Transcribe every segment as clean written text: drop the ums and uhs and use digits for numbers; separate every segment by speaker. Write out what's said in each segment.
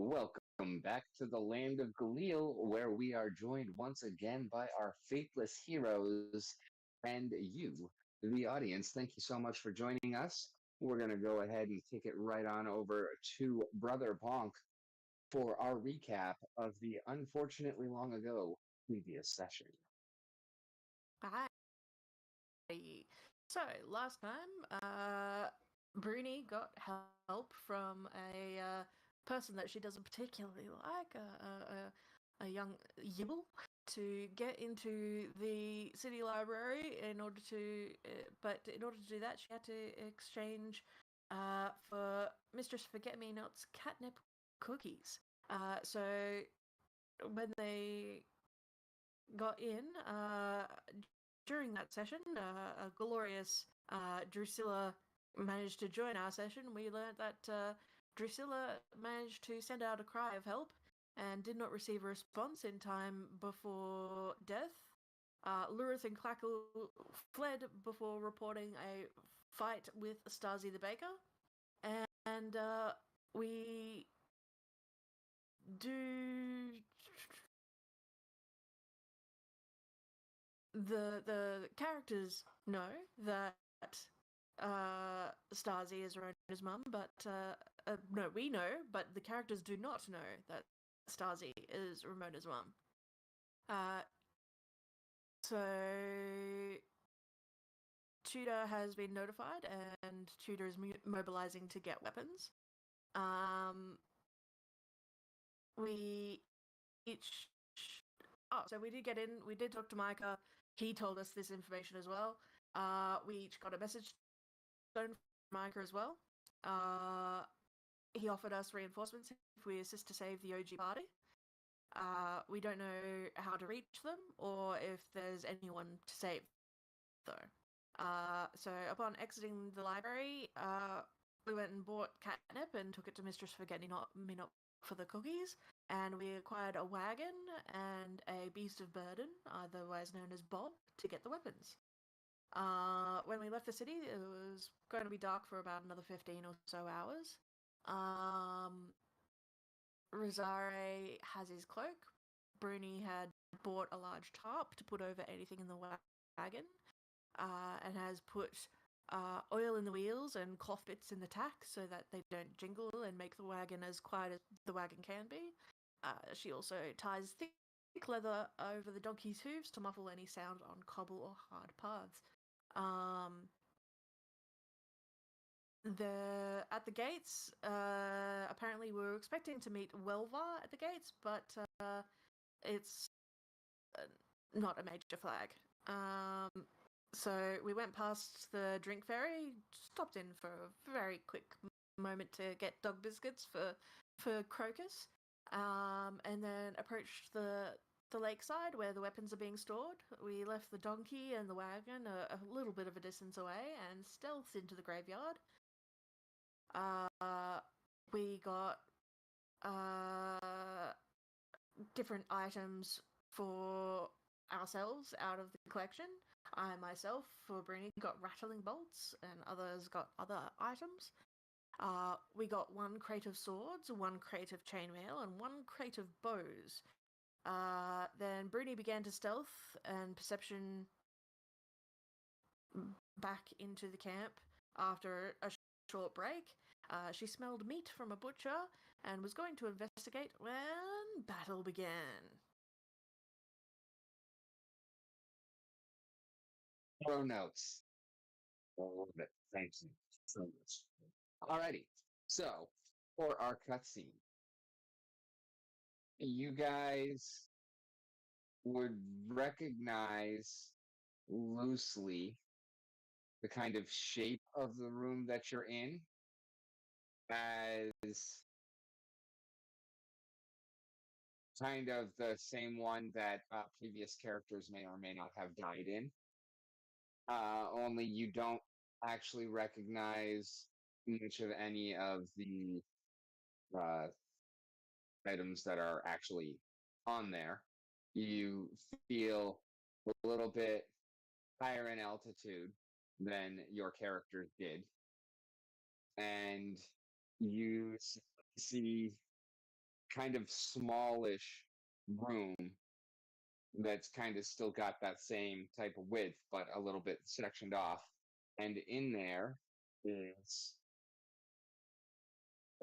Speaker 1: Welcome back to the land of Galeal, where we are joined once again by our faithless heroes and you, the audience. Thank you so much for joining us. We're going to go ahead and kick it right on over to Brother Bonk for our recap of the unfortunately long ago previous session.
Speaker 2: Hi. So last time, Bruni got help from a person that she doesn't particularly like, a young Yibble, to get into the city library. But in order to do that, she had to exchange for Mistress Forget-Me-Not's catnip cookies. So when they got in, during that session, a glorious Drusilla managed to join our session. We learned that Drusilla managed to send out a cry of help and did not receive a response in time before death. Lurith and Clackle fled before reporting a fight with Stasi the Baker. And we do... The characters know that Stasi is Rona's mum, but no, we know, but the characters do not know that Stasi is Ramona's mum. So Tudor has been notified, and Tudor is mobilizing to get weapons. We each... Oh, so we did get in, we did talk to Micah. He told us this information as well. We each got a message from Micah as well. He offered us reinforcements if we assist to save the OG party. We don't know how to reach them or if there's anyone to save, though. So upon exiting the library, we went and bought catnip and took it to Mistress Forget-Me-Not for the cookies. And we acquired a wagon and a beast of burden, otherwise known as Bob, to get the weapons. When we left the city, it was going to be dark for about another 15 or so hours. Rosare has his cloak. Bruni had bought a large tarp to put over anything in the wagon, and has put oil in the wheels and cloth bits in the tack so that they don't jingle and make the wagon as quiet as the wagon can be. She also ties thick leather over the donkey's hooves to muffle any sound on cobble or hard paths. At the gates, apparently we were expecting to meet Welvar at the gates, but it's not a major flag. So we went past the drink ferry, stopped in for a very quick moment to get dog biscuits for Crocus, and then approached the lakeside where the weapons are being stored. We left the donkey and the wagon a little bit of a distance away and stealthed into the graveyard. We got different items for ourselves out of the collection. I myself, for Bruni, got rattling bolts, and others got other items. We got one crate of swords, one crate of chainmail, and one crate of bows. Then Bruni began to stealth and perception back into the camp after a short break. She smelled meat from a butcher and was going to investigate when battle began.
Speaker 1: Pro notes. All of it. Thank you so much. Alrighty. So, for our cutscene, you guys would recognize loosely the kind of shape of the room that you're in as kind of the same one that previous characters may or may not have died in. Only you don't actually recognize much of any of the items that are actually on there. You feel a little bit higher in altitude than your character did. And you see kind of smallish room that's kind of still got that same type of width, but a little bit sectioned off. And in there is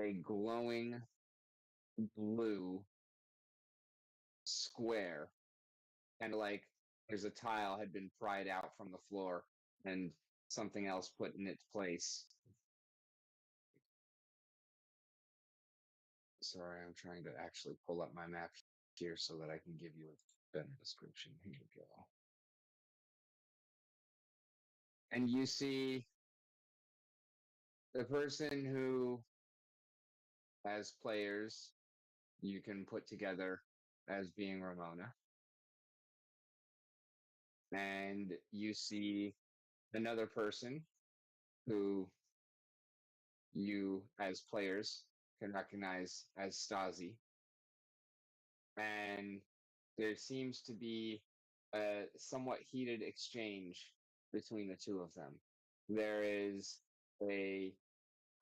Speaker 1: a glowing blue square, kind of like there's a tile had been pried out from the floor and something else put in its place. Sorry, I'm trying to actually pull up my map here so that I can give you a better description. Here we go. And you see the person who, as players, you can put together as being Ramona. And you see another person who you, as players, can recognize as Stasi. And there seems to be a somewhat heated exchange between the two of them. There is a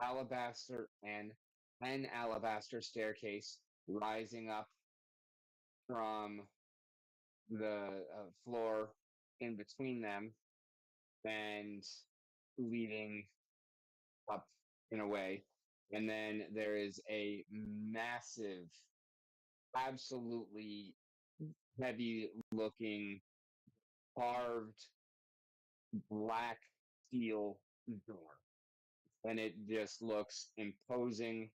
Speaker 1: alabaster and an alabaster staircase rising up from the floor in between them and leading up in a way. And then there is a massive, absolutely heavy looking carved black steel door. And it just looks imposing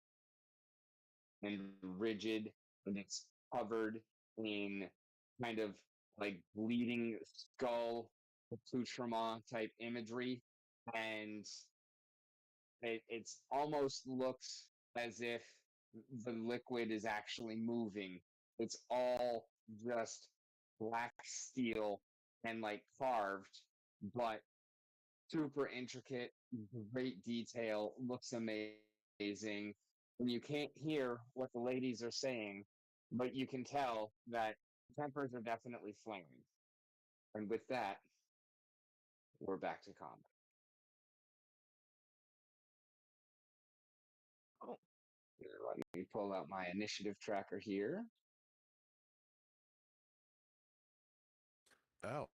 Speaker 1: and rigid, and it's covered in kind of like bleeding skull accoutrement type imagery. And it's almost looks as if the liquid is actually moving. It's all just black steel and like carved, but super intricate, great detail, looks amazing. And you can't hear what the ladies are saying, but you can tell that tempers are definitely flaring. And with that, we're back to combat.
Speaker 3: Oh.
Speaker 1: Let me pull out my initiative tracker here.
Speaker 4: Our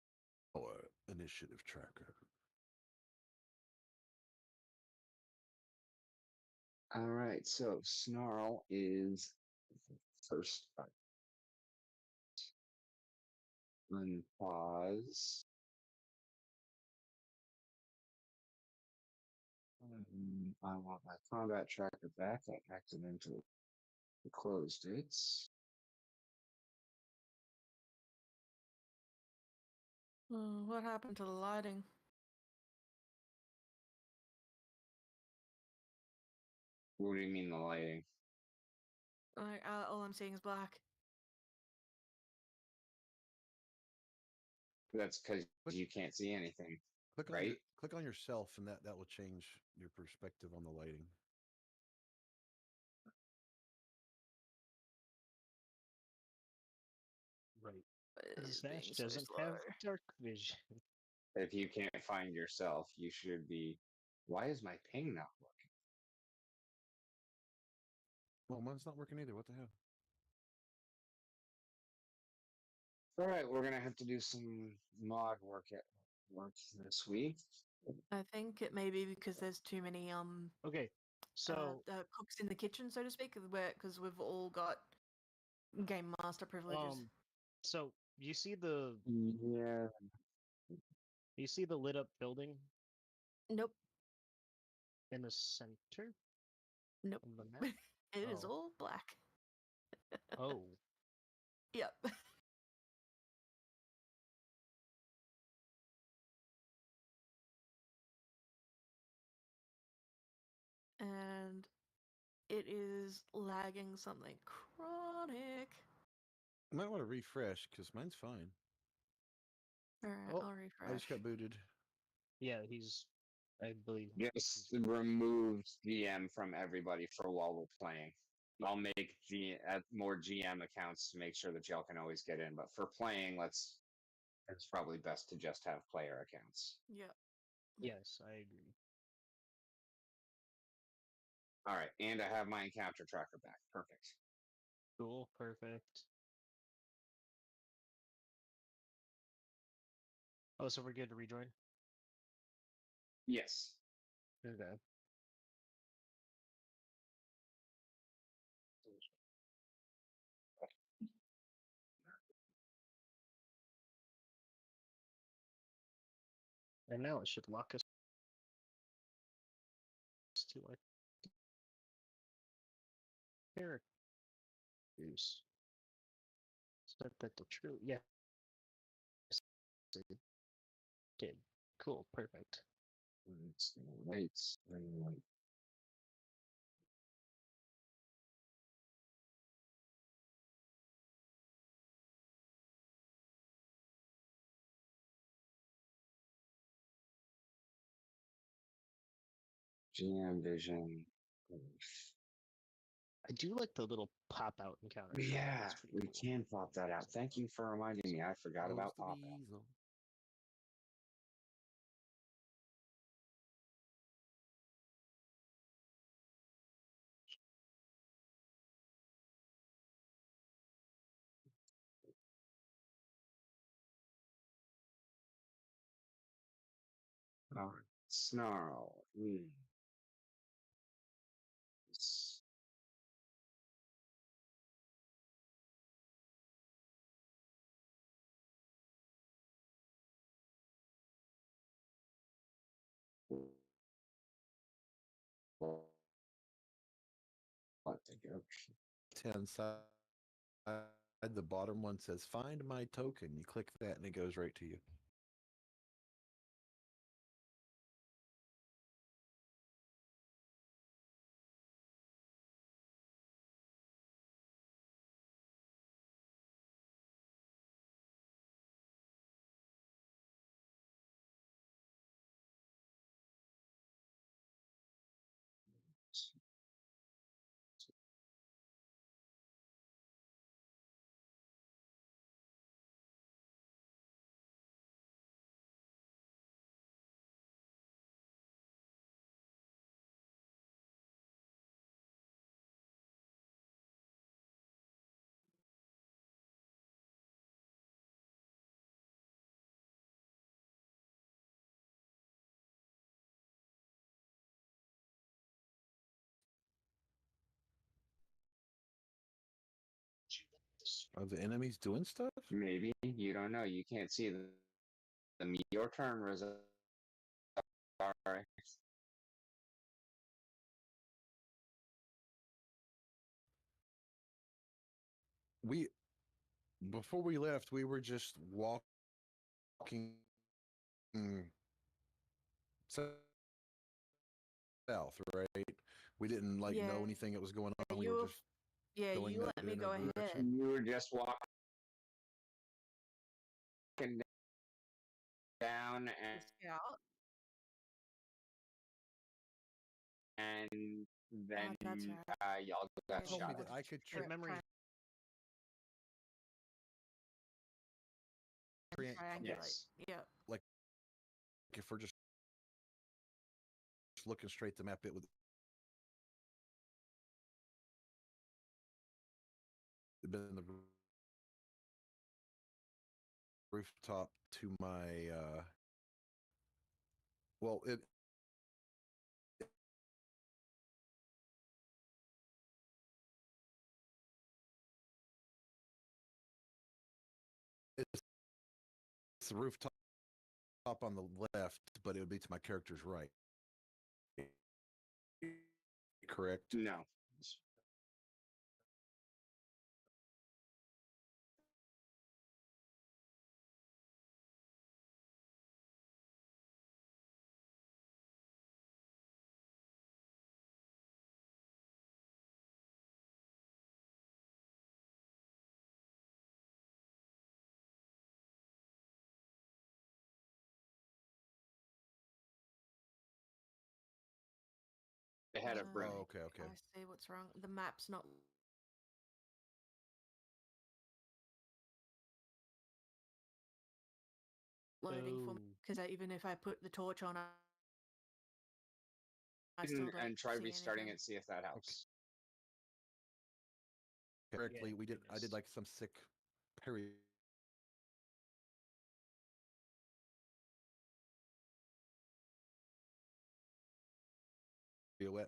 Speaker 4: initiative tracker.
Speaker 1: All right, so Snarl is first up. Unpause. I want my combat tracker back. I accidentally closed it.
Speaker 2: What happened to the lighting?
Speaker 1: What do you mean the lighting?
Speaker 2: Like, all I'm seeing is black.
Speaker 1: That's because you can't see anything, right?
Speaker 4: Click on yourself, and that will change your perspective on the lighting.
Speaker 3: Right.
Speaker 2: It's
Speaker 3: Zash
Speaker 2: being so
Speaker 3: doesn't
Speaker 2: slow.
Speaker 3: have dark vision.
Speaker 1: If you can't find yourself, you should be. Why is my ping not working?
Speaker 4: Well, mine's not working either. What the hell?
Speaker 1: All right, we're gonna have to do some mod work this week.
Speaker 2: I think it may be because there's too many
Speaker 3: Okay, so
Speaker 2: cooks in the kitchen, so to speak, because we've all got game master privileges.
Speaker 3: so you see
Speaker 1: Yeah.
Speaker 3: the lit up building
Speaker 2: Nope.
Speaker 3: in the center
Speaker 2: Nope.
Speaker 3: of the map?
Speaker 2: It is
Speaker 3: Oh.
Speaker 2: all black.
Speaker 3: Oh,
Speaker 2: Yep. And it is lagging something chronic.
Speaker 4: You might want to refresh because mine's fine.
Speaker 2: Alright,
Speaker 3: Oh,
Speaker 2: I'll
Speaker 4: I
Speaker 2: refresh.
Speaker 4: just got booted.
Speaker 3: yeah, I believe.
Speaker 1: Just remove GM from everybody for while we're playing. I'll make more GM accounts to make sure that y'all can always get in. But for playing, it's probably best to just have player accounts.
Speaker 2: Yep.
Speaker 3: Yes, I agree.
Speaker 1: All right, and I have my encounter tracker back. Perfect.
Speaker 3: Cool, perfect. Oh, so we're good to rejoin?
Speaker 1: Yes.
Speaker 3: Okay. And now it should lock us to our characters. Set that to true. Yes, it did. Cool, perfect.
Speaker 1: Right. GM vision.
Speaker 3: I do like the little pop out encounters.
Speaker 1: Yeah,
Speaker 3: That's pretty
Speaker 1: we
Speaker 3: cool.
Speaker 1: can pop that out. Thank you for reminding me. I forgot
Speaker 4: Close
Speaker 1: about
Speaker 4: the
Speaker 1: pop out.
Speaker 4: weasel.
Speaker 1: All right. Snarl. What the go?
Speaker 4: 10 side, the bottom one says find my token. You click that and it goes right to you. Are the enemies doing stuff?
Speaker 1: Maybe you don't know. You can't see them. Your turn results.
Speaker 4: We before we left, we were just walking south, right? We didn't like know
Speaker 2: Yeah,
Speaker 4: anything that was going on. We
Speaker 2: you
Speaker 4: were
Speaker 2: were.
Speaker 4: just
Speaker 2: Yeah,
Speaker 4: going
Speaker 2: you let me
Speaker 4: in
Speaker 2: go
Speaker 4: a
Speaker 2: ahead.
Speaker 4: direction.
Speaker 1: You were just walking down,
Speaker 2: The scout.
Speaker 1: and then
Speaker 2: That's right.
Speaker 1: y'all got
Speaker 2: Yeah,
Speaker 4: Told me
Speaker 1: shot
Speaker 4: that
Speaker 1: at.
Speaker 4: I could
Speaker 3: Good memory.
Speaker 2: Triangulate.
Speaker 1: Yes.
Speaker 2: Yeah.
Speaker 4: like if we're just looking straight at the map, it would have been the rooftop to my well it's the rooftop on the left, but it would be to my character's right. Correct?
Speaker 1: No. Ahead of Bryn.
Speaker 4: Oh, okay.
Speaker 2: I see what's wrong. The map's not loading for me
Speaker 3: Oh,
Speaker 2: because even if I put the torch on, I still don't
Speaker 1: And try
Speaker 2: see
Speaker 1: restarting
Speaker 2: anything.
Speaker 1: it, see if that helps.
Speaker 4: correctly.
Speaker 3: Yeah,
Speaker 4: We did. I did
Speaker 3: goodness.
Speaker 4: like some sick pirouette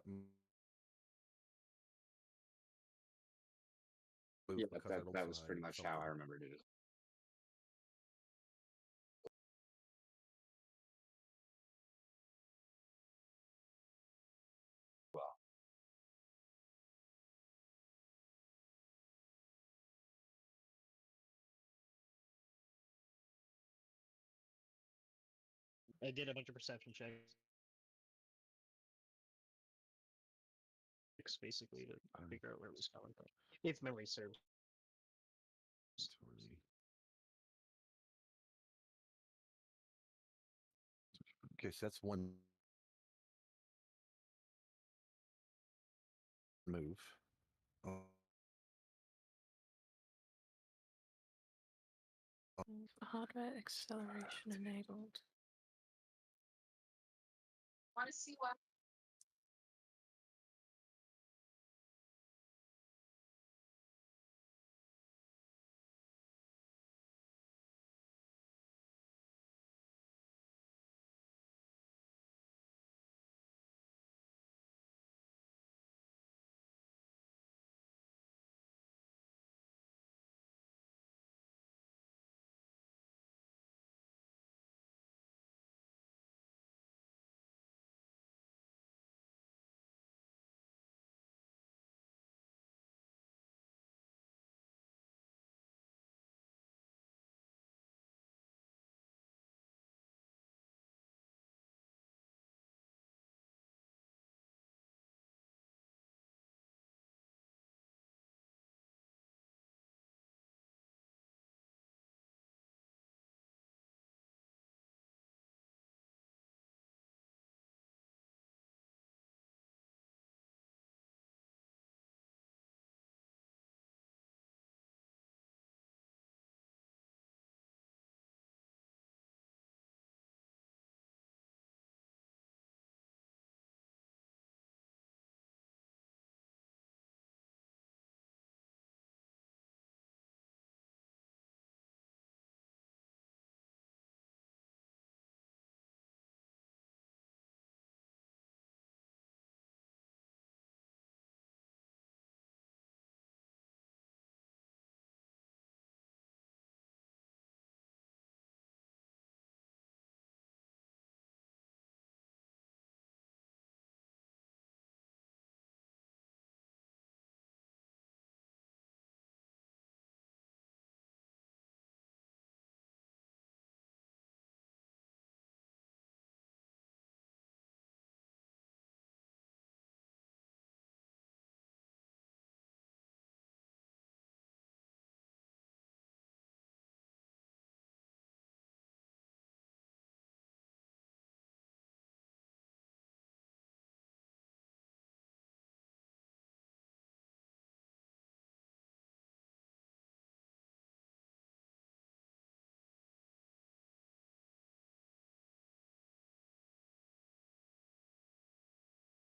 Speaker 4: move
Speaker 1: Yeah,
Speaker 4: because I rolled
Speaker 1: that
Speaker 4: so
Speaker 1: was
Speaker 4: high
Speaker 1: pretty
Speaker 4: or
Speaker 1: much how
Speaker 4: something.
Speaker 1: I remembered it as well.
Speaker 3: I did a bunch of perception checks basically to figure out where it was coming from. If memory serves.
Speaker 4: 20. Okay, so that's one move. Oh,
Speaker 2: Hardware acceleration enabled.
Speaker 5: Want to see what?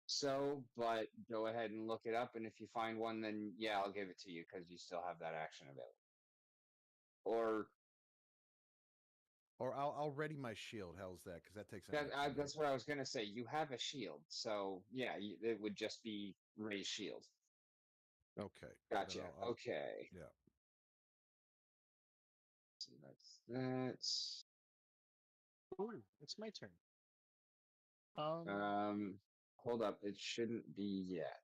Speaker 1: So, but go ahead and look it up, and if you find one, then yeah, I'll give it to you because you still have that action available. Or
Speaker 4: or I'll ready my shield. How's that? Because that takes an action.
Speaker 1: that's what I was gonna say. You have a shield, so yeah, it would just be raise shield.
Speaker 4: Okay.
Speaker 1: Gotcha.
Speaker 4: Then
Speaker 1: Okay.
Speaker 4: yeah.
Speaker 1: So that's
Speaker 3: Ooh, it's my turn.
Speaker 1: that. Hold up. It shouldn't be yet.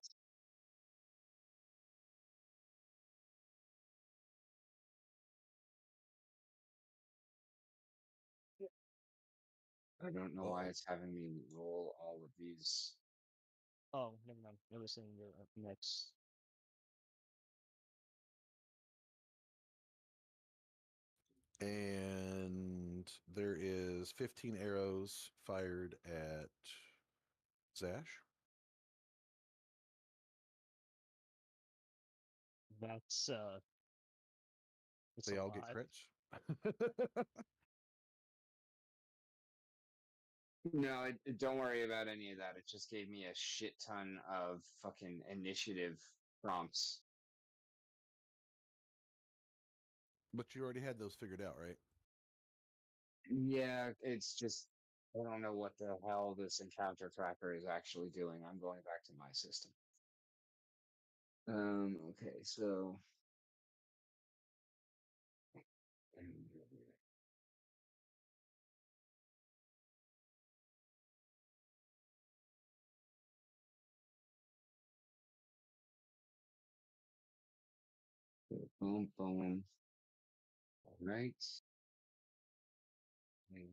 Speaker 1: I don't know why
Speaker 4: Uh-oh.
Speaker 1: it's having me roll all of these.
Speaker 3: Oh, never mind. I was saying you're up next.
Speaker 4: And there is 15 arrows fired at Zash.
Speaker 3: That's it's
Speaker 4: They
Speaker 3: a
Speaker 4: all get
Speaker 3: lot.
Speaker 4: crits.
Speaker 1: No, don't worry about any of that. It just gave me a shit ton of fucking initiative prompts.
Speaker 4: But you already had those figured out, right?
Speaker 1: Yeah, it's just I don't know what the hell this encounter tracker is actually doing. I'm going back to my system. Okay, so boom, boom. All right. And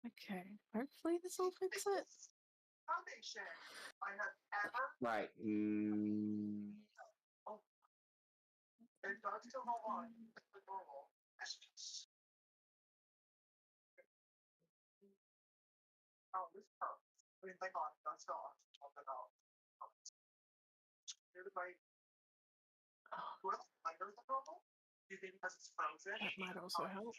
Speaker 2: Okay, hopefully this will fix it.
Speaker 1: right.
Speaker 2: That might also help.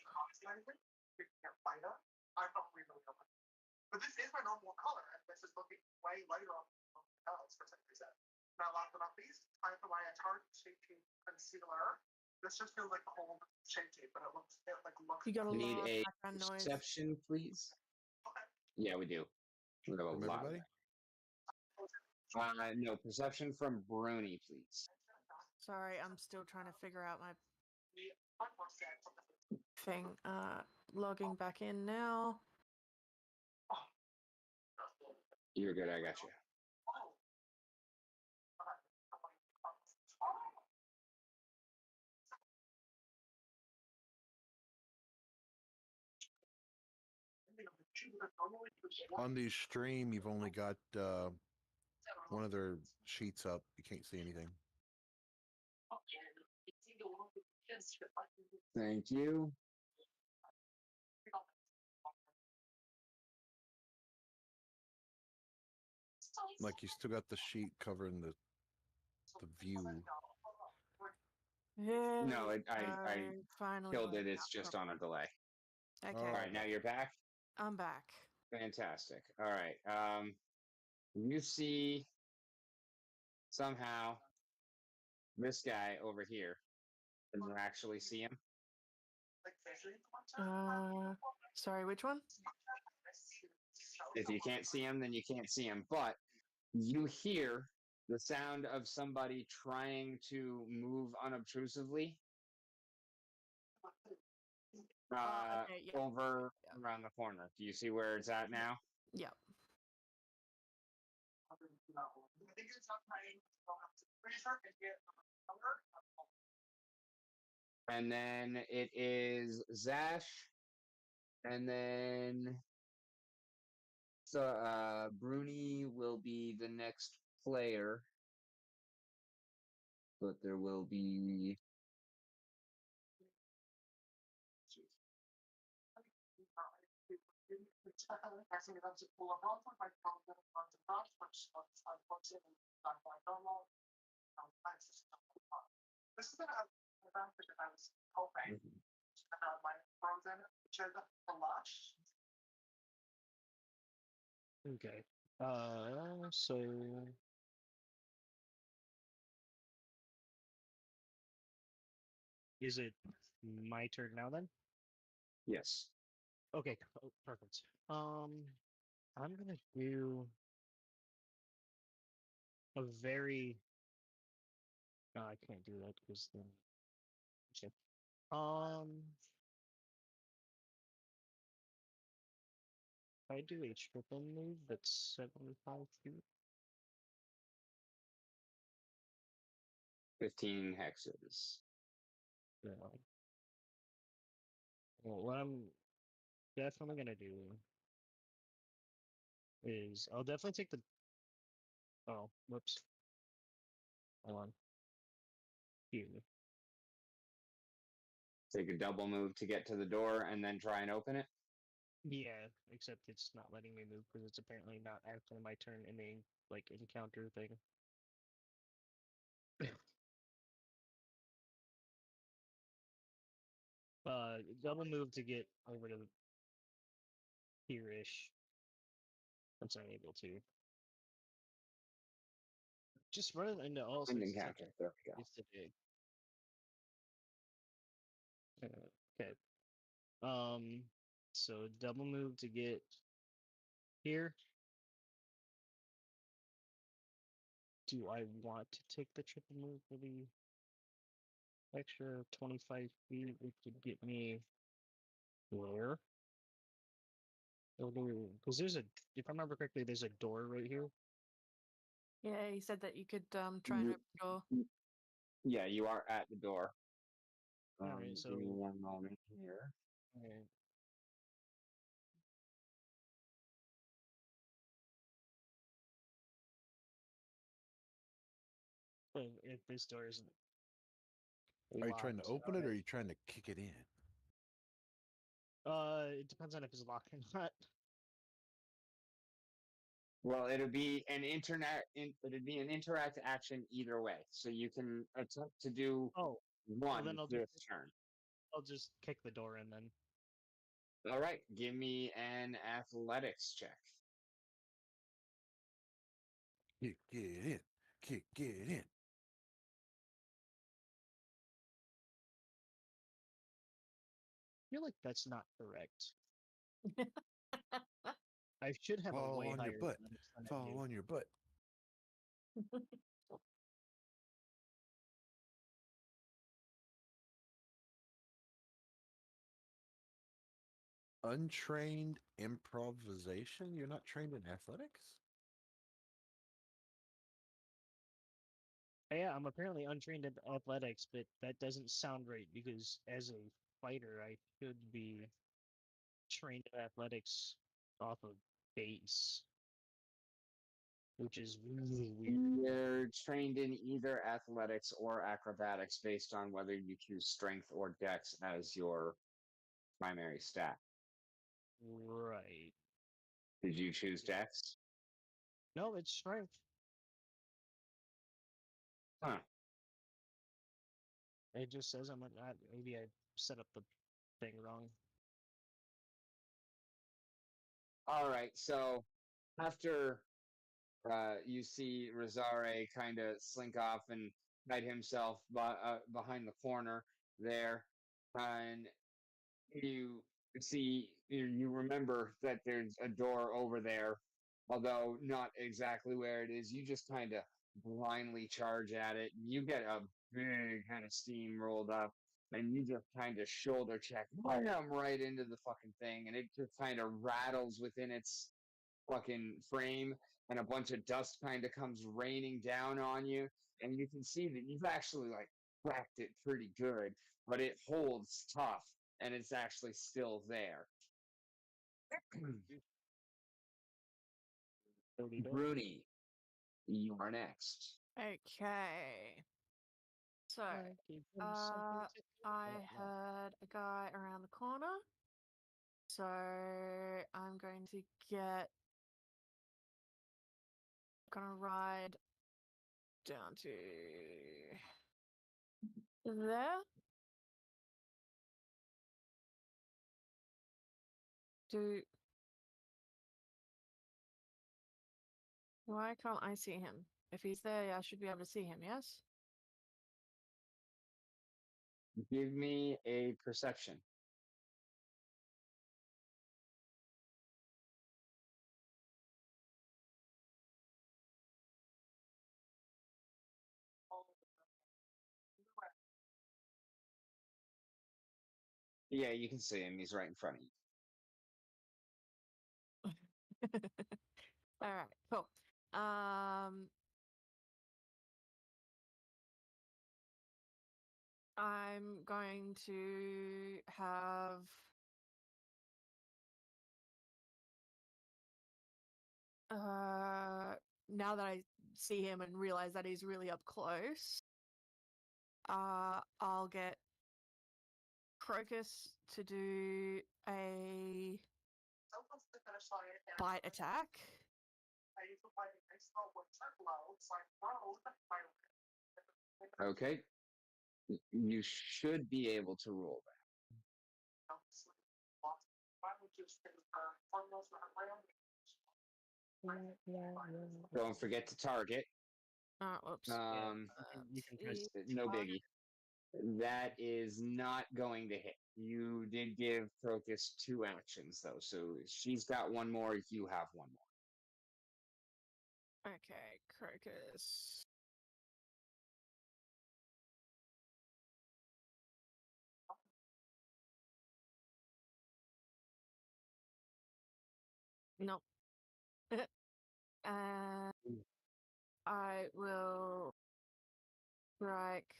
Speaker 2: You got a
Speaker 1: Need
Speaker 2: lot of
Speaker 1: a
Speaker 2: background noise.
Speaker 1: perception, please. Yeah, we do. We have a
Speaker 4: From
Speaker 1: lot of
Speaker 4: everybody?
Speaker 1: that. No, perception from Brony, please.
Speaker 2: Sorry, I'm still trying to figure out my thing. Logging back in now.
Speaker 1: You're good, I got you.
Speaker 4: On the stream, you've only got one of their sheets up. You can't see anything.
Speaker 1: Thank you.
Speaker 4: Like you still got the sheet covering the view.
Speaker 2: Yeah.
Speaker 1: No, I
Speaker 2: finally
Speaker 1: killed
Speaker 2: got
Speaker 1: it. It's just on a delay.
Speaker 2: Okay,
Speaker 1: All right, now you're back.
Speaker 2: I'm back.
Speaker 1: Fantastic. All right. You see somehow this guy over here. Can you actually see him?
Speaker 2: Sorry, which one?
Speaker 1: If you can't see him, then you can't see him. But you hear the sound of somebody trying to move unobtrusively
Speaker 2: Okay, yeah.
Speaker 1: over around the corner. Do you see where it's at now?
Speaker 2: Yep.
Speaker 1: And then it is Zash, and then so Bruni will be the next player, but there will be
Speaker 3: Okay. So is it my turn now then?
Speaker 1: yes.
Speaker 3: Okay, perfect. I'm gonna do a very. No, I can't do that because then. Shit. If I do a triple move, that's 75 feet.
Speaker 1: 15 hexes.
Speaker 3: Yeah. Well, what I'm definitely gonna do is I'll definitely take the. Oh, whoops. Hold on. Here.
Speaker 1: Take a double move to get to the door and then try and open it.
Speaker 3: Yeah, except it's not letting me move because it's apparently not actually my turn in the like encounter thing. Double move to get over to here-ish. Once I'm able to. Just running into all
Speaker 1: And
Speaker 3: sorts of
Speaker 1: encounter. There we go.
Speaker 3: it's the big. Okay. Um. So double move to get here. Do I want to take the triple move for the extra 25 feet? It could get me where? Because there's a, if I remember correctly, there's a door right here.
Speaker 2: Yeah, he said that you could try and
Speaker 1: You-
Speaker 2: open the door.
Speaker 1: Yeah, you are at the door.
Speaker 3: Alright, so
Speaker 1: Give me one moment here.
Speaker 3: alright. So if this door isn't
Speaker 4: Are you trying to
Speaker 3: locked,
Speaker 4: open it or are you trying to kick it in?
Speaker 3: it depends on if it's locked or not.
Speaker 1: Well, it'll be an it'd be an interact action either way. So you can attempt to do
Speaker 3: Oh, well
Speaker 1: one
Speaker 3: then
Speaker 1: this turn.
Speaker 3: I'll just kick the door in then.
Speaker 1: All right, give me an athletics check.
Speaker 4: Kick it in. Kick it in.
Speaker 3: I feel like that's not correct. I should have a
Speaker 4: Fall
Speaker 3: way
Speaker 4: on
Speaker 3: higher
Speaker 4: your butt.
Speaker 3: athletics than I
Speaker 4: Fall
Speaker 3: do.
Speaker 4: on your butt. Untrained improvisation? You're not trained in athletics?
Speaker 3: Yeah, I'm apparently untrained in athletics, but that doesn't sound right because as a fighter, I should be trained in athletics off of base, which is really weird.
Speaker 1: You're trained in either athletics or acrobatics based on whether you choose strength or dex as your primary stat.
Speaker 3: Right.
Speaker 1: Did you choose dex?
Speaker 3: No, it's strength.
Speaker 1: Huh.
Speaker 3: It just says I'm not. Maybe I set up the thing wrong.
Speaker 1: All right, so after you see Rosare kind of slink off and hide himself behind the corner there, and you see you remember that there's a door over there, although not exactly where it is. You just kind of blindly charge at it. You get a big kind of steam rolled up, and you just kind of shoulder check, bam, right into the fucking thing, and it just kind of rattles within its fucking frame, and a bunch of dust kind of comes raining down on you, and you can see that you've actually like cracked it pretty good, but it holds tough, and it's actually still there. Bruni, you are next.
Speaker 2: Okay. So, I heard a guy around the corner. So, I'm going to gonna ride down to there. Do Why can't I see him? If he's there, I should be able to see him, yes?
Speaker 1: Give me a perception. Yeah, you can see him. He's right in front of you.
Speaker 2: Alright, cool. I'm going to have now that I see him and realize that he's really up close, I'll get Crocus to do a bite attack.
Speaker 1: Okay. You should be able to roll that. Don't forget to target.
Speaker 2: Whoops.
Speaker 3: You can press
Speaker 1: No biggie. That is not going to hit. You did give Crocus 2 actions, though, so she's got one more. You have one more.
Speaker 2: Okay, Crocus. Nope. I will strike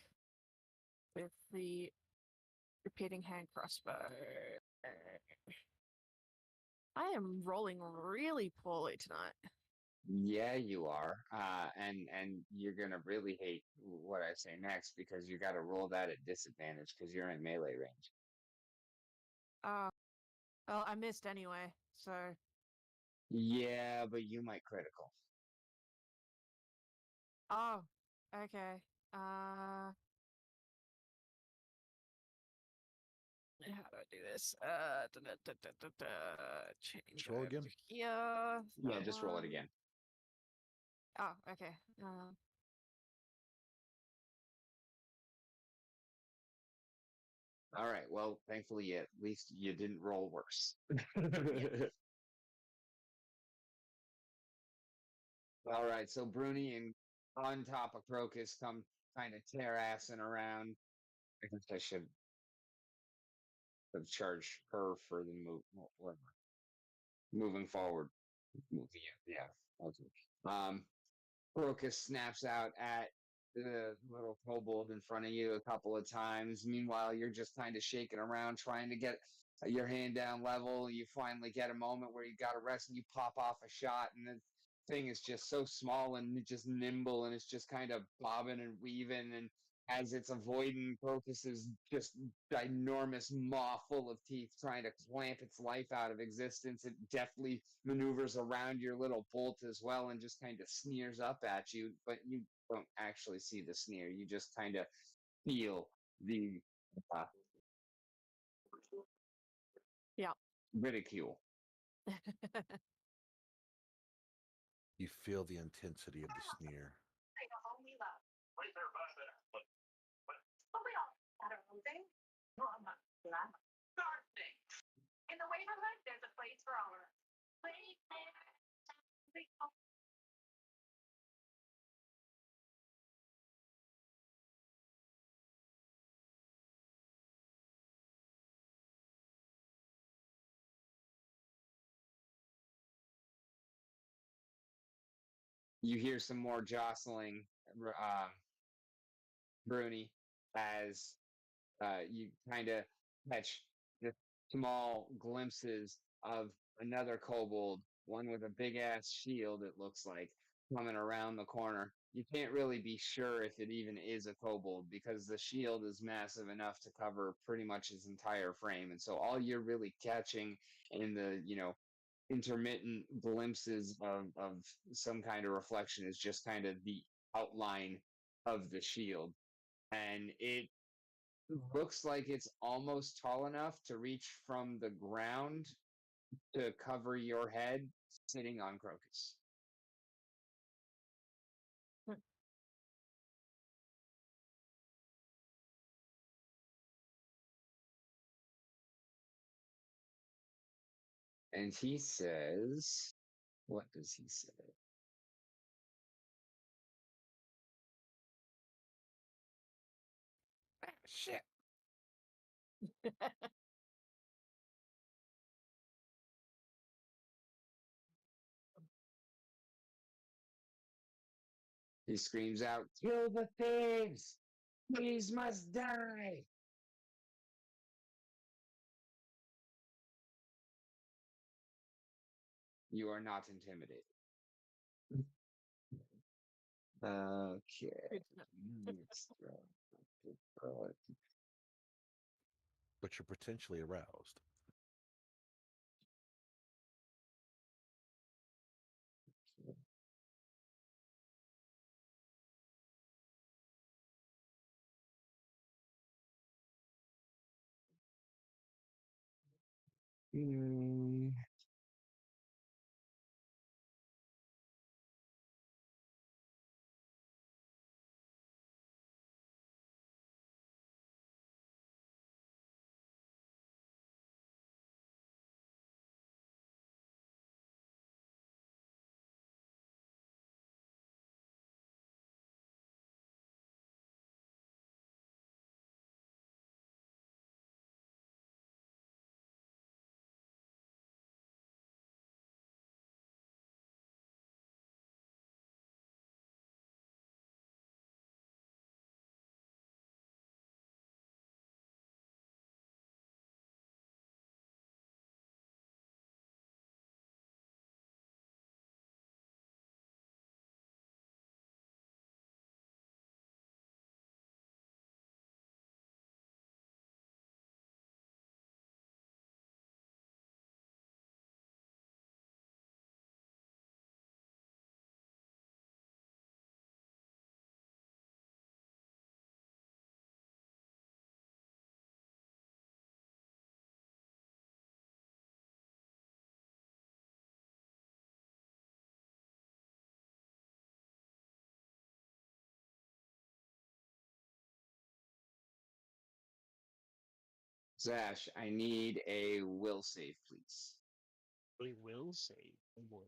Speaker 2: with the repeating hand crossbow. I am rolling really poorly tonight.
Speaker 1: Yeah, you are. And you're gonna really hate what I say next because you got to roll that at disadvantage because you're in melee range.
Speaker 2: Well, I missed anyway, so.
Speaker 1: Yeah, but you might critical.
Speaker 2: Oh, okay. How do I do this? Change
Speaker 4: Roll
Speaker 2: over
Speaker 4: again.
Speaker 2: here.
Speaker 1: Yeah, just roll it again.
Speaker 2: Oh, okay.
Speaker 1: All right. Well, thankfully, at least you didn't roll worse. All right. So Bruni and on top of Crocus come kind of tear assing around. I guess I should have charged her for the move. Whatever. Moving forward. Yeah. Okay. Crocus snaps out at the little kobold in front of you a couple of times. Meanwhile, you're just kind of shaking around trying to get your hand down level. You finally get a moment where you got to rest and you pop off a shot, and the thing is just so small and just nimble, and it's just kind of bobbing and weaving. And as it's avoiding Crocus's just ginormous maw full of teeth trying to clamp its life out of existence, it deftly maneuvers around your little bolt as well and just kind of sneers up at you, but you don't actually see the sneer. You just kind of feel the uh,
Speaker 2: Yeah.
Speaker 1: ridicule.
Speaker 4: You feel the intensity of the sneer.
Speaker 5: In the neighborhood, there's a place for all of us.
Speaker 1: You hear some more jostling, Bruni, as you kind of catch the small glimpses of another kobold, one with a big ass shield, it looks like, coming around the corner. You can't really be sure if it even is a kobold because the shield is massive enough to cover pretty much his entire frame. And so all you're really catching in the, intermittent glimpses of some kind of reflection is just kind of the outline of the shield. And it looks like it's almost tall enough to reach from the ground to cover your head sitting on Crocus. And he says, what does he say?
Speaker 2: Shit.
Speaker 1: He screams out, kill the thieves! Thieves must die! You are not intimidated. Okay.
Speaker 2: Good to know.
Speaker 1: Let's throw it.
Speaker 4: But you're potentially aroused.
Speaker 1: Hmm. Zash, I need a will save, please.
Speaker 3: We will save. Oh boy.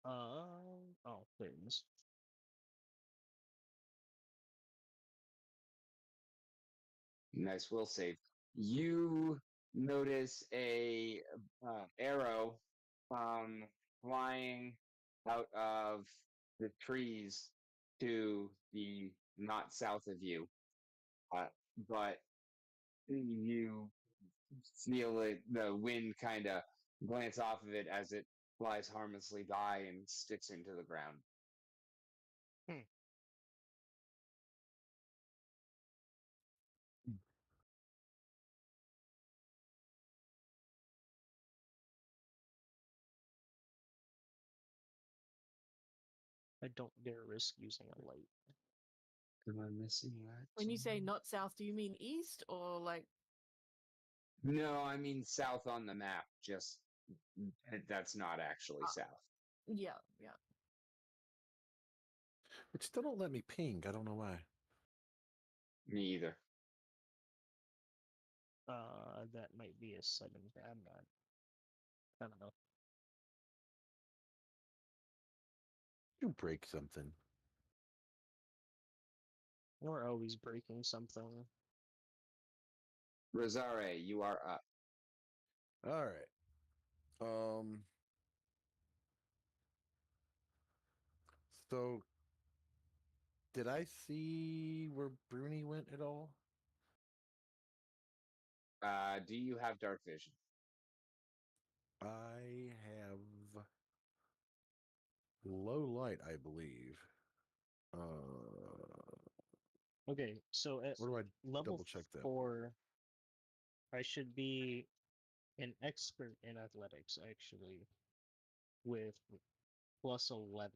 Speaker 3: Oh, things.
Speaker 1: Nice will save. You notice a arrow flying out of the trees to the not south of you, uh, but you feel it, the wind kind of glance off of it as it flies harmlessly by and sticks into the ground.
Speaker 3: Hmm. I don't dare risk using a light.
Speaker 1: Am I missing that?
Speaker 2: When you say not south, do you mean east or like?
Speaker 1: No, I mean south on the map. Just that's not actually south.
Speaker 2: Yeah, yeah.
Speaker 4: It still don't let me ping. I don't know why.
Speaker 1: Me either.
Speaker 3: That might be a setting. I'm not. I don't know.
Speaker 4: You break something.
Speaker 3: We're always breaking something.
Speaker 1: Rosare, you are up.
Speaker 4: All right. So did I see where Bruni went at all?
Speaker 1: Do you have dark vision?
Speaker 4: I have low light, I believe.
Speaker 3: Okay, so at
Speaker 4: Where do I
Speaker 3: level
Speaker 4: double check that?
Speaker 3: 4, I should be an expert in athletics, actually, with plus 11.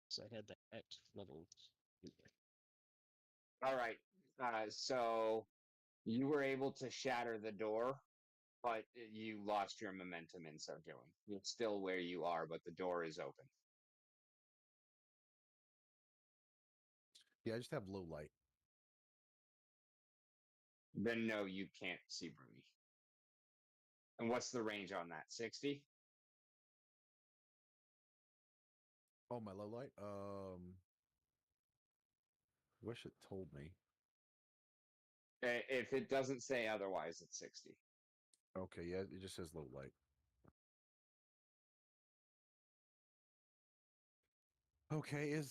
Speaker 3: So I had that at level 2.
Speaker 1: All right. So you were able to shatter the door, but you lost your momentum in so doing. You're still where you are, but the door is open.
Speaker 4: Yeah, I just have low light.
Speaker 1: Then no, you can't see Bruni. And what's the range on that? 60?
Speaker 4: Oh, my low light? Wish it told me.
Speaker 1: If it doesn't say otherwise, it's 60.
Speaker 4: Okay, yeah, it just says low light. Okay,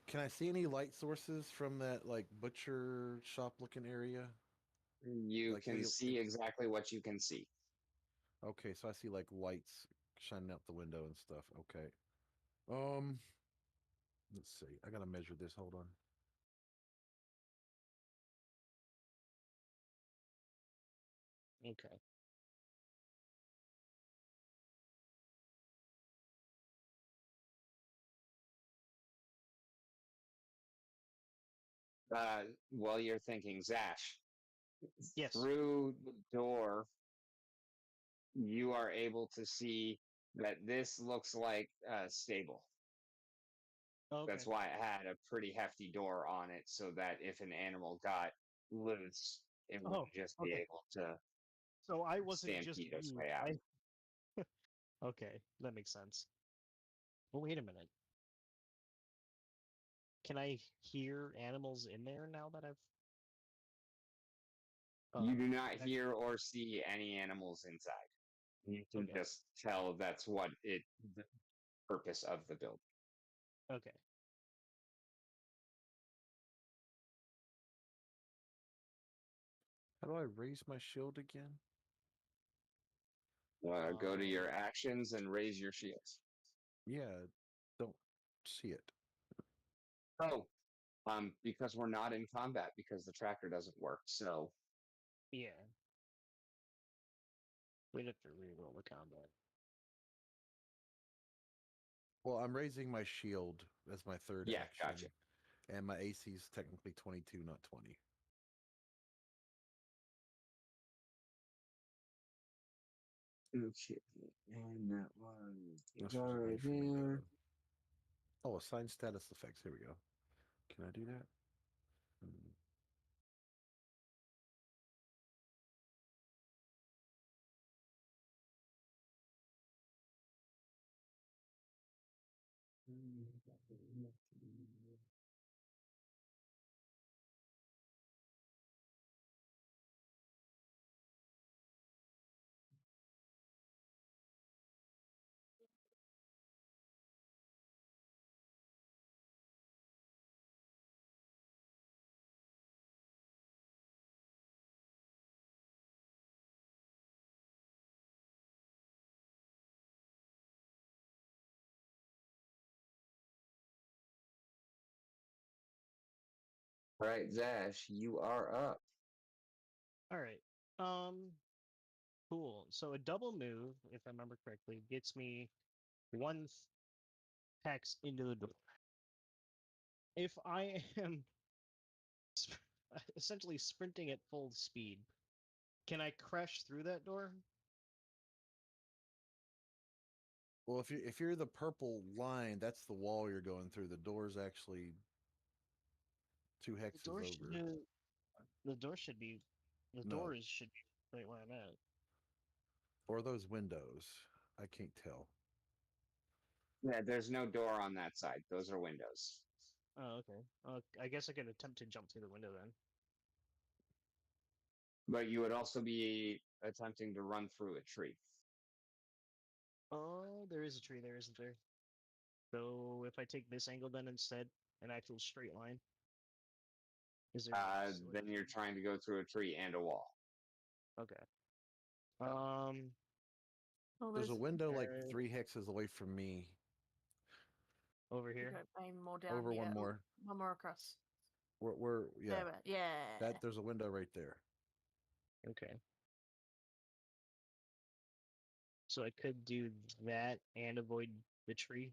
Speaker 4: can I see any light sources from that like butcher shop looking area?
Speaker 1: You
Speaker 4: Like
Speaker 1: can see exactly what you can see.
Speaker 4: okay, so I see like lights shining out the window and stuff. Okay. Um, let's see. I gotta measure this. Hold on.
Speaker 3: Okay.
Speaker 1: While you're thinking, Zash,
Speaker 3: Yes.
Speaker 1: through the door, you are able to see that this looks like a stable.
Speaker 3: Okay.
Speaker 1: That's why it had a pretty hefty door on it, so that if an animal got loose, it
Speaker 3: Oh,
Speaker 1: wouldn't just be
Speaker 3: okay.
Speaker 1: able to
Speaker 3: So I wasn't just
Speaker 1: stampede its
Speaker 3: me.
Speaker 1: way out.
Speaker 3: Okay, that makes sense. But wait a minute. Can I hear animals in there now that I've
Speaker 1: You do not
Speaker 3: can I-
Speaker 1: hear or see any animals inside. You can
Speaker 3: Okay.
Speaker 1: just tell that's what the purpose of the building.
Speaker 3: Okay.
Speaker 4: How do I raise my shield again?
Speaker 1: Go to your
Speaker 3: Um
Speaker 1: actions and raise your shields.
Speaker 4: Yeah, don't see it.
Speaker 1: Oh, because we're not in combat because the tracker doesn't work. So
Speaker 3: yeah. We'd have to reroll the combat.
Speaker 4: Well, I'm raising my shield as my third
Speaker 1: yeah,
Speaker 4: action,
Speaker 1: gotcha.
Speaker 4: and my AC is technically 22, not 20.
Speaker 1: Okay, and that one
Speaker 4: This
Speaker 1: is
Speaker 4: was a way
Speaker 1: already
Speaker 4: for me to.
Speaker 1: there.
Speaker 4: Oh, assign status effects. Here we go. Can I do that? Hmm.
Speaker 1: All right, Zash, you are up.
Speaker 3: Alright. Cool. So a double move, if I remember correctly, gets me one hex into the door. If I am essentially sprinting at full speed, can I crash through that door?
Speaker 4: Well, if you're the purple line, that's the wall you're going through. The door's actually two
Speaker 3: The
Speaker 4: hexes
Speaker 3: door
Speaker 4: over.
Speaker 3: should the door should be the
Speaker 4: No,
Speaker 3: doors should be right where I'm at.
Speaker 4: or those windows. I can't tell.
Speaker 1: Yeah, there's no door on that side. Those are windows.
Speaker 3: Oh, okay. I guess I could attempt to jump through the window then.
Speaker 1: But you would also be attempting to run through a tree.
Speaker 3: Oh, there is a tree there, isn't there? So if I take this angle then instead, an actual straight line, is there?
Speaker 1: Then you're trying to go through a tree and a wall.
Speaker 3: Okay. Um.
Speaker 2: Oh,
Speaker 4: There's a window like
Speaker 3: Alright.
Speaker 4: 3 hexes away from me.
Speaker 3: Over
Speaker 2: you
Speaker 3: here.
Speaker 2: go aim more down.
Speaker 4: Over
Speaker 2: yeah,
Speaker 4: one more.
Speaker 2: one more across.
Speaker 4: Yeah.
Speaker 2: There, yeah.
Speaker 4: That there's a window right there.
Speaker 3: Okay. So I could do that and avoid the tree.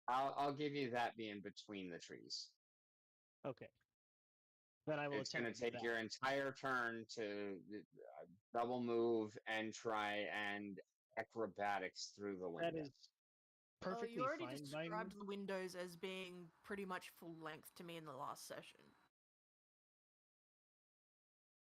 Speaker 1: I'll give you that being between the trees.
Speaker 3: Okay. Then I will
Speaker 1: It's going
Speaker 3: attempt
Speaker 1: to
Speaker 3: to do
Speaker 1: take
Speaker 3: that.
Speaker 1: your entire turn to double move and try and acrobatics through the
Speaker 3: That
Speaker 1: window.
Speaker 3: is
Speaker 2: Oh,
Speaker 3: perfectly
Speaker 2: you already
Speaker 3: fine by me.
Speaker 2: described the windows as being pretty much full length to me in the last session.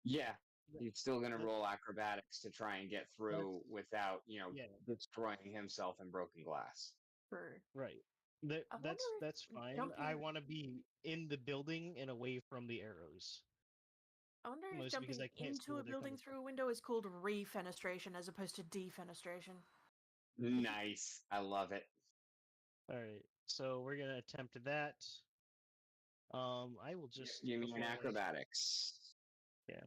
Speaker 1: Yeah,
Speaker 3: Th-
Speaker 1: he's still going to
Speaker 3: th-
Speaker 1: roll acrobatics to try and get through without,
Speaker 3: Yeah,
Speaker 1: destroying himself in broken glass.
Speaker 2: True.
Speaker 3: right.
Speaker 2: I
Speaker 3: That's
Speaker 2: wonder
Speaker 3: that's
Speaker 2: if
Speaker 3: fine.
Speaker 2: jumping.
Speaker 3: I want to be in the building and away from the arrows.
Speaker 2: I wonder if
Speaker 3: Mostly because
Speaker 2: jumping
Speaker 3: I can't see
Speaker 2: into
Speaker 3: where
Speaker 2: a
Speaker 3: they're
Speaker 2: building
Speaker 3: coming from.
Speaker 2: through a window is called refenestration as opposed to defenestration.
Speaker 1: Nice. I love it.
Speaker 3: All right. So we're gonna attempt that. I will just
Speaker 1: You mean
Speaker 3: before I-
Speaker 1: acrobatics?
Speaker 3: Yeah.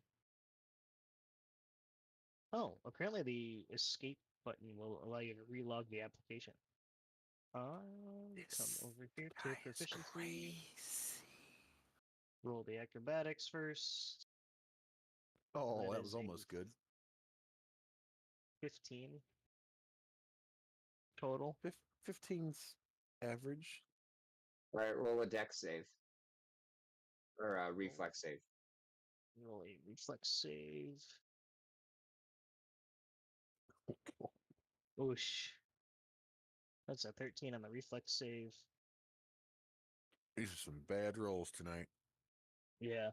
Speaker 3: Oh, apparently the escape button will allow you to relog the application. Come over here to proficiency. Roll the acrobatics first.
Speaker 4: Oh, that
Speaker 3: is
Speaker 4: was
Speaker 3: a
Speaker 4: almost good.
Speaker 3: 15 total.
Speaker 4: 15's average.
Speaker 1: All right, roll a dex save or a reflex save.
Speaker 3: Roll a reflex save. Oosh. That's a 13 on the reflex save.
Speaker 4: These are some bad rolls tonight.
Speaker 3: Yeah.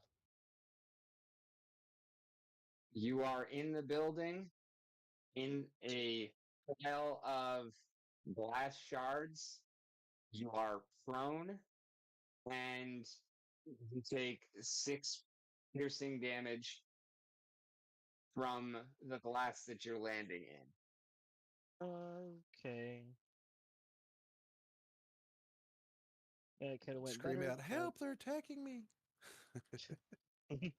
Speaker 1: You are in the building in a pile of glass shards. You are prone, and you take 6 piercing damage from the glass that you're landing in.
Speaker 3: Okay. Yeah, it could have went
Speaker 4: Scream
Speaker 3: better.
Speaker 4: out, help, they're attacking me. I'm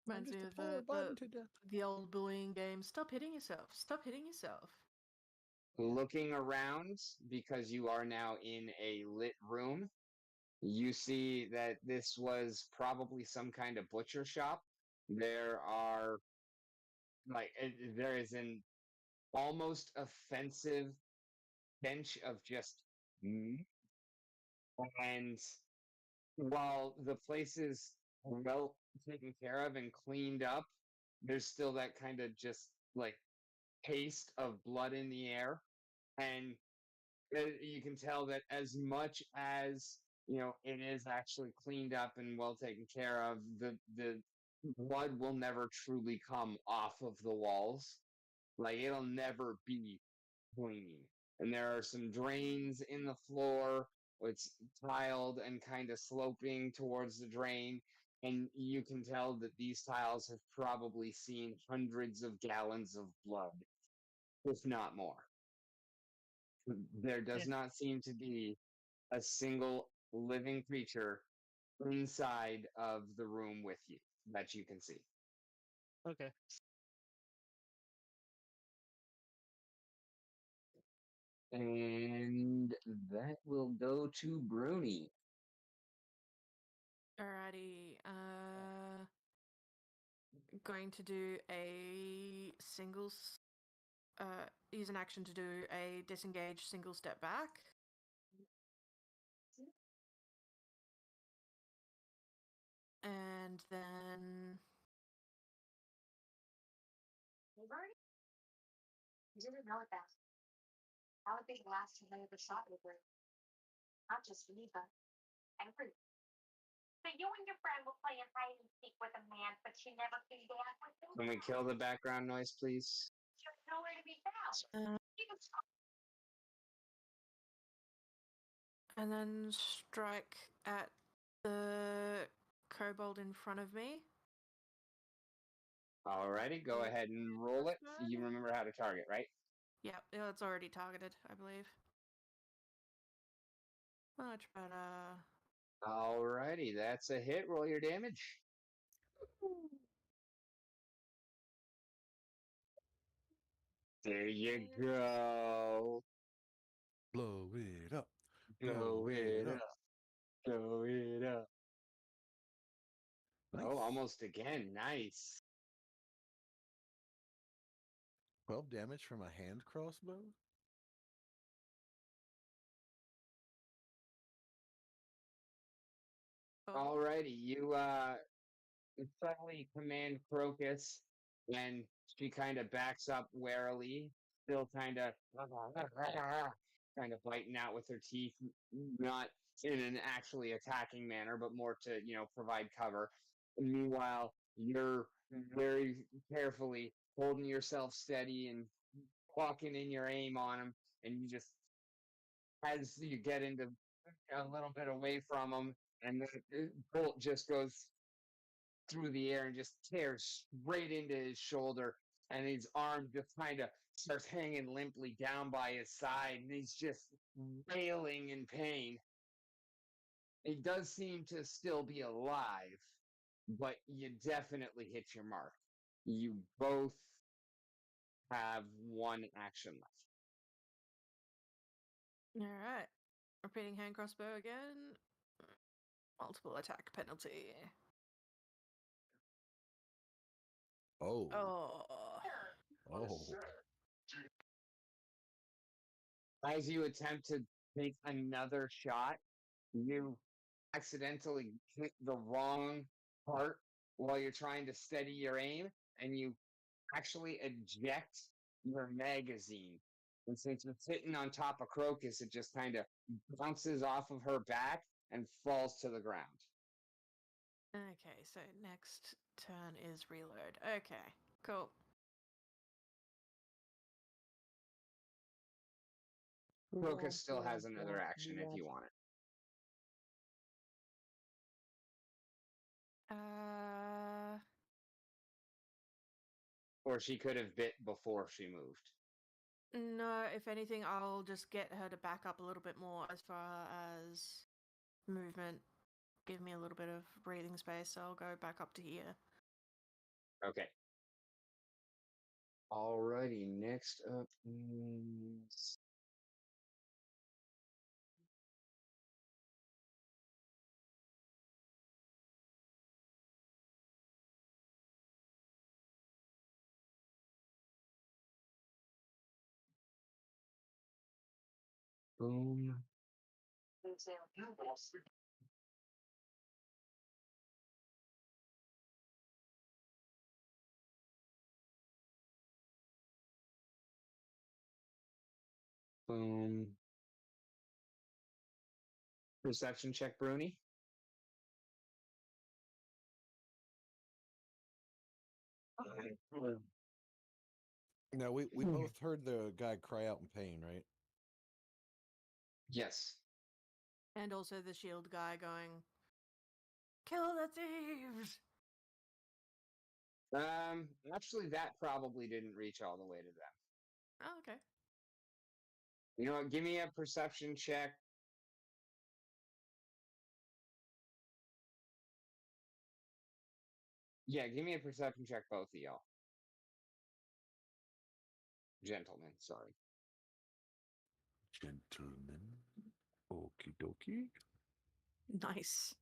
Speaker 2: Reminds
Speaker 4: just
Speaker 2: me
Speaker 4: a
Speaker 2: of
Speaker 4: taller button to death.
Speaker 2: the old bullying game. Stop hitting yourself. Stop hitting yourself.
Speaker 1: Looking around, because you are now in a lit room, you see that this was probably some kind of butcher shop. There are there is an almost offensive bench of just meat, and while the place is well taken care of and cleaned up, there's still that kind of just like taste of blood in the air, and you can tell that as much as it is actually cleaned up and well taken care of, the blood will never truly come off of the walls. Like it'll never be clean. And there are some drains in the floor. It's tiled and kind of sloping towards the drain. And you can tell that these tiles have probably seen hundreds of gallons of blood, if not more. There does
Speaker 3: Yeah.
Speaker 1: not seem to be a single living creature inside of the room with you that you can see.
Speaker 3: Okay.
Speaker 1: And that will go to Bruni.
Speaker 2: Alrighty. Going to do a use an action to do a disengage single step back. And then
Speaker 5: Bernie? You didn't know that. How would be the last time I ever saw you, Bernie? Not just me, but everyone. So you and your friend were playing hide and seek with a man, but she never came back with him?
Speaker 1: Can we kill the background noise, please?
Speaker 5: She was nowhere to be found. She was
Speaker 2: and then strike at the kobold in front of me.
Speaker 1: Alrighty, go ahead and roll it. You remember how to target, right?
Speaker 2: Yeah, it's already targeted, I believe. Much better.
Speaker 1: Alrighty, that's a hit. Roll your damage. There you go.
Speaker 4: Blow it up.
Speaker 1: Blow it up. Blow it up.
Speaker 4: Nice.
Speaker 1: Oh, almost again. Nice.
Speaker 4: 12 damage from a hand crossbow?
Speaker 1: Alrighty, you suddenly command Crocus, and she kind of backs up warily, still kind of biting out with her teeth, not in an actually attacking manner, but more to provide cover. Meanwhile, you're very carefully holding yourself steady and walking in your aim on him, and you just as you get into a little bit away from him, and the bolt just goes through the air and just tears straight into his shoulder, and his arm just kind of starts hanging limply down by his side, and he's just wailing in pain. He does seem to still be alive, but you definitely hit your mark. You both have one action left.
Speaker 2: All right. Repeating hand crossbow again. Multiple attack penalty.
Speaker 4: Oh.
Speaker 2: Oh.
Speaker 4: Oh.
Speaker 1: As you attempt to take another shot, you accidentally hit the wrong part while you're trying to steady your aim, and you actually eject your magazine. And since it's sitting on top of Crocus, it just kind of bounces off of her back and falls to the ground.
Speaker 2: Okay, so next turn is reload. Okay, cool.
Speaker 1: Crocus still has another action if you want it. Or she could have bit before she moved.
Speaker 2: No, if anything, I'll just get her to back up a little bit more as far as movement. Give me a little bit of breathing space, so I'll go back up to here.
Speaker 1: Okay. Alrighty, next up is boom. Boom. Perception check, Bruni.
Speaker 4: Now we both heard the guy cry out in pain, right?
Speaker 1: Yes.
Speaker 2: And also the shield guy going, "Kill the thieves!"
Speaker 1: Actually, that probably didn't reach all the way to them.
Speaker 2: Oh, okay.
Speaker 1: You know what? Give me a perception check. Yeah, give me a perception check, both of y'all. Gentlemen, sorry.
Speaker 4: Gentlemen. Okie dokie.
Speaker 2: Nice.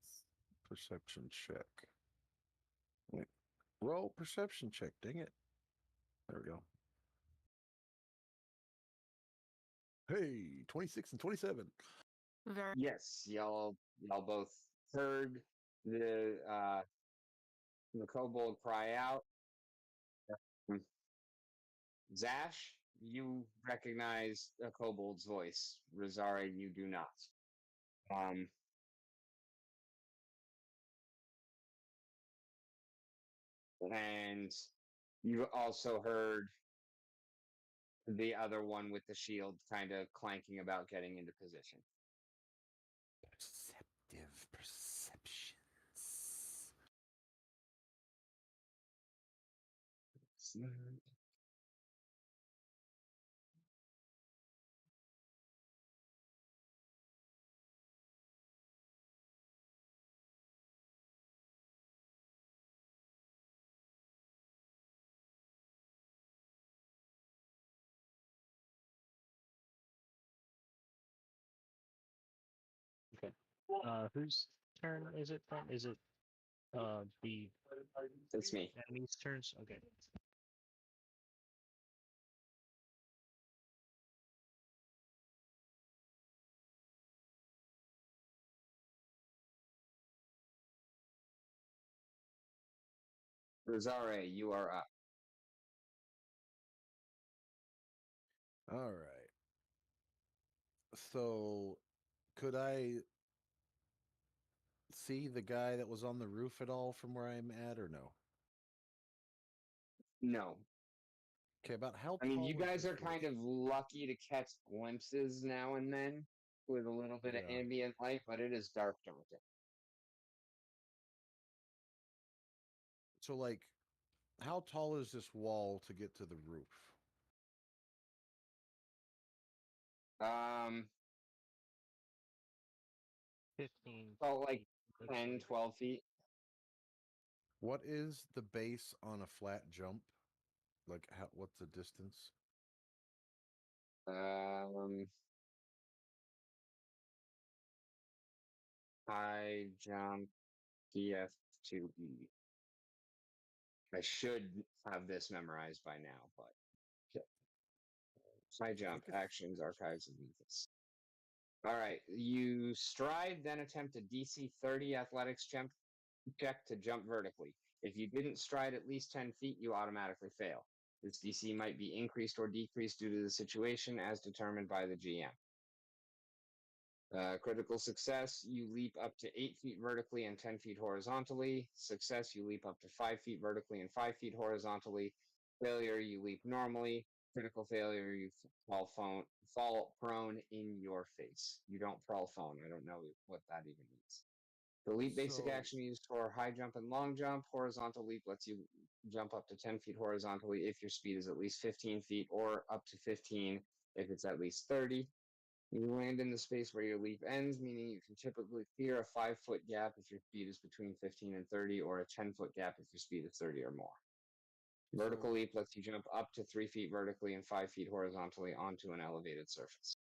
Speaker 4: Perception check. Wait. Roll perception check, dang it. There we go. Hey, 26 and 27.
Speaker 2: Very
Speaker 1: Yes, y'all both heard the kobold cry out. Zash, you recognize a kobold's voice. Rosara, you do not. Um, and you also heard the other one with the shield kind of clanking about getting into position.
Speaker 4: Perceptive perceptions.
Speaker 3: Okay. Whose turn is it then? Is it the
Speaker 1: It's me.
Speaker 3: enemy's turns? Okay.
Speaker 1: Rosare, you are up.
Speaker 4: All right. So, could I see the guy that was on the roof at all from where I'm at, or no?
Speaker 1: No.
Speaker 4: Okay, about how
Speaker 1: I mean,
Speaker 4: tall
Speaker 1: you
Speaker 4: is
Speaker 1: guys
Speaker 4: this
Speaker 1: are kind
Speaker 4: roof?
Speaker 1: of lucky to catch glimpses now and then with a little bit of
Speaker 4: Yeah.
Speaker 1: ambient light, but it is dark.
Speaker 4: So, like, how tall is this wall to get to the roof?
Speaker 1: Um,
Speaker 3: 15
Speaker 1: About like
Speaker 3: feet. Looks
Speaker 1: 10,
Speaker 3: like.
Speaker 1: 12 feet.
Speaker 4: What is the base on a flat jump? Like, what's the distance?
Speaker 1: Um, high jump DF2E. I should have this memorized by now, but yeah. High
Speaker 4: I
Speaker 1: jump
Speaker 4: think it's
Speaker 1: actions, archives, and methods. All right, you stride, then attempt a DC 30 athletics check to jump vertically. If you didn't stride at least 10 feet, you automatically fail. This DC might be increased or decreased due to the situation as determined by the GM. Critical success, you leap up to 8 feet vertically and 10 feet horizontally. Success, you leap up to 5 feet vertically and 5 feet horizontally. Failure, you leap normally. Critical failure, you fall prone in your face. You don't fall phone. I don't know what that even means. The leap basic
Speaker 4: so.
Speaker 1: action used for high jump and long jump. Horizontal leap lets you jump up to 10 feet horizontally if your speed is at least 15 feet, or up to 15 if it's at least 30. You land in the space where your leap ends, meaning you can typically clear a 5-foot gap if your speed is between 15 and 30, or a 10-foot gap if your speed is 30 or more. Vertical
Speaker 4: So
Speaker 1: leap lets you jump up to 3 feet vertically and 5 feet horizontally onto an elevated surface.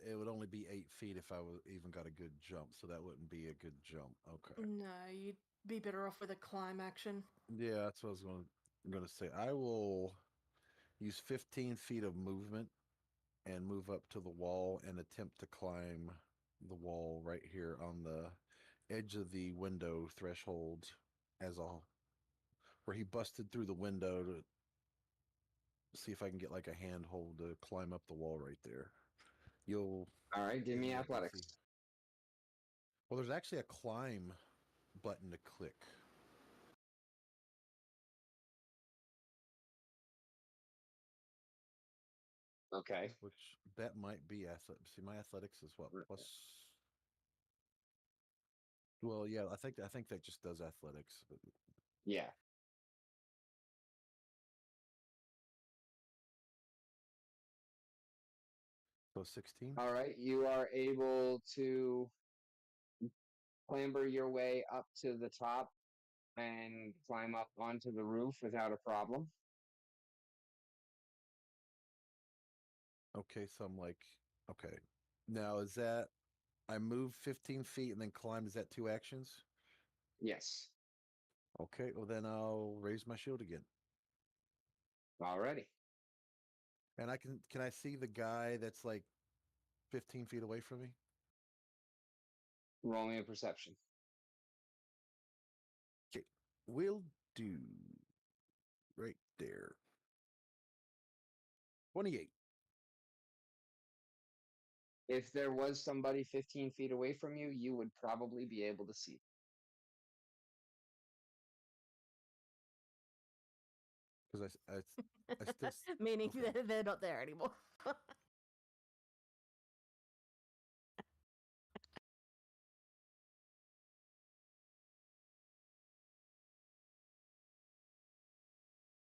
Speaker 4: it would only be 8 feet if I even got a good jump, so that wouldn't be a good jump. Okay.
Speaker 2: No, you'd be better off with a climb action.
Speaker 4: Yeah, that's what I was going to say. I will use 15 feet of movement and move up to the wall and attempt to climb the wall right here on the edge of the window threshold, as all where he busted through the window, to see if I can get like a handhold to climb up the wall right there. You'll
Speaker 1: All right, give
Speaker 4: give
Speaker 1: me
Speaker 4: me a DC.
Speaker 1: athletics.
Speaker 4: Well, there's actually a climb button to click.
Speaker 1: Okay.
Speaker 4: Which that might be See, my athletics is what, plus. Well, yeah, I think that just does athletics.
Speaker 1: Yeah.
Speaker 4: So 16.
Speaker 1: All right, you are able to clamber your way up to the top and climb up onto the roof without a problem.
Speaker 4: Okay, so I'm like, okay. Now is that I move 15 feet and then climb? Is that 2 actions?
Speaker 1: Yes.
Speaker 4: Okay, well then I'll raise my shield again.
Speaker 1: Alrighty.
Speaker 4: And can I see the guy that's like 15 feet away from me?
Speaker 1: Roll me a perception.
Speaker 4: Okay, will do. Right there. 28.
Speaker 1: If there was somebody 15 feet away from you, you would probably be able to see.
Speaker 4: Because I still.
Speaker 2: Meaning
Speaker 4: Okay.
Speaker 2: they're not there anymore.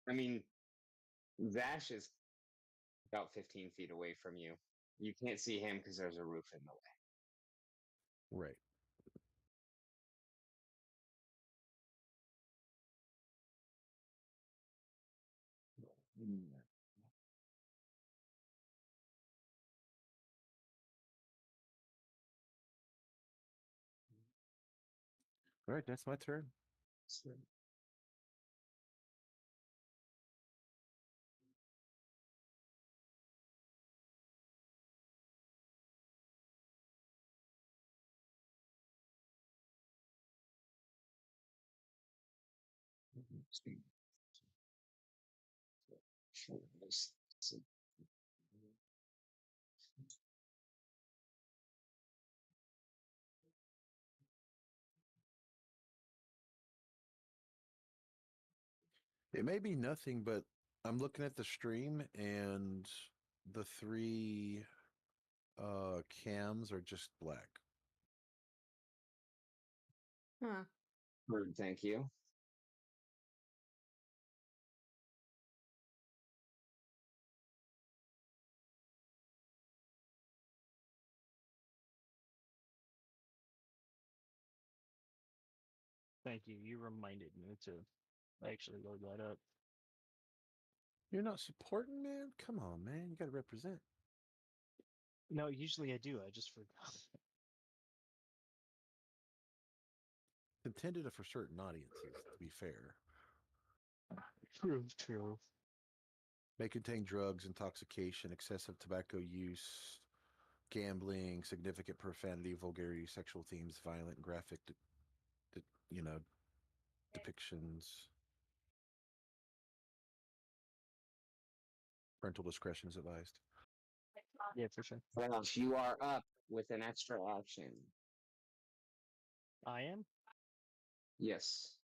Speaker 1: I mean, Vash is about 15 feet away from you. You can't see him because there's a roof in the
Speaker 4: Right.
Speaker 1: way.
Speaker 4: All right, that's my turn. It may be nothing, but I'm looking at the stream and the 3 cams are just black.
Speaker 2: Huh.
Speaker 1: Thank you.
Speaker 3: Thank you. You reminded me to actually load that up.
Speaker 4: You're not supporting, man? Come on, man. You got to represent.
Speaker 3: No, usually I do. I just forgot.
Speaker 4: Intended for certain audiences, to be fair.
Speaker 3: True, true.
Speaker 4: May contain drugs, intoxication, excessive tobacco use, gambling, significant profanity, vulgarity, sexual themes, violent, graphic, you know, depictions. Parental discretion is advised.
Speaker 3: Yeah, for sure.
Speaker 1: Welsh, you are up with an extra action.
Speaker 3: I am?
Speaker 1: Yes.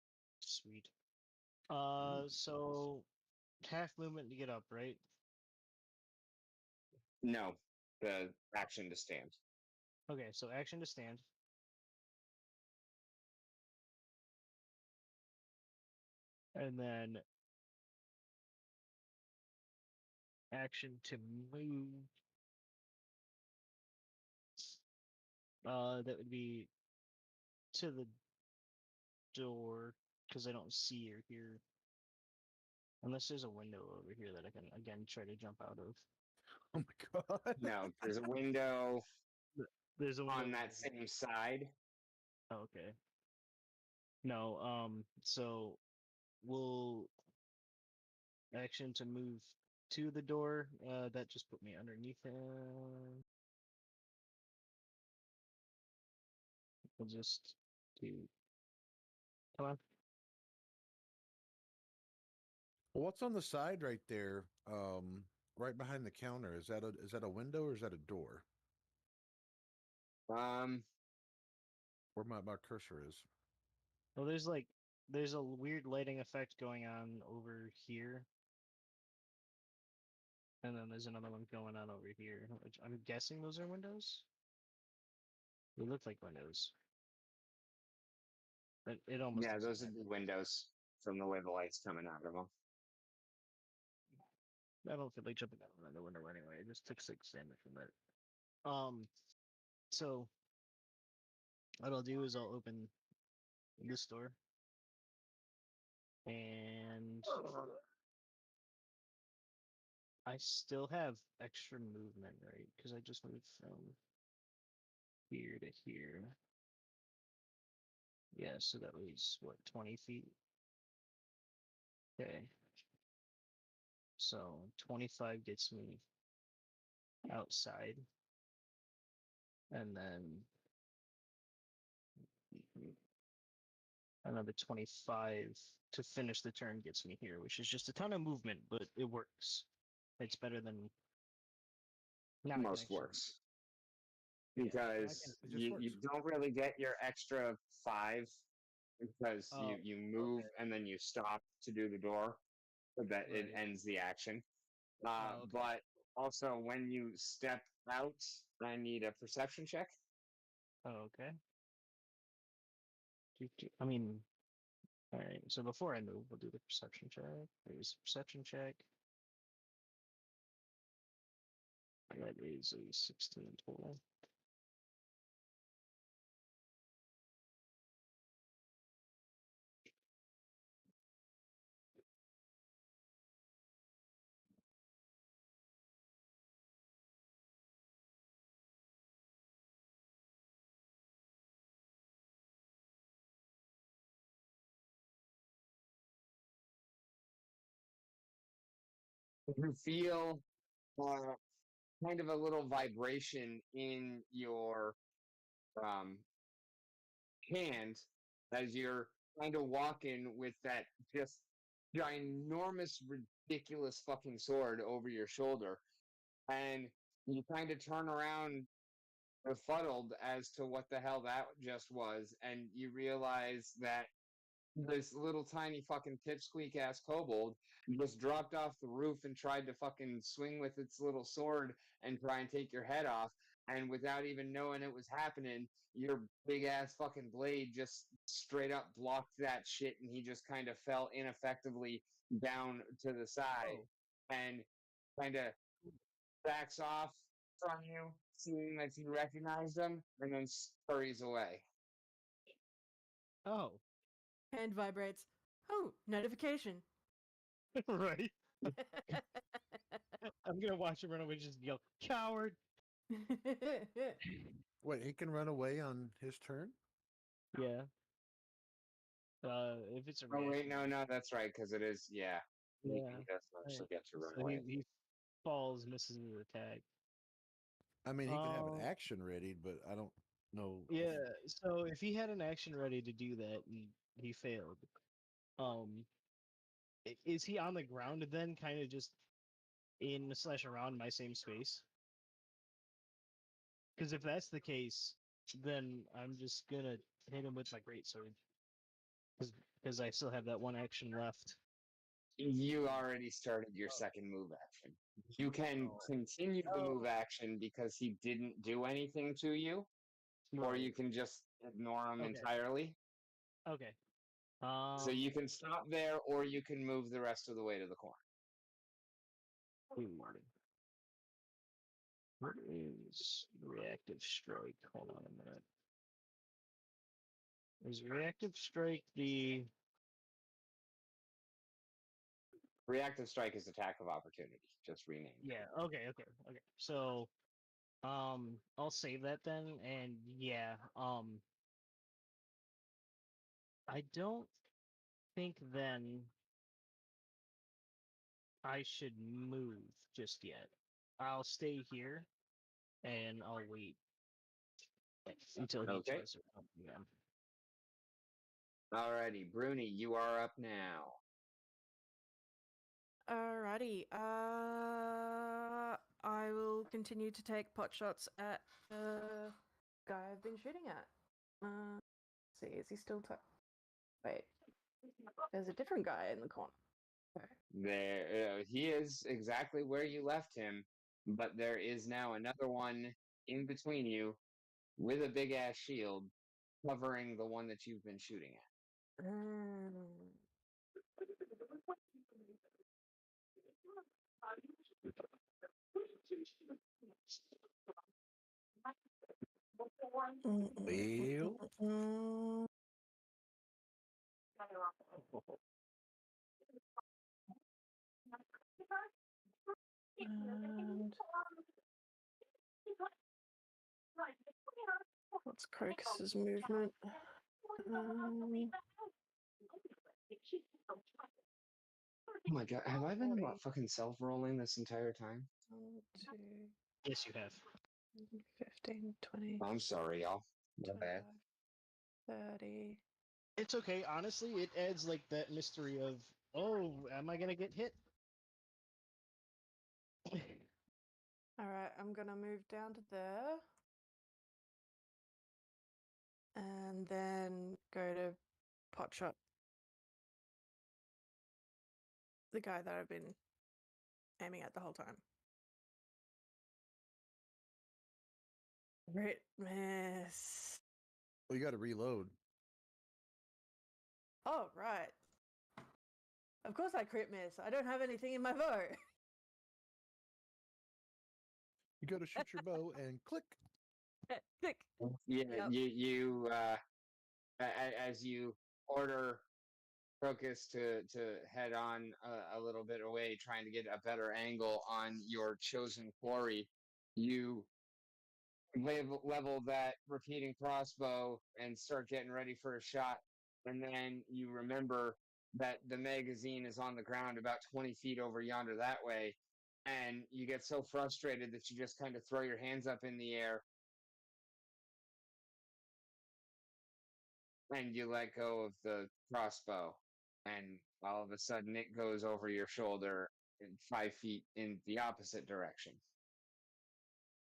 Speaker 3: Sweet. So half movement to get up, right?
Speaker 1: No. The action to stand.
Speaker 3: Okay, so action to stand. And then action to move. That would be to the door because I don't see or hear. Unless there's a window over here that I can again try to jump out of.
Speaker 4: Oh my god.
Speaker 1: No, there's a window
Speaker 3: There's a window
Speaker 1: on
Speaker 3: over
Speaker 1: that
Speaker 3: here.
Speaker 1: same side.
Speaker 3: Oh, okay. No, so we'll action to move to the door. That just put me underneath it. We'll just do. Come on.
Speaker 4: Well, what's on the side right there? Right behind the counter. Is that a window or is that a door?
Speaker 1: Um,
Speaker 4: Where my cursor is.
Speaker 3: Well, there's a weird lighting effect going on over here, and then there's another one going on over here. Which I'm guessing those are windows. They look like windows. But it almost
Speaker 1: yeah,
Speaker 3: doesn't
Speaker 1: those would
Speaker 3: matter.
Speaker 1: be windows from the way the light's coming out of them.
Speaker 3: I don't feel like jumping out of the window anyway. I just took 6 damage from that. So what I'll do is I'll open this door, and I still have extra movement, right? Because I just moved from here to here. Yeah, so that was what, 20 feet? Okay. So 25 gets me outside, and then another 25 to finish the turn gets me here, which is just a ton of movement, but it works. It's better than now I can
Speaker 1: Most
Speaker 3: actually.
Speaker 1: works.
Speaker 3: Yeah, now I
Speaker 1: Because
Speaker 3: can.
Speaker 4: It just
Speaker 1: you
Speaker 4: works.
Speaker 1: don't really get your extra 5 because
Speaker 3: Oh,
Speaker 1: you move
Speaker 3: okay.
Speaker 1: and then you stop to do the door so that it
Speaker 3: Right.
Speaker 1: ends the action.
Speaker 3: Oh, okay.
Speaker 1: But also when you step out, I need a perception check.
Speaker 3: Oh, okay. I mean, all right. So before I move, we'll do the perception check. There's a perception check. That is a 16 total.
Speaker 1: You feel uh, kind of a little vibration in your um, hand as you're kind of walking with that just ginormous, ridiculous fucking sword over your shoulder. And you kind of turn around befuddled as to what the hell that just was. And you realize that this little tiny fucking pipsqueak ass kobold just dropped off the roof and tried to fucking swing with its little sword and try and take your head off. And without even knowing it was happening, your big ass fucking blade just straight up blocked that shit, and he just kind of fell ineffectively down to the side
Speaker 3: Oh.
Speaker 1: and kind of backs off from you, seeing that you recognize him, and then scurries away.
Speaker 3: Oh.
Speaker 2: Hand vibrates. Oh, notification.
Speaker 3: Right? I'm gonna watch him run away, just yell, "Coward!"
Speaker 4: Wait, he can run away on his turn?
Speaker 3: Yeah. If it's a
Speaker 1: Oh wait,
Speaker 3: reaction.
Speaker 1: no, that's right, because it is. Yeah,
Speaker 3: Yeah.
Speaker 1: he does actually get to run
Speaker 3: So
Speaker 1: away.
Speaker 3: he falls, misses his attack.
Speaker 4: I mean, he could have an
Speaker 3: Um,
Speaker 4: action ready, but I don't know.
Speaker 3: Yeah. So if he had an action ready to do that and he failed, um, is he on the ground then, kind of just in slash around my same space? Because if that's the case, then I'm just gonna hit him with my greatsword. Because I still have that one action left.
Speaker 1: You already started your
Speaker 3: Oh.
Speaker 1: second move action. You can
Speaker 3: Oh.
Speaker 1: continue the move
Speaker 3: Oh.
Speaker 1: action because he didn't do anything to you, or
Speaker 3: Right.
Speaker 1: you can just ignore him
Speaker 3: Okay.
Speaker 1: entirely.
Speaker 3: Okay.
Speaker 1: So you can stop there, or you can move the rest of the way to the corner.
Speaker 3: What is reactive strike? Hold on a minute. Is reactive strike the
Speaker 1: Reactive strike is attack of opportunity, just renamed.
Speaker 3: Yeah, okay. So I'll save that then, and yeah, I don't think then I should move just yet. I'll stay here and I'll wait until he
Speaker 1: Okay.
Speaker 3: tries to come again.
Speaker 1: Alrighty, Bruni, you are up now.
Speaker 2: Alrighty. I will continue to take pot shots at the guy I've been shooting at. Let's see, is he still? Wait, there's a different guy in the corner. Okay.
Speaker 1: There, he is exactly where you left him, but there is now another one in between you with a big ass shield covering the one that you've been shooting at.
Speaker 4: Well,
Speaker 2: And what's Crocus's movement?
Speaker 1: Oh my god, have I been fucking self-rolling this entire time?
Speaker 2: 1, 2,
Speaker 3: Yes, you have.
Speaker 2: 15, 20,
Speaker 1: I'm sorry, y'all. My
Speaker 2: 25,
Speaker 1: bad.
Speaker 2: 30.
Speaker 3: It's okay. Honestly, it adds like that mystery of, oh, am I gonna get hit?
Speaker 2: Alright, I'm gonna move down to there. And then go to pot shot the guy that I've been aiming at the whole time. Crit miss.
Speaker 4: well, you got to reload.
Speaker 2: Oh, right. Of course I crit miss. I don't have anything in my bow.
Speaker 4: You go to shoot your bow and click.
Speaker 2: Click.
Speaker 1: Yeah,
Speaker 2: Yep.
Speaker 1: as you order Crocus to head on a little bit away, trying to get a better angle on your chosen quarry, you level that repeating crossbow and start getting ready for a shot. And then you remember that the magazine is on the ground about 20 feet over yonder that way. And you get so frustrated that you just kind of throw your hands up in the air and you let go of the crossbow. And all of a sudden it goes over your shoulder 5 feet in the opposite direction.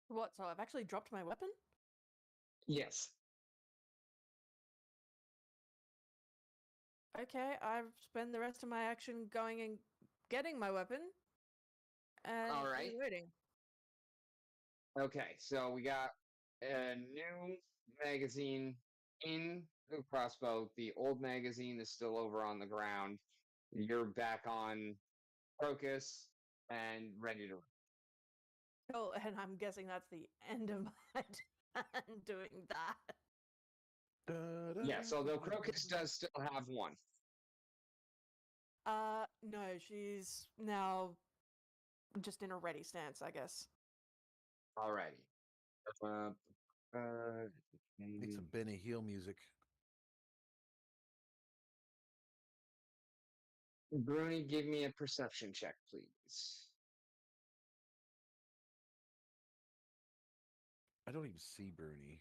Speaker 2: What? So I've actually dropped my weapon?
Speaker 1: Yes.
Speaker 2: Okay, I've spent the rest of my action going and getting my weapon. And
Speaker 1: All right.
Speaker 2: waiting.
Speaker 1: Okay, so we got a new magazine in the crossbow. The old magazine is still over on the ground. You're back on Crocus and ready to run.
Speaker 2: Oh, and I'm guessing that's the end of my turn doing that.
Speaker 1: Yeah, so the
Speaker 4: Da-da.
Speaker 1: crocus does still have one.
Speaker 2: No, she's now just in a ready stance, I guess.
Speaker 1: Alrighty. Uh, uh,
Speaker 4: Need some Benny Hill music.
Speaker 1: Bruni, give me a perception check, please.
Speaker 4: I don't even see Bernie.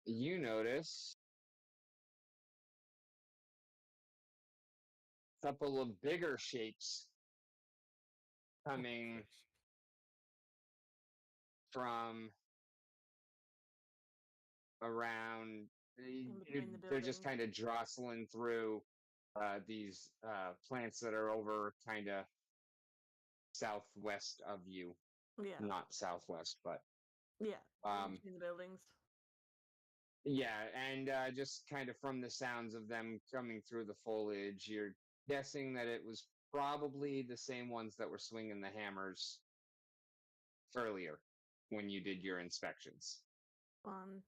Speaker 1: You notice a couple of bigger shapes
Speaker 4: Oh,
Speaker 1: coming
Speaker 4: Christ.
Speaker 1: from around.
Speaker 2: In between the
Speaker 1: They're just
Speaker 2: buildings.
Speaker 1: kind of jostling through these plants that are over kind of southwest of you.
Speaker 2: Yeah.
Speaker 1: Not southwest, but
Speaker 2: Yeah. In
Speaker 1: um,
Speaker 2: between the buildings.
Speaker 1: yeah, and just kind of from the sounds of them coming through the foliage, you're guessing that it was probably the same ones that were swinging the hammers earlier when you did your inspections.
Speaker 2: Fun.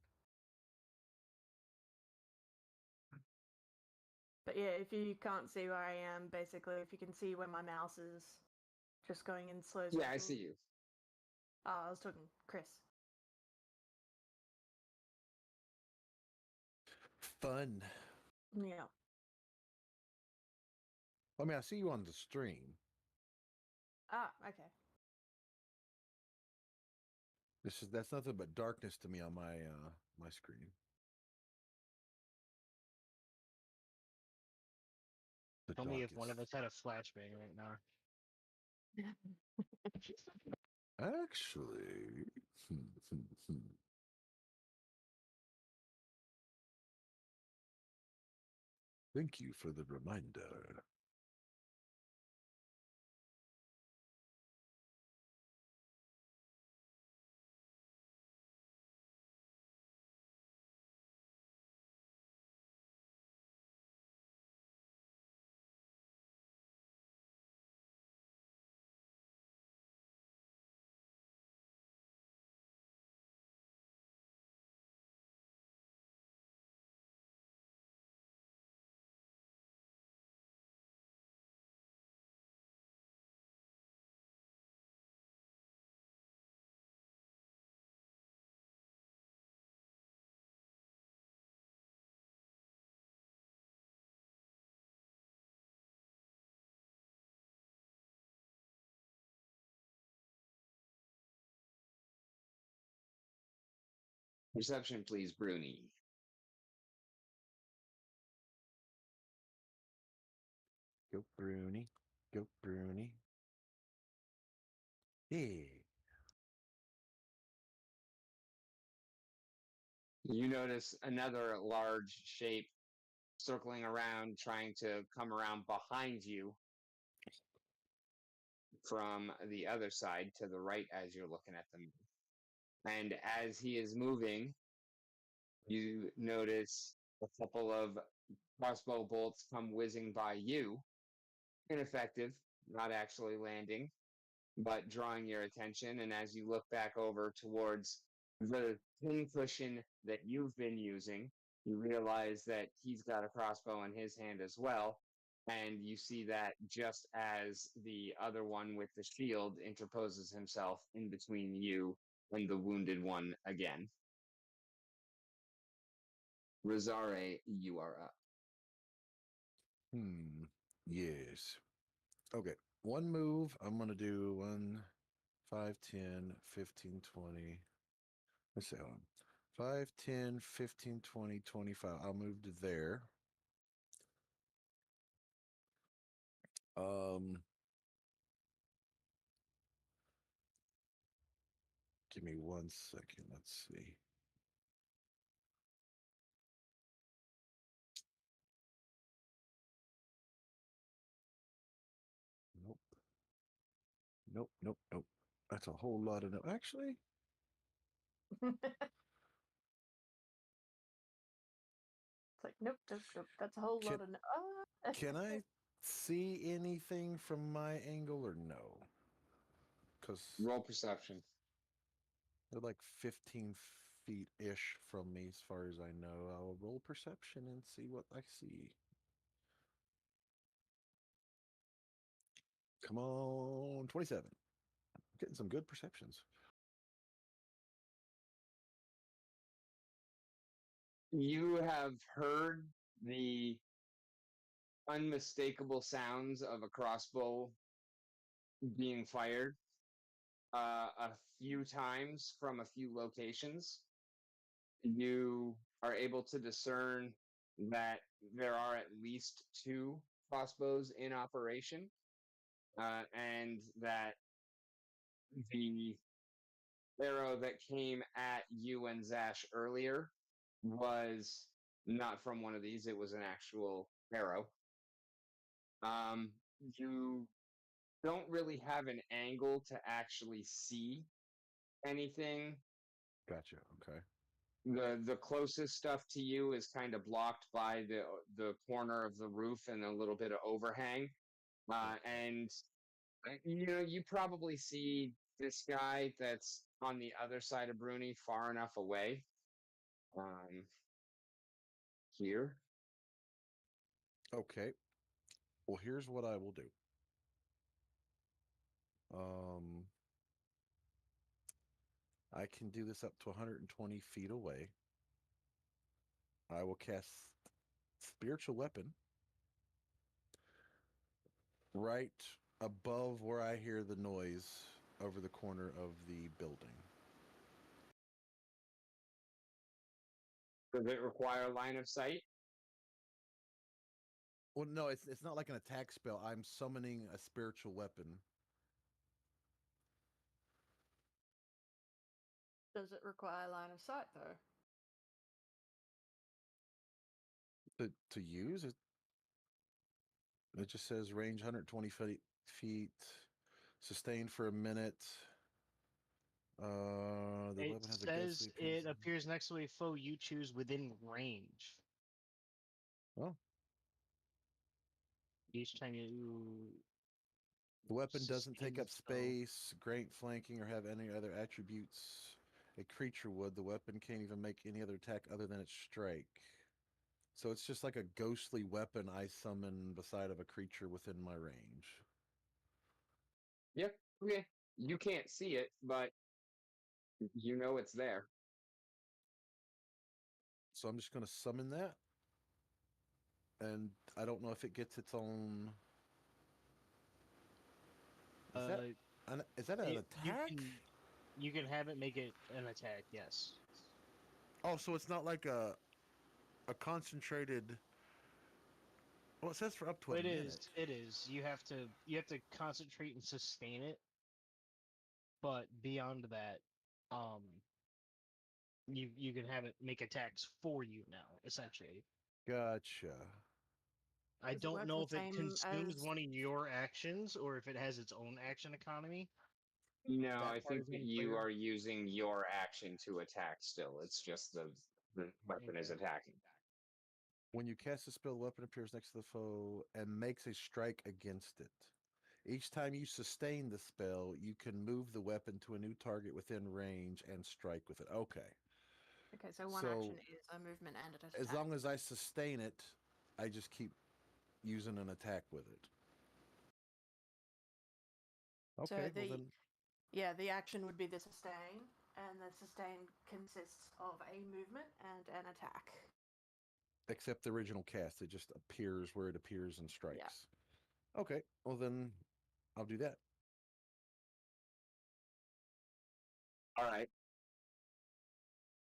Speaker 2: But yeah, if you can't see where I am, basically, if you can see where my mouse is just going in slow circles.
Speaker 1: Yeah, I see you.
Speaker 2: Oh, I was talking Chris.
Speaker 4: Fun.
Speaker 2: Yeah.
Speaker 4: I mean, I see you on the stream.
Speaker 2: Ah, okay.
Speaker 4: That's nothing but darkness to me on my screen. The
Speaker 3: Tell me if one of
Speaker 4: darkest.
Speaker 3: us had a flashbang right now.
Speaker 4: Actually, thank you for the reminder.
Speaker 1: Perception, please, Bruni.
Speaker 4: Go Bruni. Go Bruni. Hey.
Speaker 1: You notice another large shape circling around, trying to come around behind you from the other side to the right as you're looking at them. And as he is moving, you notice a couple of crossbow bolts come whizzing by you. Ineffective, not actually landing, but drawing your attention. And as you look back over towards the pincushion that you've been using, you realize that he's got a crossbow in his hand as well. And you see that just as the other one with the shield interposes himself in between you and the wounded one again. Rosare, you are up.
Speaker 4: Yes. Okay. One move. I'm going to do 1, 5, 10, 15, 20. Let's see. Hold on. 5, 10, 15, 20, 25. I'll move to there. Give me 1 second. Let's see. Nope. Nope. Nope. Nope. That's a whole lot of no. Actually,
Speaker 2: It's like, nope, nope, nope. That's a whole
Speaker 4: Can-
Speaker 2: lot of. Oh.
Speaker 4: can I see anything from my angle or no? Because
Speaker 1: Roll perception.
Speaker 4: they're like 15 feet ish from me, as far as I know. I'll roll perception and see what I see. Come on, 27. Getting some good perceptions.
Speaker 1: You have heard the unmistakable sounds of a crossbow being fired a few times from a few locations. You are able to discern that there are at least two crossbows in operation, and that the arrow that came at you and Zash earlier was not from one of these, it was an actual arrow. You don't really have an angle to actually see anything.
Speaker 4: Gotcha. Okay.
Speaker 1: The closest stuff to you is kind of blocked by the corner of the roof and a little bit of overhang. And you know, you probably see this guy that's on the other side of Bruni far enough away. Here.
Speaker 4: Okay. Well, here's what I will do. Um, I can do this up to 120 feet away. I will cast spiritual weapon right above where I hear the noise over the corner of the building.
Speaker 1: Does it require line of sight?
Speaker 4: Well, no, it's not like an attack spell. I'm summoning a spiritual weapon.
Speaker 2: Does it require line of sight though?
Speaker 4: To use it. It just says range 120 feet, sustained for a minute. The
Speaker 3: It
Speaker 4: weapon has a
Speaker 3: says
Speaker 4: ghostly
Speaker 3: it
Speaker 4: appearance.
Speaker 3: appears next to a foe you choose within range.
Speaker 4: Oh,
Speaker 3: Each time you
Speaker 4: the weapon doesn't
Speaker 3: sustain
Speaker 4: take
Speaker 3: the
Speaker 4: up
Speaker 3: spell.
Speaker 4: space, great flanking, or have any other attributes a creature would. The weapon can't even make any other attack other than its strike. So it's just like a ghostly weapon I summon beside of a creature within my range.
Speaker 1: Yep. Okay. You can't see it, but you know it's there.
Speaker 4: So I'm just going to summon that. And I don't know if it gets its own. Is that is that an attack?
Speaker 3: You can have it make it an attack. Yes.
Speaker 4: Oh, so it's not like a concentrated. Well, it says for up to a
Speaker 3: It
Speaker 4: minute.
Speaker 3: is. It is. You have to concentrate and sustain it. But beyond that, um, you can have it make attacks for you now. Essentially,
Speaker 4: Gotcha.
Speaker 3: I
Speaker 2: Does it
Speaker 3: don't
Speaker 2: work
Speaker 3: know
Speaker 2: the
Speaker 3: if it
Speaker 2: same
Speaker 3: consumes
Speaker 2: as
Speaker 3: one of your actions or if it has its own action economy.
Speaker 1: No, I
Speaker 3: That part
Speaker 1: think
Speaker 3: is
Speaker 1: that you
Speaker 3: unclear.
Speaker 1: are using your action to attack still. It's just the weapon is
Speaker 3: Okay.
Speaker 1: attacking.
Speaker 4: When you cast a spell, the weapon appears next to the foe and makes a strike against it. Each time you sustain the spell, you can move the weapon to a new target within range and strike with it. Okay.
Speaker 2: okay? So one
Speaker 4: So
Speaker 2: action is a movement and an
Speaker 4: as
Speaker 2: attack.
Speaker 4: long as I sustain it, I just keep using an attack with it.
Speaker 2: So
Speaker 4: Okay, well then,
Speaker 2: the action would be the sustain, and the sustain consists of a movement and an attack.
Speaker 4: except the original cast, it just appears where it appears and
Speaker 2: Yeah.
Speaker 4: strikes. Okay, well then, I'll do that.
Speaker 1: All right.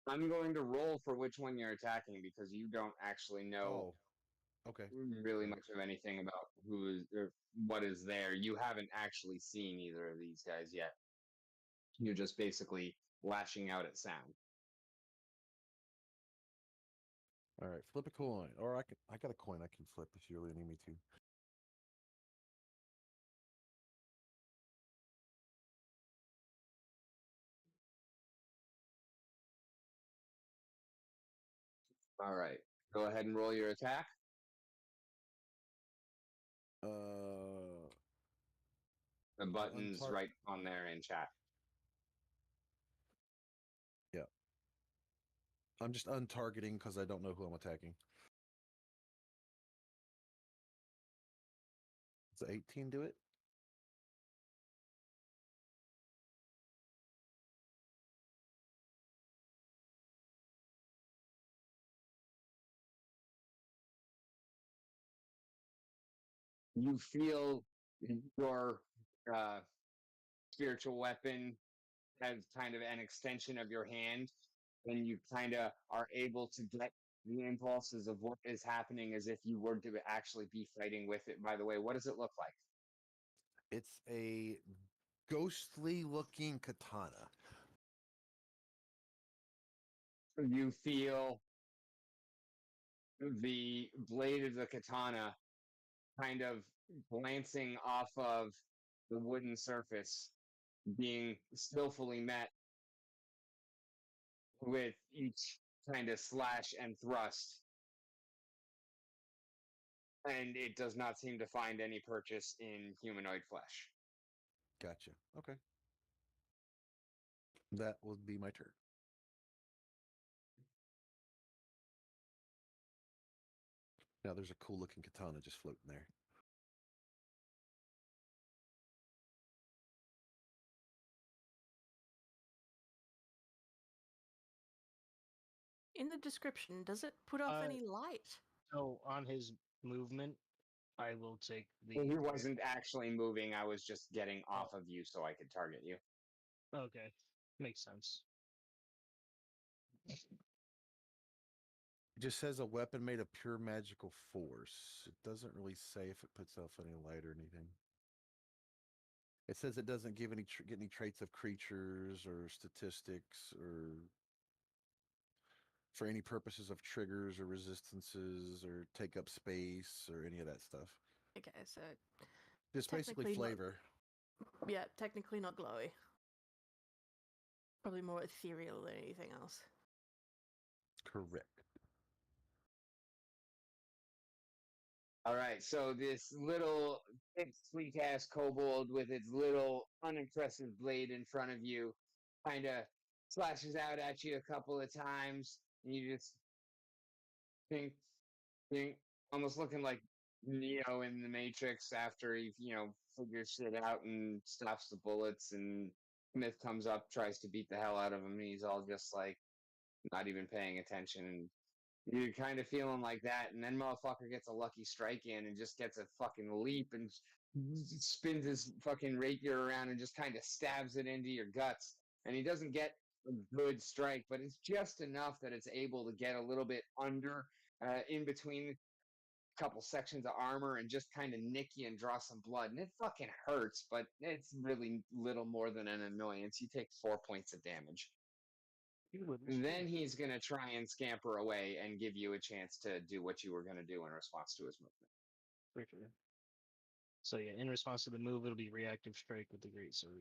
Speaker 1: I'm going to roll for which one you're attacking because you don't actually know
Speaker 4: Oh, okay.
Speaker 1: really much of anything about who is or what is there. You haven't actually seen either of these guys yet. You're just basically lashing out at sound.
Speaker 4: All right, flip a coin, or I got a coin I can flip if you really need me to.
Speaker 1: All right. Go ahead and roll your attack.
Speaker 4: Uh,
Speaker 1: The button's
Speaker 4: untar-
Speaker 1: right on there in chat.
Speaker 4: yeah. I'm just untargeting because I don't know who I'm attacking. Does 18 do it?
Speaker 1: You feel your uh, spiritual weapon as kind of an extension of your hand, and you kind of are able to get the impulses of what is happening as if you were to actually be fighting with it. By the way, what does it look like?
Speaker 4: It's a ghostly looking katana.
Speaker 1: You feel the blade of the katana kind of glancing off of the wooden surface, being skillfully met with each kind of slash and thrust. And it does not seem to find any purchase in humanoid flesh.
Speaker 4: Gotcha. Okay. That would be my turn. Now there's a cool looking katana just floating there.
Speaker 2: In the description, does it put off any light?
Speaker 3: So on his movement, I will take the.
Speaker 1: He wasn't actually moving. I was just getting off of you so I could target you.
Speaker 3: Okay, makes sense.
Speaker 4: It just says a weapon made of pure magical force. It doesn't really say if it puts off any light or anything. It says it doesn't give get any traits of creatures or statistics or for any purposes of triggers or resistances or take up space or any of that stuff.
Speaker 2: Okay, so
Speaker 4: Just basically
Speaker 2: technically not-
Speaker 4: flavor.
Speaker 2: yeah, technically not glowy. Probably more ethereal than anything else.
Speaker 4: Correct.
Speaker 1: All right, so this little big sleek ass kobold with its little unimpressive blade in front of you kind of slashes out at you a couple of times, and you just think, almost looking like Neo in the Matrix after he, figures shit out and stops the bullets, and Smith comes up, tries to beat the hell out of him, and he's all just like not even paying attention, and you're kind of feeling like that, and then motherfucker gets a lucky strike in and just gets a fucking leap and spins his fucking rapier around and just kind of stabs it into your guts. And he doesn't get a good strike, but it's just enough that it's able to get a little bit under, in between a couple sections of armor and just kind of nick you and draw some blood. And it fucking hurts, but it's really little more than an annoyance. You take 4 points of damage. Then he's going to try and scamper away and give you a chance to do what you were going to do in response to his movement.
Speaker 3: For sure. So yeah, in response to the move, it'll be reactive strike with the great sword.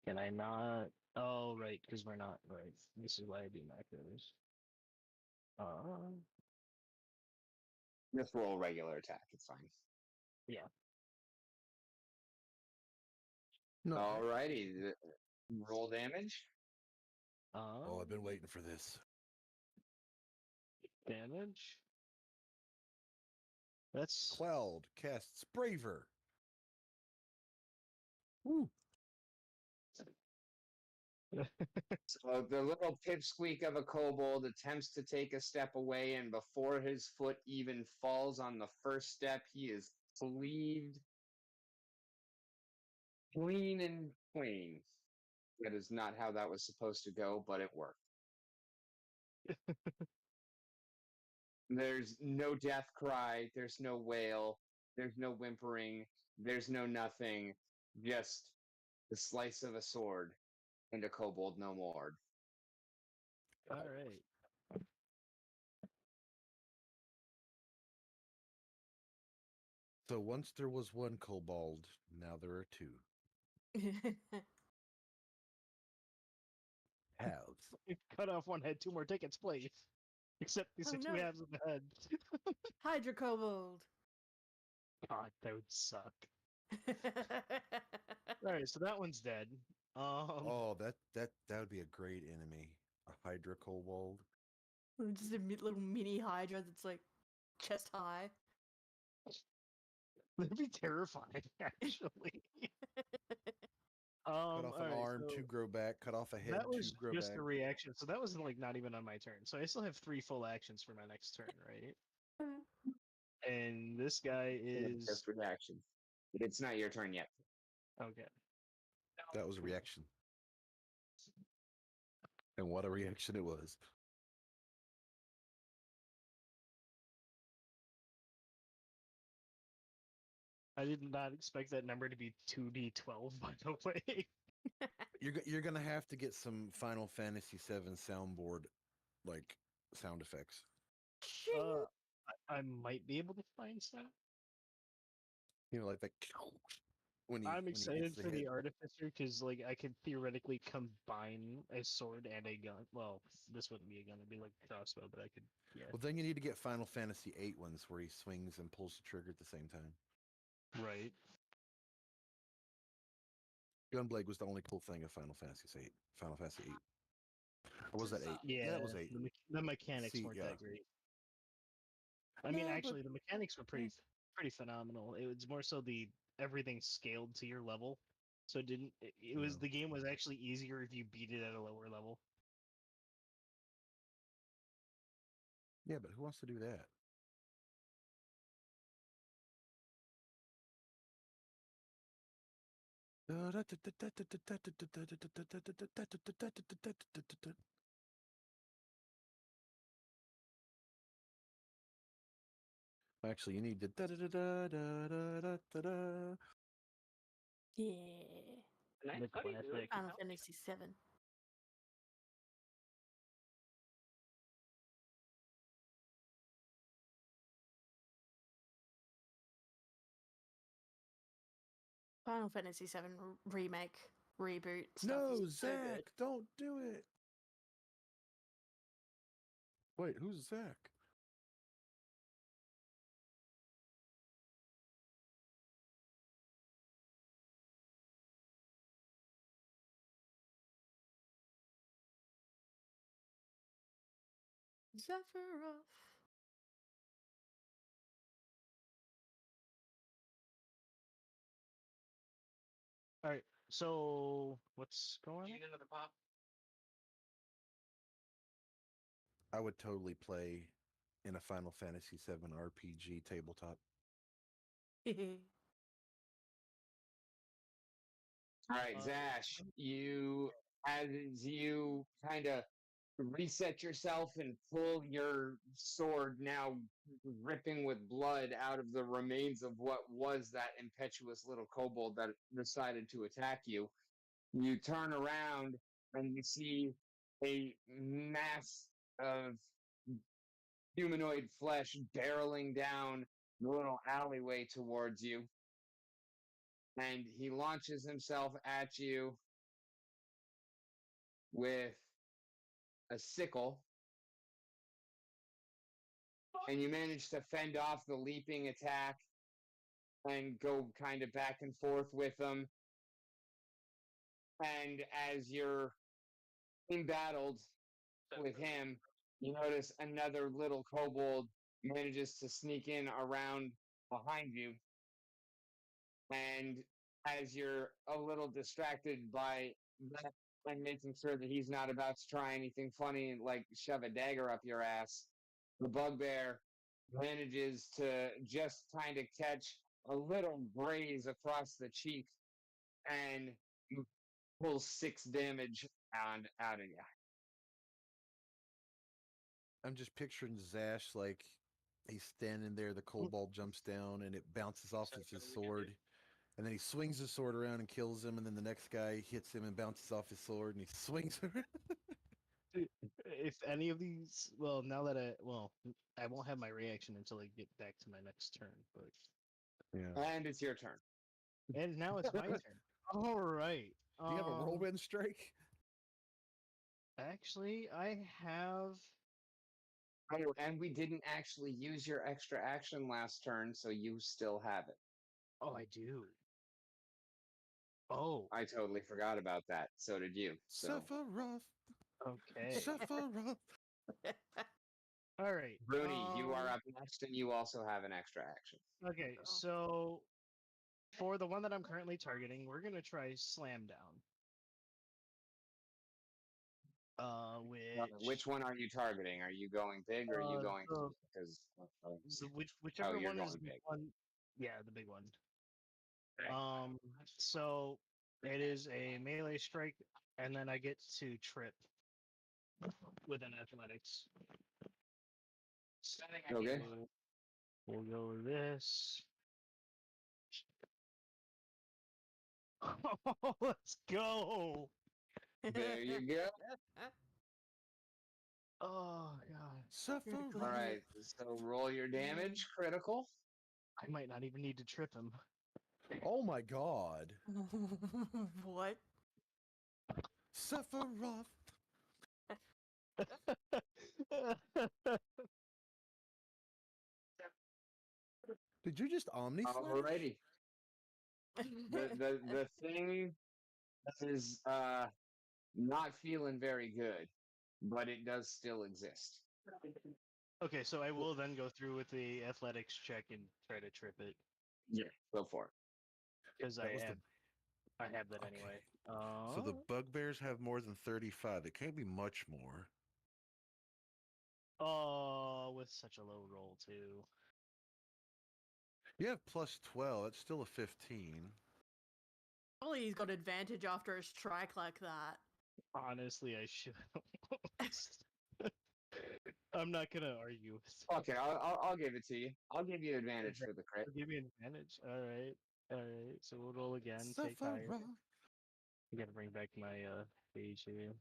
Speaker 3: Can I not? Oh, right, because we're not right. This is why I do macros.
Speaker 1: Just roll regular attack. It's fine.
Speaker 3: Yeah.
Speaker 4: No.
Speaker 1: Alrighty. Roll damage.
Speaker 4: Oh, I've been waiting for this.
Speaker 3: Damage. That's
Speaker 4: Cloud casts Braver. Woo.
Speaker 1: So the little pipsqueak of a kobold attempts to take a step away, and before his foot even falls on the first step, he is cleaved clean and clean. That is not how that was supposed to go, but it worked. There's no death cry, there's no wail, there's no whimpering, there's no nothing, just the slice of a sword and a kobold no more.
Speaker 3: all right.
Speaker 4: So once there was one kobold, now there are two. halves.
Speaker 3: If cut off one head, two more tickets, please. Except these
Speaker 2: Oh,
Speaker 3: are two
Speaker 2: no.
Speaker 3: halves of the head.
Speaker 2: Hydra Kobold.
Speaker 3: God, that would suck. Alright, so that one's dead.
Speaker 4: Oh, that would be a great enemy. A Hydra Kobold.
Speaker 2: Just a little mini Hydra that's like chest high.
Speaker 3: That'd be terrifying, actually.
Speaker 4: Cut off an
Speaker 3: alright,
Speaker 4: arm,
Speaker 3: so
Speaker 4: two grow back. Cut off a head,
Speaker 3: that
Speaker 4: two
Speaker 3: was
Speaker 4: grow
Speaker 3: just
Speaker 4: back.
Speaker 3: a reaction. So that was like not even on my turn. So I still have 3 full actions for my next turn, right? And this guy is
Speaker 1: Just reaction. It's not your turn yet.
Speaker 3: okay.
Speaker 4: That was a reaction. And what a reaction it was.
Speaker 3: I did not expect that number to be 2d12, by the way.
Speaker 4: You're gonna have to get some Final Fantasy VII soundboard like sound effects.
Speaker 3: Uh, I might be able to find some.
Speaker 4: You know, like that when
Speaker 3: I'm
Speaker 4: he
Speaker 3: excited
Speaker 4: hits the
Speaker 3: for
Speaker 4: head.
Speaker 3: the artificer because like I could theoretically combine a sword and a gun. Well, this wouldn't be a gun; it'd be like a crossbow. But I could, yeah,
Speaker 4: Well, then you need to get Final Fantasy VIII ones where he swings and pulls the trigger at the same time.
Speaker 3: right.
Speaker 4: Gunblade was the only cool thing of Final Fantasy VIII. Final Fantasy VIII. Or was that 8?
Speaker 3: Yeah,
Speaker 4: That was 8.
Speaker 3: the mechanics
Speaker 4: See,
Speaker 3: weren't
Speaker 4: yeah.
Speaker 3: that great. I mean,
Speaker 4: No, but-
Speaker 3: actually, the mechanics were pretty phenomenal. It was more so the everything scaled to your level, so it didn't. It was
Speaker 4: No.
Speaker 3: the game was actually easier if you beat it at a lower level.
Speaker 4: Yeah, but who wants to do that? Actually, you need to
Speaker 2: Yeah.
Speaker 3: The classic.
Speaker 2: Final Fantasy VII. Final Fantasy VII remake, reboot stuff.
Speaker 4: No,
Speaker 2: is so
Speaker 4: Zach,
Speaker 2: good.
Speaker 4: don't do it. Wait, who's Zach?
Speaker 2: Sephiroth.
Speaker 3: All right, so what's going on?
Speaker 5: Another pop?
Speaker 4: I would totally play in a Final Fantasy VII RPG tabletop.
Speaker 1: All right, Zash, as you kind of reset yourself and pull your sword, now dripping with blood, out of the remains of what was that impetuous little kobold that decided to attack you. You turn around and you see a mass of humanoid flesh barreling down the little alleyway towards you. And he launches himself at you with a sickle, and you manage to fend off the leaping attack and go kind of back and forth with them. And as you're embattled with him, you notice another little kobold manages to sneak in around behind you. And as you're a little distracted by that and making sure that he's not about to try anything funny like shove a dagger up your ass, the bugbear manages to just kind of catch a little graze across the cheek and pulls 6 damage out of you.
Speaker 4: I'm just picturing Zash like he's standing there, the kobold jumps down and it bounces off of his sword. And then he swings his sword around and kills him, and then the next guy hits him and bounces off his sword and he swings around.
Speaker 3: If any of these, well, now that I won't have my reaction until I get back to my next turn. But
Speaker 4: Yeah.
Speaker 1: And it's your turn.
Speaker 3: and now it's my turn. All right.
Speaker 4: Do you have a whirlwind strike?
Speaker 3: actually, I have.
Speaker 1: Oh, and we didn't actually use your extra action last turn, so you still have it.
Speaker 3: Oh, I do. Oh,
Speaker 1: I totally forgot about that. So did you. So,
Speaker 4: Sephiroth.
Speaker 3: okay.
Speaker 4: Sephiroth.
Speaker 3: All right.
Speaker 1: Bruni, you are up next, and you also have an extra action.
Speaker 3: Okay, so for the one that I'm currently targeting, we're gonna try slam down.
Speaker 1: Which one are you targeting? Are you going big or are you going
Speaker 3: the,
Speaker 1: because
Speaker 3: whichever
Speaker 1: you're
Speaker 3: one is
Speaker 1: going
Speaker 3: the
Speaker 1: big.
Speaker 3: one, yeah, the big one.
Speaker 1: Okay.
Speaker 3: So it is a melee strike, and then I get to trip with an athletics.
Speaker 1: Okay.
Speaker 3: We'll go with this. Let's go.
Speaker 1: There you go.
Speaker 3: Oh god.
Speaker 4: Sephiroth.
Speaker 1: All right. So roll your damage. Critical.
Speaker 3: I might not even need to trip him.
Speaker 4: Oh my god.
Speaker 2: What?
Speaker 4: Sephiroth. Did you just Omni Slash?
Speaker 1: Alrighty. The thing is not feeling very good, but it does still exist.
Speaker 3: Okay, so I will then go through with the athletics check and try to trip it
Speaker 1: Yeah. Go for it.
Speaker 3: because
Speaker 4: That was the
Speaker 3: I have that
Speaker 4: Okay.
Speaker 3: anyway.
Speaker 4: So the bugbears have more than 35. It can't be much more.
Speaker 3: Oh, with such a low roll too.
Speaker 4: You have plus 12. That's still a 15.
Speaker 2: Probably he's got advantage after a strike like that.
Speaker 3: Honestly, I should. I'm not gonna argue with.
Speaker 1: Okay, I'll give it to you. I'll give you advantage for the crit.
Speaker 3: Give me an advantage. All right. So we'll roll again. Take higher.
Speaker 4: Sephiroth.
Speaker 3: I gotta bring back my page here.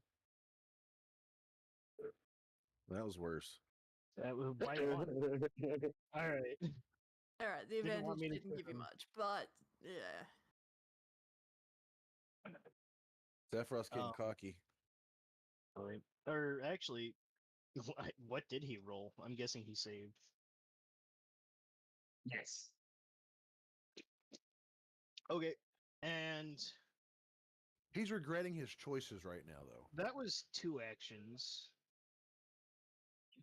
Speaker 4: That was worse.
Speaker 3: That was by one. All right.
Speaker 2: All right, the
Speaker 3: Didn't want
Speaker 2: advantage
Speaker 3: me to
Speaker 2: didn't give you
Speaker 3: trip him.
Speaker 2: much, but yeah.
Speaker 4: Sephiroth's getting
Speaker 3: Um,
Speaker 4: cocky.
Speaker 3: Right. Or actually, what did he roll? I'm guessing he saved.
Speaker 1: Yes.
Speaker 3: Okay. And
Speaker 4: He's regretting his choices right now, though.
Speaker 3: that was 2 actions.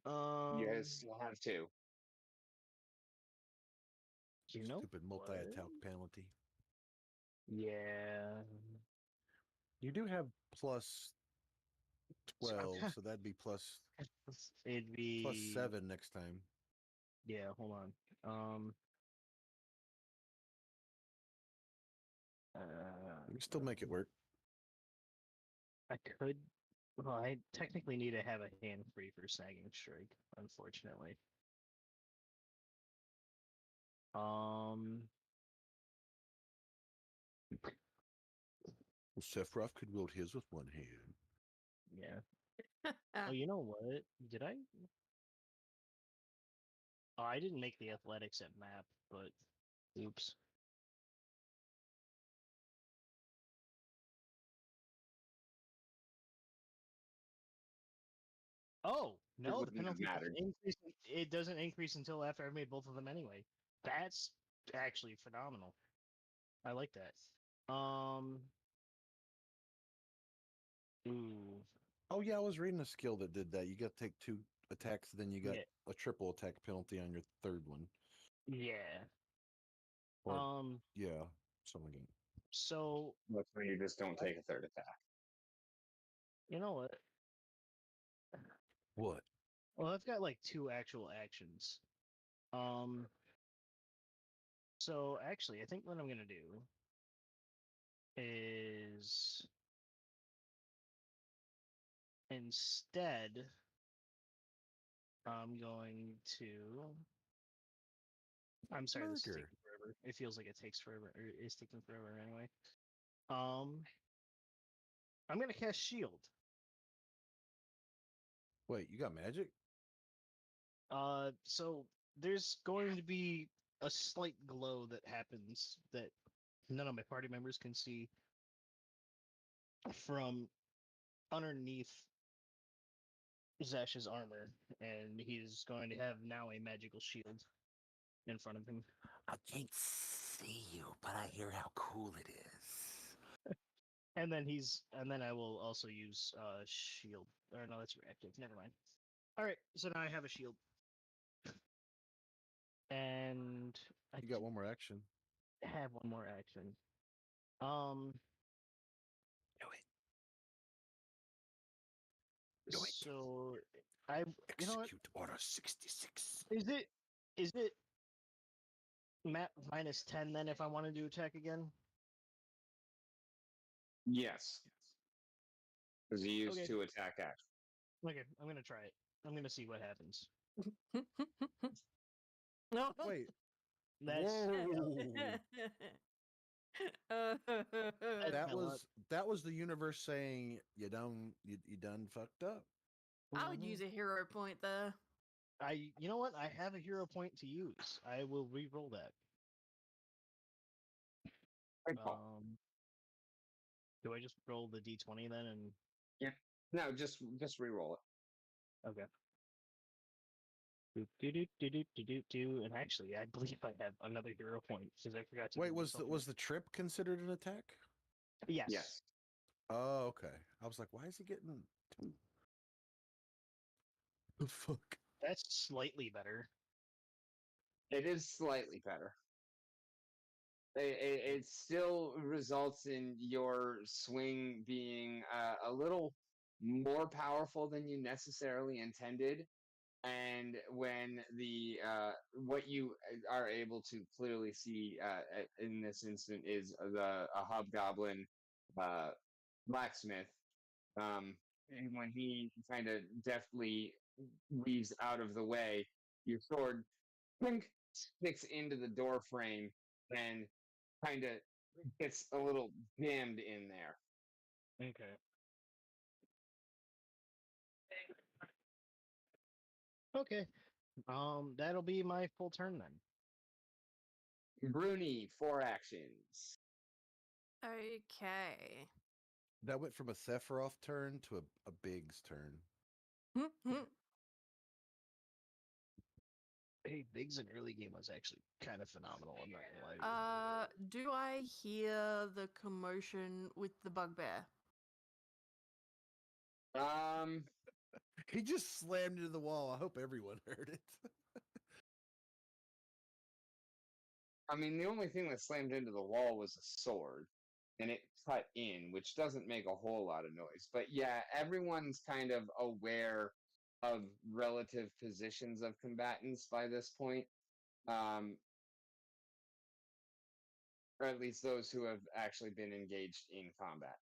Speaker 1: You still have two.
Speaker 3: You know
Speaker 4: Stupid
Speaker 3: what?
Speaker 4: multi-attack penalty.
Speaker 3: Yeah.
Speaker 4: You do have plus 12, so that'd be plus
Speaker 3: It'd be
Speaker 4: 7 next time.
Speaker 3: Yeah, hold on.
Speaker 4: You can still make it work.
Speaker 3: I could. Well, I technically need to have a hand free for snagging strike, unfortunately. Um,
Speaker 4: Well, Sephiroth could wield his with one hand.
Speaker 3: yeah. Oh, you know what? Did I? Oh, I didn't make the athletics at map, but oops. Oh
Speaker 1: It
Speaker 3: no, the
Speaker 1: wouldn't have
Speaker 3: penalty doesn't
Speaker 1: mattered.
Speaker 3: increase. It doesn't increase until after I've made both of them anyway. That's actually phenomenal. I like that. Ooh.
Speaker 4: Oh, yeah, I was reading a skill that did that. You got to take 2 attacks, then you got
Speaker 3: Yeah.
Speaker 4: a triple attack penalty on your third one.
Speaker 3: Yeah.
Speaker 4: Or, yeah, something like that.
Speaker 3: So
Speaker 1: That's when you just don't take a third attack.
Speaker 3: you know what?
Speaker 4: What?
Speaker 3: Well, I've got like 2 actual actions. So actually, I think what I'm gonna do is instead I'm going to. I'm sorry, this is
Speaker 4: Murder.
Speaker 3: taking forever. It feels like it takes forever, or is taking forever anyway. Um, I'm gonna cast Shield.
Speaker 4: Wait, you got magic?
Speaker 3: So there's going to be a slight glow that happens that none of my party members can see from underneath Zash's armor, and he's going to have now a magical shield in front of him.
Speaker 4: I can't see you, but I hear how cool it is.
Speaker 3: And then I will also use shield. Or no, that's reactive. Never mind. All right, so now I have a shield, and I
Speaker 4: You got one more action.
Speaker 3: have one more action. Um,
Speaker 4: Do it. Do it.
Speaker 3: so I, you know what?
Speaker 4: Execute Order 66.
Speaker 3: Is it map minus 10 then if I want to do attack again?
Speaker 1: Yes. Because you use
Speaker 3: Okay.
Speaker 1: 2 attack actions.
Speaker 3: Okay, I'm gonna try it. I'm gonna see what happens.
Speaker 2: No.
Speaker 4: Wait.
Speaker 3: That's
Speaker 4: Whoa.
Speaker 3: That's my luck.
Speaker 4: That was the universe saying you done fucked up.
Speaker 2: I would use a hero point there.
Speaker 3: You know what? I have a hero point to use. I will re-roll that.
Speaker 1: Great call.
Speaker 3: Do I just roll the d20 then? And
Speaker 1: No, just re-roll it.
Speaker 3: okay. Do. And actually, I believe I have another hero point because I forgot to.
Speaker 4: Wait,
Speaker 3: do something.
Speaker 4: was the trip considered an attack?
Speaker 3: Yes.
Speaker 1: Yes.
Speaker 4: Oh, okay. I was like, why is he getting two? The fuck?
Speaker 3: That's slightly better.
Speaker 1: It is slightly better. It still results in your swing being a little more powerful than you necessarily intended. And when the what you are able to clearly see in this instant is a hobgoblin uh, blacksmith. And when he kind of deftly weaves out of the way, your sword clink, sticks into the door frame and kind of gets a little jammed in there.
Speaker 3: Okay. Okay. That'll be my full turn then.
Speaker 1: Bruni, 4 actions.
Speaker 2: Okay.
Speaker 4: That went from a Sephiroth turn to a Biggs turn.
Speaker 3: Hey, Biggs in early game was actually kind of phenomenal. I'm not gonna lie.
Speaker 2: Do I hear the commotion with the bugbear?
Speaker 4: He just slammed into the wall. I hope everyone heard it.
Speaker 1: I mean, the only thing that slammed into the wall was a sword, and it cut in, which doesn't make a whole lot of noise. But yeah, everyone's kind of aware of relative positions of combatants by this point, or at least those who have actually been engaged in combat.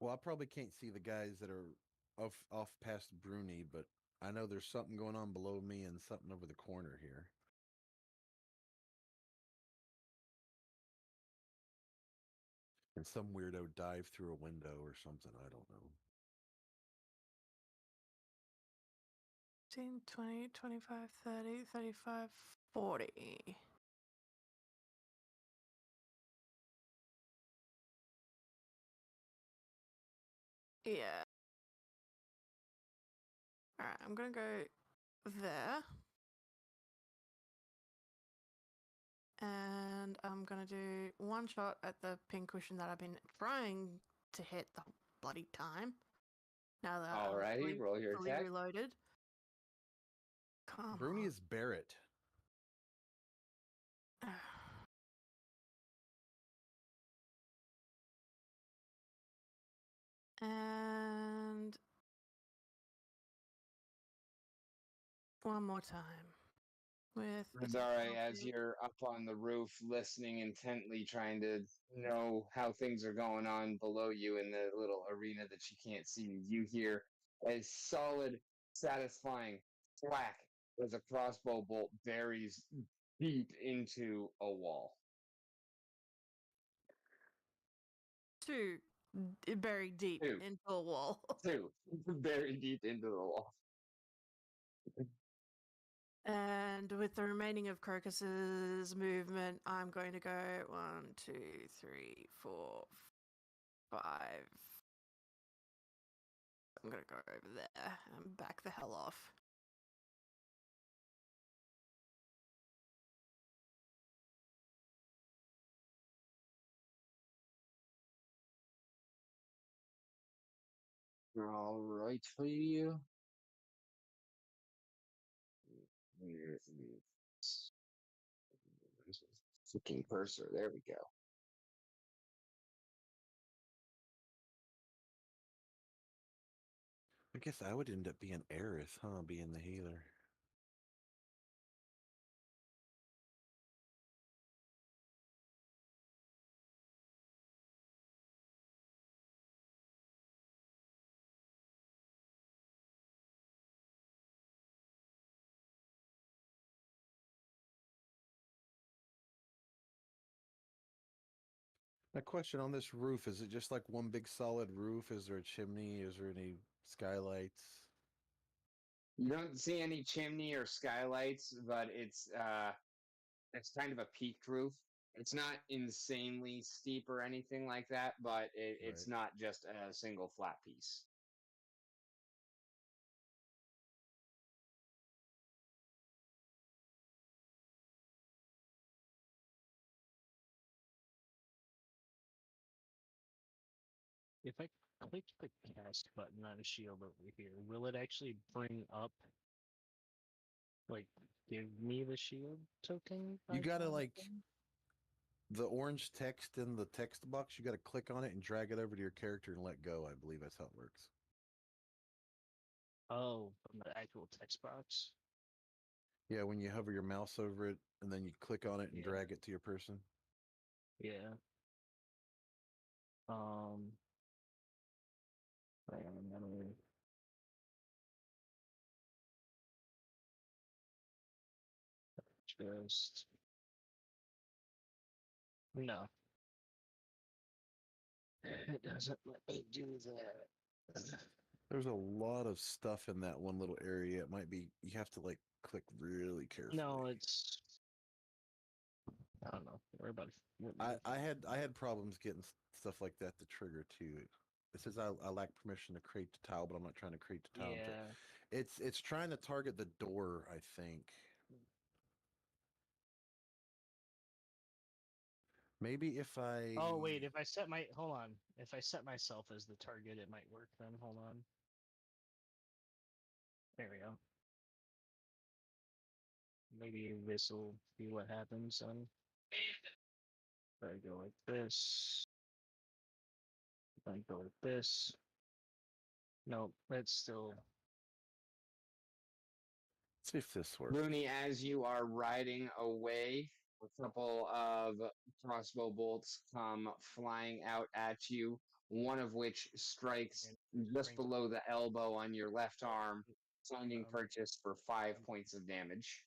Speaker 4: Well, I probably can't see the guys that are off past Bruni, but I know there's something going on below me and something over the corner here. And some weirdo dive through a window or something. I don't know.
Speaker 2: 10, 20, 25, 30, 35, 40. Yeah. Alright, I'm gonna go there. And I'm gonna do one shot at the pincushion that I've been trying to hit the bloody time. Now that
Speaker 1: Alrighty, roll your
Speaker 2: fully
Speaker 1: attack.
Speaker 2: reloaded. Come
Speaker 4: Bruni
Speaker 2: on.
Speaker 4: is Barrett.
Speaker 2: And one more time. With
Speaker 1: Zara, as you're up on the roof, listening intently, trying to know how things are going on below you in the little arena that you can't see, you hear a solid, satisfying thwack as a crossbow bolt buries deep into a wall.
Speaker 2: two buried deep
Speaker 1: Two.
Speaker 2: into a wall.
Speaker 1: Two, very deep into the wall.
Speaker 2: And with the remaining of Crocus's movement, I'm going to go 1, 2, 3, 4, 5, I'm gonna go over there and back the hell off.
Speaker 1: All right for you. Freaking cursor. There we go.
Speaker 4: I guess I would end up being Eris, huh? Being the healer. A question on this roof, is it just like one big solid roof? Is there a chimney? Is there any skylights?
Speaker 1: You don't see any chimney or skylights, but it's kind of a peaked roof. It's not insanely steep or anything like that, but it's
Speaker 4: Right.
Speaker 1: not just a single flat piece.
Speaker 3: If I click the cast button on a shield over here, will it actually bring up, like, give me the shield token?
Speaker 4: You gotta like
Speaker 3: casting?
Speaker 4: the orange text in the text box, you gotta click on it and drag it over to your character and let go. I believe that's how it works.
Speaker 3: Oh, from the actual text box?
Speaker 4: Yeah, when you hover your mouse over it and then you click on it and
Speaker 3: Yeah.
Speaker 4: drag it to your person.
Speaker 3: Yeah. Um. Hang on, let me- Just no. It doesn't let me do that.
Speaker 4: There's a lot of stuff in that one little area. It might be you have to like click really carefully.
Speaker 3: No, it's I don't know. Worry about it.
Speaker 4: I had problems getting stuff like that to trigger too. It says I lack permission to create the tile, but I'm not trying to create the tile.
Speaker 3: Yeah.
Speaker 4: It's trying to target the door, I think. Maybe if I
Speaker 3: Oh wait, if I set my hold on. If I set myself as the target, it might work then. Hold on. There we go. Maybe this will be what happens then. If I go like this. If I go like this. Nope, that's still
Speaker 4: see if this works.
Speaker 1: Rooney, as you are riding away, a couple of crossbow bolts come flying out at you, one of which strikes just
Speaker 3: brings
Speaker 1: below the elbow on your left arm, finding
Speaker 3: um,
Speaker 1: purchase for 5 points of damage.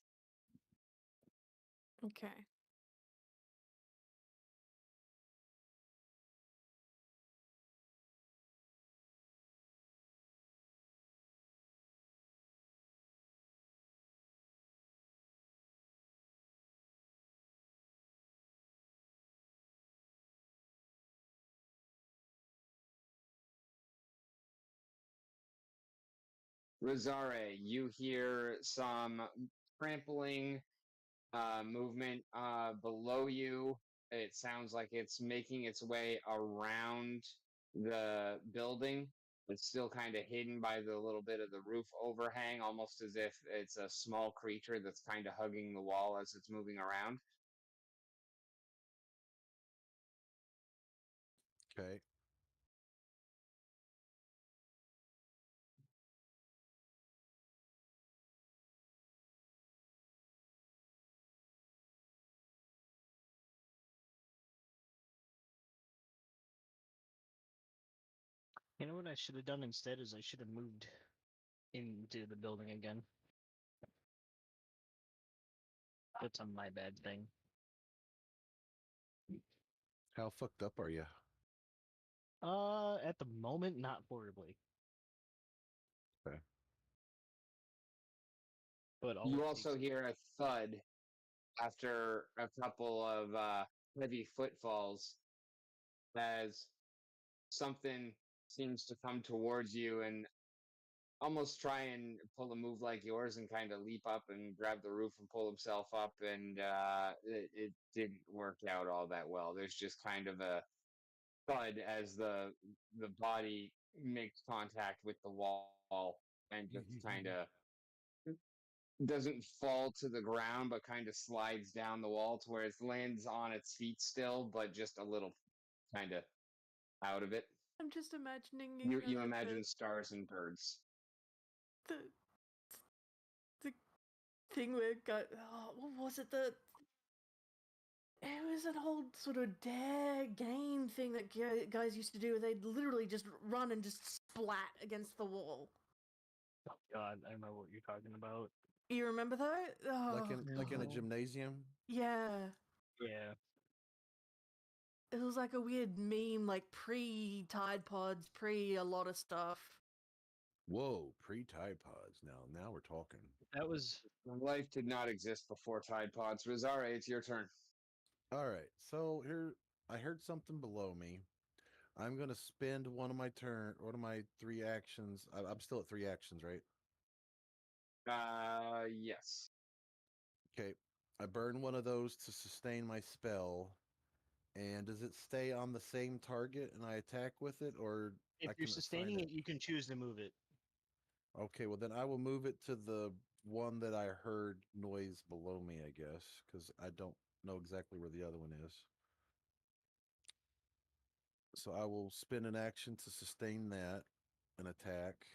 Speaker 2: Okay.
Speaker 1: Rosare, you hear some trampling movement below you. It sounds like it's making its way around the building. It's still kind of hidden by the little bit of the roof overhang, almost as if it's a small creature that's kind of hugging the wall as it's moving around.
Speaker 4: Okay.
Speaker 3: You know what I should have done instead is I should have moved into the building again. That's a my bad thing.
Speaker 4: How fucked up are you?
Speaker 3: At the moment, not horribly.
Speaker 4: Okay.
Speaker 3: But all
Speaker 1: You
Speaker 3: it
Speaker 1: also
Speaker 3: takes
Speaker 1: hear a thud after a couple of heavy footfalls as something seems to come towards you and almost try and pull a move like yours and kind of leap up and grab the roof and pull himself up, and it didn't work out all that well. There's just kind of a thud as the body makes contact with the wall and just kind of doesn't fall to the ground, but kind of slides down the wall to where it lands on its feet still, but just a little kind of out of it.
Speaker 2: I'm just imagining
Speaker 1: You imagine stars and birds.
Speaker 2: the the thing where what was it? It was an old sort of dare game thing that guys used to do. Where they'd literally just run and just splat against the wall.
Speaker 3: Oh God, I remember what you're talking about.
Speaker 2: You remember that? Oh,
Speaker 4: like in a
Speaker 3: No.
Speaker 4: gymnasium.
Speaker 2: yeah.
Speaker 3: Yeah.
Speaker 2: It was like a weird meme, like pre Tide Pods, pre a lot of stuff.
Speaker 4: Whoa, pre-Tide Pods. Now we're talking.
Speaker 3: That was
Speaker 1: Life did not exist before Tide Pods. Rosare, it's your turn.
Speaker 4: All right, so here I heard something below me. I'm gonna spend one of my 3 actions. I'm still at 3 actions, right?
Speaker 1: Yes.
Speaker 4: Okay. I burn one of those to sustain my spell. And does it stay on the same target and I attack with it, or
Speaker 3: if
Speaker 4: I
Speaker 3: you're
Speaker 4: can
Speaker 3: sustaining
Speaker 4: assign
Speaker 3: it, you can choose to move it.
Speaker 4: Okay, well then I will move it to the one that I heard noise below me, I guess, because I don't know exactly where the other one is. So I will spend an action to sustain that and attack.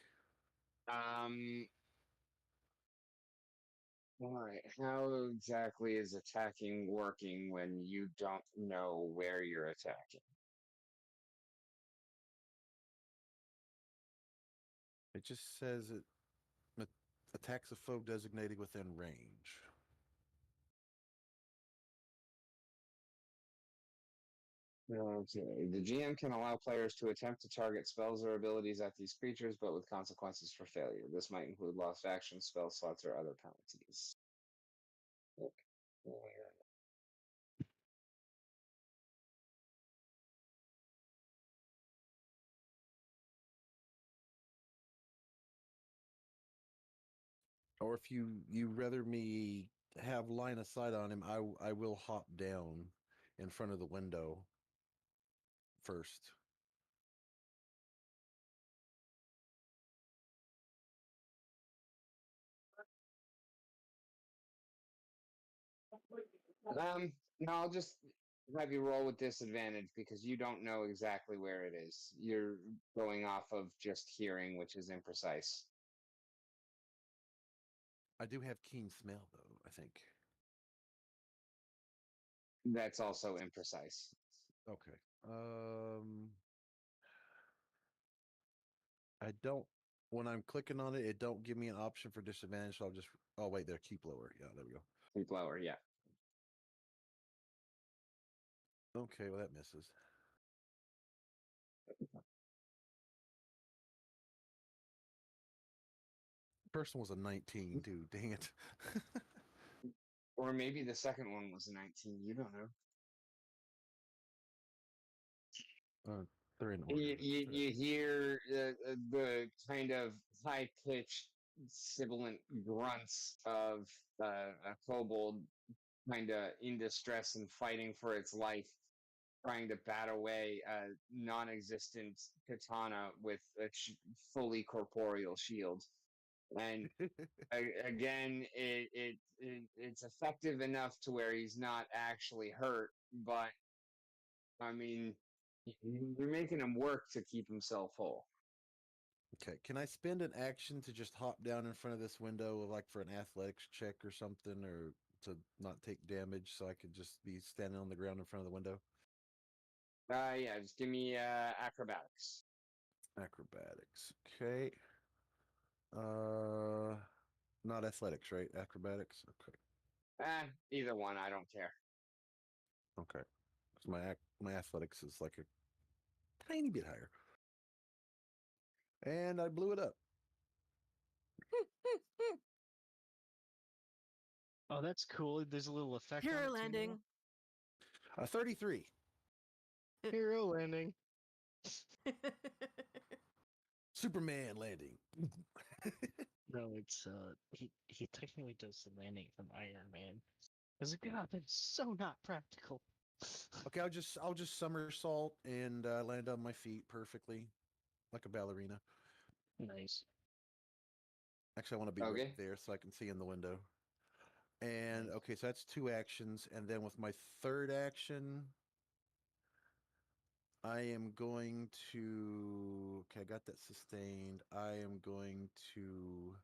Speaker 1: Um. All right. How exactly is attacking working when you don't know where you're attacking?
Speaker 4: It just says it attacks a foe designated within range.
Speaker 1: Okay. The GM can allow players to attempt to target spells or abilities at these creatures, but with consequences for failure. This might include lost actions, spell slots, or other penalties. Okay.
Speaker 4: Or if you rather me have line of sight on him, I will hop down in front of the window first.
Speaker 1: No, I'll just have you roll with disadvantage because you don't know exactly where it is. You're going off of just hearing, which is imprecise.
Speaker 4: I do have keen smell though, I think.
Speaker 1: That's also imprecise.
Speaker 4: Okay. I don't when I'm clicking on it, it don't give me an option for disadvantage, so I'll just oh wait, there, keep lower. Yeah, there we go.
Speaker 1: Keep lower, yeah.
Speaker 4: Okay, well that misses. First one was a 19, dude. Dang it.
Speaker 1: Or maybe the second one was a 19. You don't know.
Speaker 4: They're in order.
Speaker 1: You hear the kind of high pitched, sibilant grunts of a kobold kind of in distress and fighting for its life, trying to bat away a non existent katana with a fully corporeal shield. And again, it's effective enough to where he's not actually hurt, but I mean, you're making him work to keep himself whole.
Speaker 4: Okay, can I spend an action to just hop down in front of this window, like for an athletics check or something, or to not take damage, so I could just be standing on the ground in front of the window?
Speaker 1: Yeah, just give me acrobatics.
Speaker 4: Acrobatics. Okay. Not athletics, right? Acrobatics. Okay.
Speaker 1: Either one, I don't care.
Speaker 4: Okay. So my athletics is like a tiny bit higher, and I blew it up.
Speaker 3: Oh, that's cool. There's a little effect. on
Speaker 2: Hero
Speaker 3: it too
Speaker 2: landing.
Speaker 3: now.
Speaker 4: 33.
Speaker 3: Hero landing.
Speaker 4: Superman landing.
Speaker 3: No, it's he technically does the landing from Iron Man. I was like, God, that's so not practical.
Speaker 4: Okay, I'll just somersault and land on my feet perfectly, like a ballerina.
Speaker 3: Nice,
Speaker 4: Actually, I want to be right
Speaker 1: Okay.
Speaker 4: there so I can see in the window. And
Speaker 3: nice.
Speaker 4: okay, so that's two actions, and then with my third action, I am going to. Okay, I got that sustained. I am going to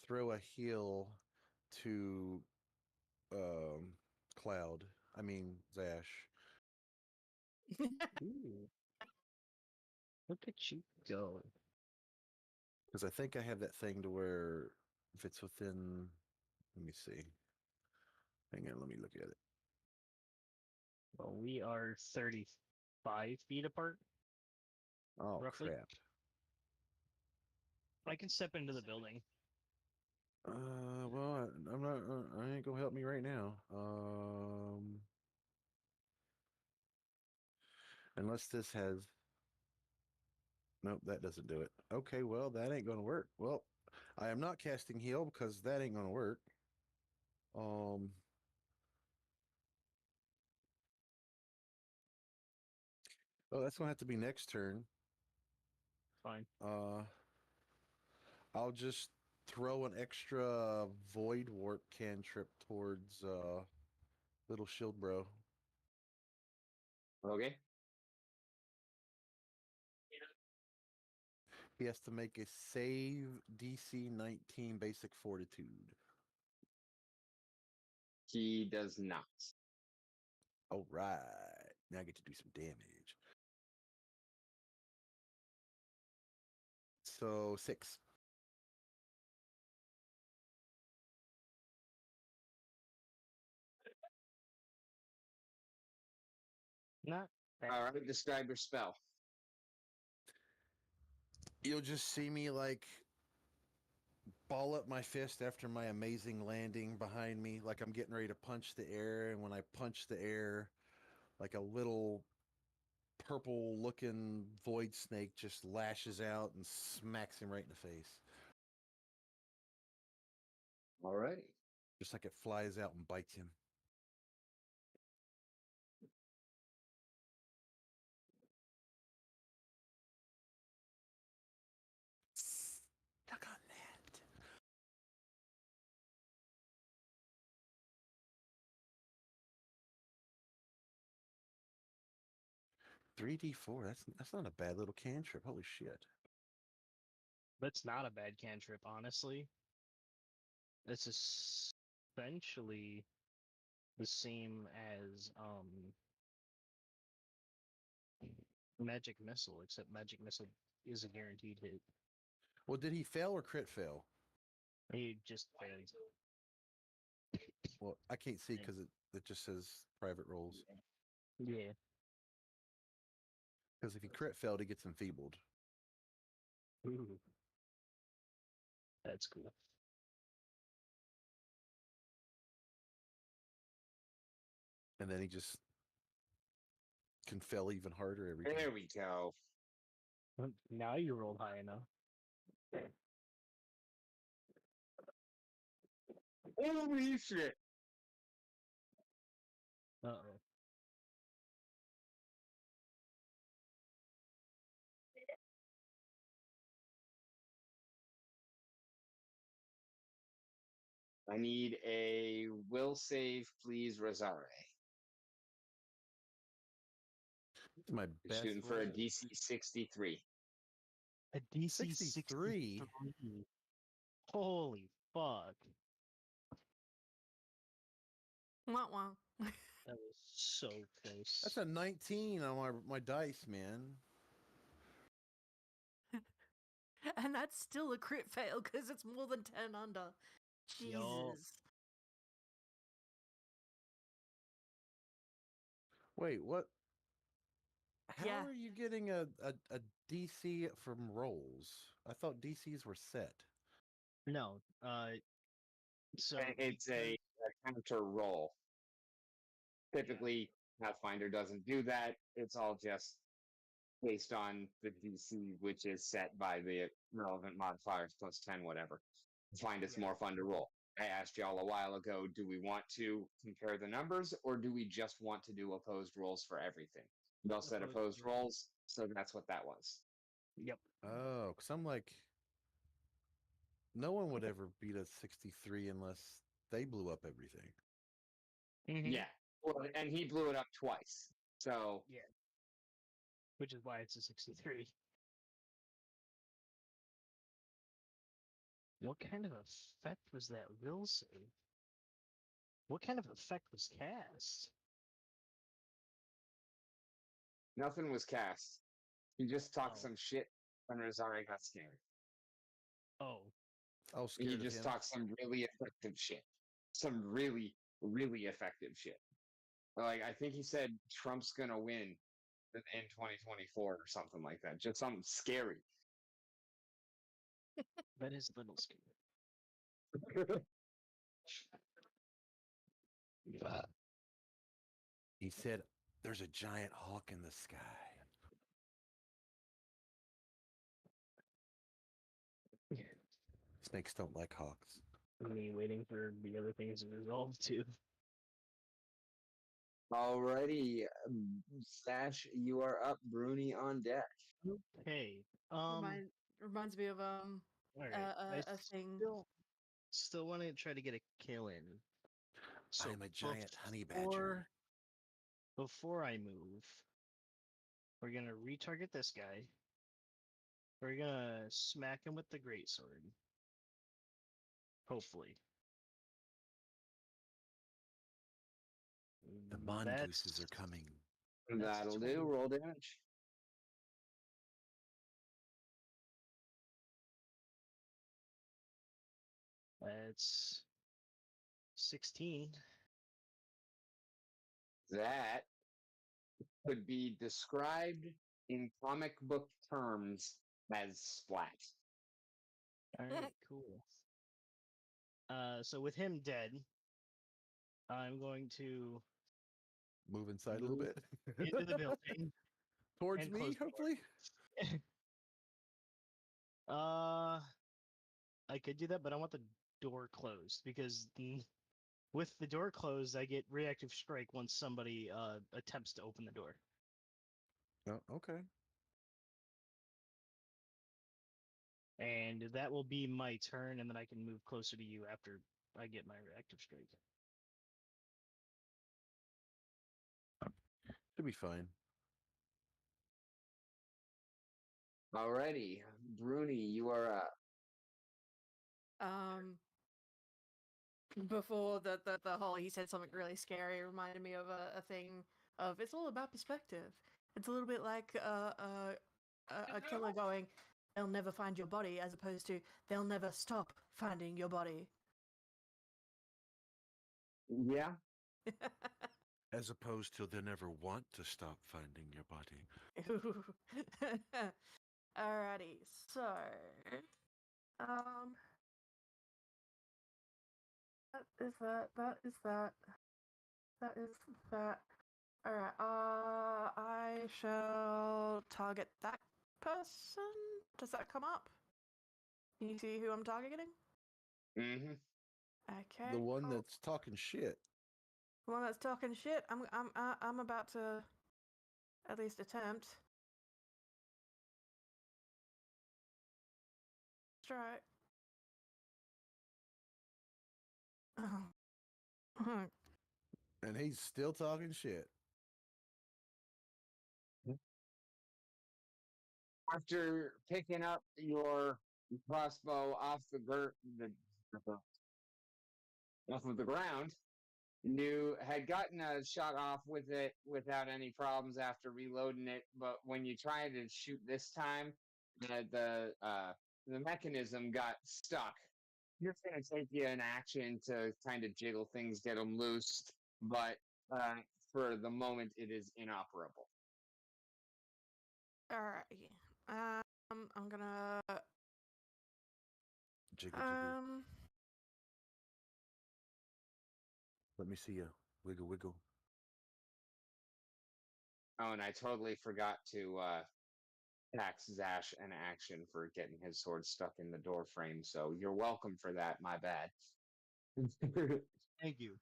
Speaker 4: throw a heal to um Cloud. I mean Zash.
Speaker 3: Ooh, look at you go.
Speaker 4: Because I think I have that thing to where if it's within, let me see. Hang on, let me look at it.
Speaker 3: Well, we are 35 feet apart,
Speaker 4: Oh
Speaker 3: roughly.
Speaker 4: crap.
Speaker 3: I can step into the building.
Speaker 4: Well, I'm not. I ain't gonna help me right now. Unless this has. Nope, that doesn't do it. Okay, well, that ain't gonna work. Well, I am not casting heal because that ain't gonna work. Um. Oh, that's gonna have to be next turn.
Speaker 3: Fine.
Speaker 4: Uh, I'll just throw an extra void warp cantrip towards little shield bro.
Speaker 1: Okay.
Speaker 4: He has to make a save DC 19 basic fortitude.
Speaker 1: He does not.
Speaker 4: All right. Now I get to do some damage. So 6.
Speaker 3: Not bad.
Speaker 1: All right. Describe your spell.
Speaker 4: You'll just see me like ball up my fist after my amazing landing behind me, like I'm getting ready to punch the air. And when I punch the air, like a little purple looking void snake just lashes out and smacks him right in the face.
Speaker 1: All right.
Speaker 4: Just like it flies out and bites him. Stuck on that. 3d4. That's not a bad little cantrip. Holy shit.
Speaker 3: That's not a bad cantrip, honestly. It's essentially the same as magic missile, except magic missile is a guaranteed hit.
Speaker 4: Well, did he fail or crit fail?
Speaker 3: He just failed.
Speaker 4: Well, I can't see because it just says private rolls.
Speaker 3: Yeah.
Speaker 4: Because if he crit failed, he gets enfeebled.
Speaker 3: Ooh, that's cool.
Speaker 4: And then he just can fail even harder every time.
Speaker 1: There we go.
Speaker 3: Now you rolled high enough.
Speaker 1: Holy shit.
Speaker 3: Uh-oh.
Speaker 1: I need a will save, please, Rosare.
Speaker 4: It's my
Speaker 1: You're
Speaker 4: best
Speaker 1: shooting for a
Speaker 4: roll.
Speaker 1: DC 63.
Speaker 3: A DC
Speaker 4: 63?
Speaker 3: 63. Holy fuck.
Speaker 2: Wah wah.
Speaker 3: That was so close.
Speaker 4: That's a 19 on my dice, man.
Speaker 2: And that's still a crit fail because it's more than 10 under.
Speaker 3: Yo.
Speaker 2: Jesus.
Speaker 4: Wait, what? How
Speaker 2: Yeah.
Speaker 4: are you getting a DC from rolls? I thought DCs were set.
Speaker 3: No. So
Speaker 1: It's a counter roll. Typically, Pathfinder doesn't do that. It's all just based on the DC, which is set by the relevant modifiers plus 10, whatever. I find it's
Speaker 3: Yeah.
Speaker 1: more fun to roll. I asked y'all a while ago, do we want to compare the numbers or do we just want to do opposed rolls for everything? Y'all said opposed rolls, so that's what that was.
Speaker 3: Yep.
Speaker 4: Oh, because I'm like, no one would ever beat a 63 unless they blew up everything.
Speaker 3: Mm-hmm.
Speaker 1: Yeah. Well, and he blew it up twice. So
Speaker 3: Yeah. Which is why it's a 63. What kind of effect was that will save? What kind of effect was cast?
Speaker 1: nothing was cast. He just talked
Speaker 3: Oh.
Speaker 1: some shit when Rosario got scared.
Speaker 3: Oh.
Speaker 4: I was
Speaker 1: He
Speaker 4: scared of
Speaker 1: just
Speaker 4: him.
Speaker 1: talked some really effective shit. Some really, really effective shit. Like, I think he said Trump's going to win in 2024 or something like that. Just something scary.
Speaker 3: That is a little scary.
Speaker 4: He said, "There's a giant hawk in the sky." Snakes don't like hawks.
Speaker 3: Me waiting for the other things to resolve too.
Speaker 1: Alrighty, Sash, you are up. Bruni on deck.
Speaker 3: Okay.
Speaker 2: Reminds me of
Speaker 3: All right.
Speaker 2: a thing.
Speaker 3: Still want to try to get a kill in. So
Speaker 4: I am a giant honey badger.
Speaker 3: Before I move, we're gonna retarget this guy. We're gonna smack him with the greatsword. Hopefully.
Speaker 4: The mongooses are coming.
Speaker 1: That'll
Speaker 3: 20.
Speaker 1: do. Roll damage.
Speaker 3: That's 16.
Speaker 1: That could be described in comic book terms as splat.
Speaker 3: All right, cool. So with him dead, I'm going to
Speaker 4: Move inside a little
Speaker 3: move
Speaker 4: bit.
Speaker 3: into the building.
Speaker 4: Towards
Speaker 3: and
Speaker 4: me,
Speaker 3: close the door.
Speaker 4: hopefully.
Speaker 3: I could do that, but I want the door closed because with the door closed, I get reactive strike once somebody attempts to open the door.
Speaker 4: Oh, okay.
Speaker 3: And that will be my turn, and then I can move closer to you after I get my reactive strike.
Speaker 4: Should be fine.
Speaker 1: Alrighty, Bruni, you are up.
Speaker 2: Before the whole he said something really scary reminded me of a thing of it's all about perspective. It's a little bit like a killer going, they'll never find your body, as opposed to they'll never stop finding your body.
Speaker 1: Yeah.
Speaker 4: As opposed to they never want to stop finding your body.
Speaker 2: Alrighty, so um that is that. That is that. That is that. Alright, I shall target that person. Does that come up? Can you see who I'm targeting?
Speaker 1: Mm-hmm.
Speaker 2: Okay.
Speaker 4: The one
Speaker 2: cool.
Speaker 4: that's talking shit.
Speaker 2: The one that's talking shit. I'm about to at least attempt. Strike.
Speaker 4: And he's still talking shit.
Speaker 1: After picking up your crossbow off off of the ground, you had gotten a shot off with it without any problems after reloading it. But when you tried to shoot this time, the mechanism got stuck. It's going to take you an action to kind of jiggle things, get them loose, but for the moment, it is inoperable.
Speaker 2: Alright. I'm gonna
Speaker 4: Jiggle, jiggle. Let me see you. Wiggle, wiggle.
Speaker 1: Oh, and I totally forgot to attacks Zash an action for getting his sword stuck in the door frame. So you're welcome for that. My bad.
Speaker 3: Thank you.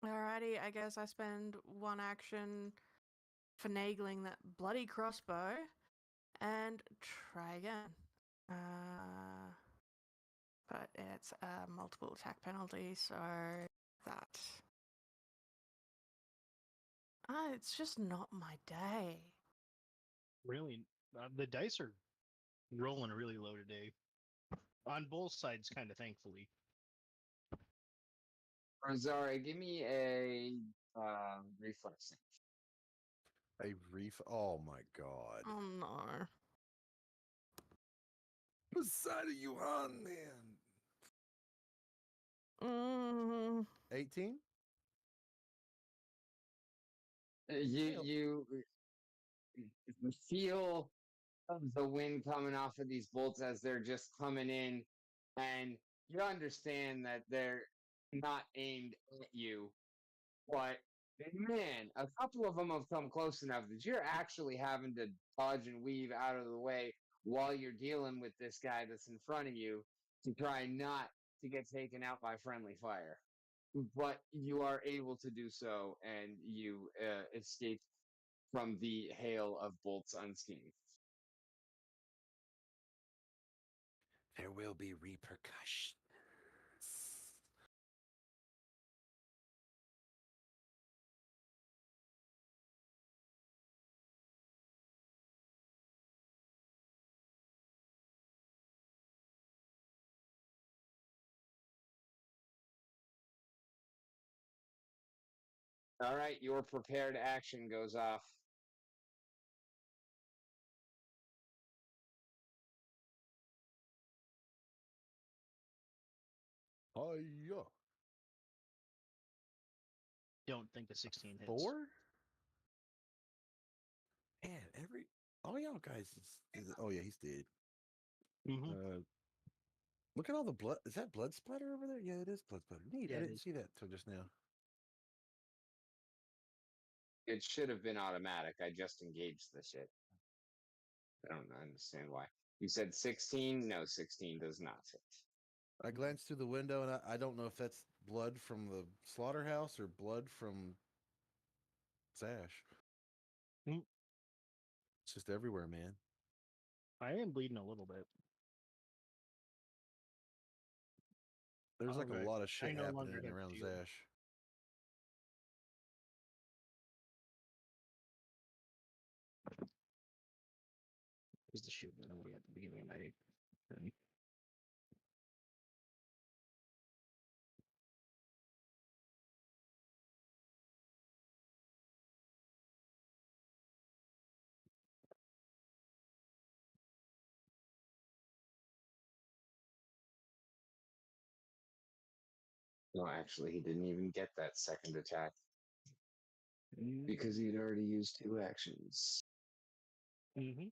Speaker 2: Alrighty, I guess I spend one action finagling that bloody crossbow and try again. But it's a multiple attack penalty, so that. It's just not my day.
Speaker 3: Really, the dice are rolling really low today on both sides, kind of thankfully.
Speaker 1: Rosari, give me a reflex save.
Speaker 4: A reef. Oh my god.
Speaker 2: Oh no.
Speaker 4: What side are you on, man?
Speaker 2: Mm,
Speaker 4: 18?
Speaker 1: You feel the wind coming off of these bolts as they're just coming in, and you understand that they're not aimed at you, but man, a couple of them have come close enough that you're actually having to dodge and weave out of the way while you're dealing with this guy that's in front of you to try not to get taken out by friendly fire. But you are able to do so, and you escape from the hail of bolts unscathed.
Speaker 4: There will be repercussions.
Speaker 1: All right, your prepared action goes off.
Speaker 4: Hiya.
Speaker 3: Don't think the 16 hits.
Speaker 4: 4? Man, all y'all guys oh yeah, he's dead.
Speaker 3: Mm-hmm.
Speaker 4: Look at all the blood. Is that blood splatter over there? Yeah, it is blood splatter. Neat.
Speaker 3: Yeah,
Speaker 4: I
Speaker 3: it
Speaker 4: didn't
Speaker 3: is.
Speaker 4: see that till just now.
Speaker 1: It should have been automatic. I just engaged the shit. I don't understand why. You said 16? No, 16 does not hit.
Speaker 4: I glanced through the window and I don't know if that's blood from the slaughterhouse or blood from Sash.
Speaker 3: Mm.
Speaker 4: It's just everywhere, man.
Speaker 3: I am bleeding a little bit.
Speaker 4: There's like a
Speaker 3: Alright,
Speaker 4: lot of
Speaker 3: I
Speaker 4: shit
Speaker 3: no
Speaker 4: happening
Speaker 3: longer have
Speaker 4: around
Speaker 3: shield.
Speaker 4: Zash.
Speaker 3: Is the shield that we at the beginning of my thing.
Speaker 1: No, actually, he didn't even get that second attack because he'd already used 2 actions.
Speaker 3: Mm-hmm.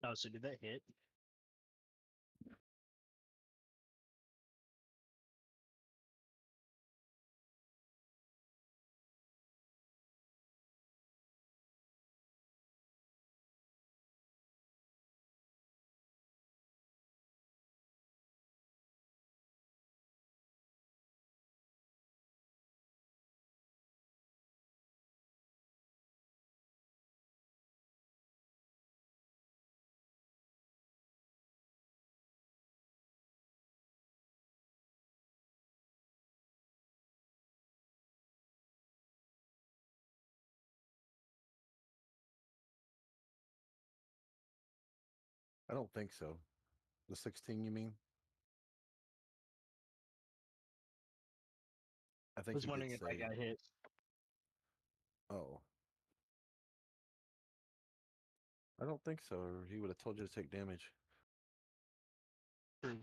Speaker 3: Oh, so did that hit?
Speaker 4: I don't think so. The 16, you mean? I
Speaker 3: I
Speaker 4: think
Speaker 3: was
Speaker 4: he did
Speaker 3: wondering if I
Speaker 4: say.
Speaker 3: got hit.
Speaker 4: Oh, I don't think so. Or he would have told you to take damage.
Speaker 3: True.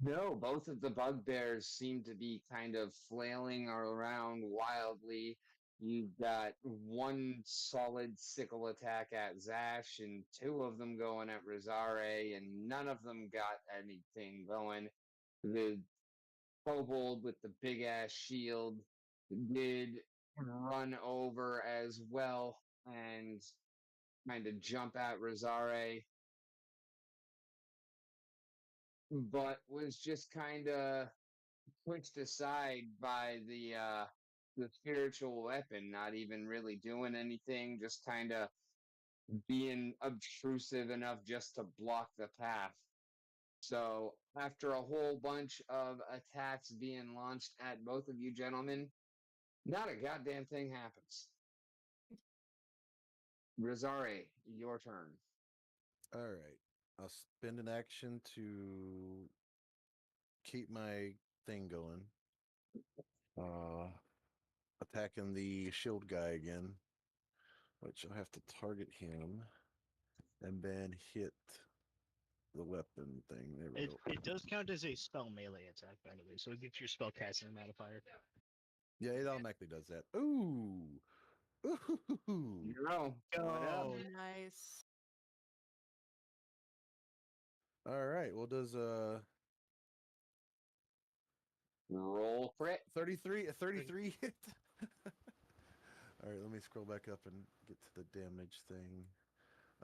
Speaker 1: No, both of the bugbears seem to be kind of flailing around wildly. You've got one solid sickle attack at Zash, and two of them going at Rosare, and none of them got anything going. The kobold with the big ass shield did run over as well and kind of jump at Rosare, but was just kind of pushed aside by the spiritual weapon, not even really doing anything, just kind of being obtrusive enough just to block the path. So after a whole bunch of attacks being launched at both of you gentlemen, not a goddamn thing happens. Rosare, your turn.
Speaker 4: All right. I'll spend an action to keep my thing going. Attacking the shield guy again, which I'll have to target him and then hit the weapon thing. There we go.
Speaker 3: It does count as a spell melee attack, by the way, so it gives your spell casting modifier.
Speaker 4: Yeah, it automatically does that. Ooh. Ooh.
Speaker 1: Zero. What up?
Speaker 3: Go.
Speaker 2: Nice.
Speaker 4: All right. Well, does
Speaker 1: Roll crit.
Speaker 4: 33 hit? All right, let me scroll back up and get to the damage thing.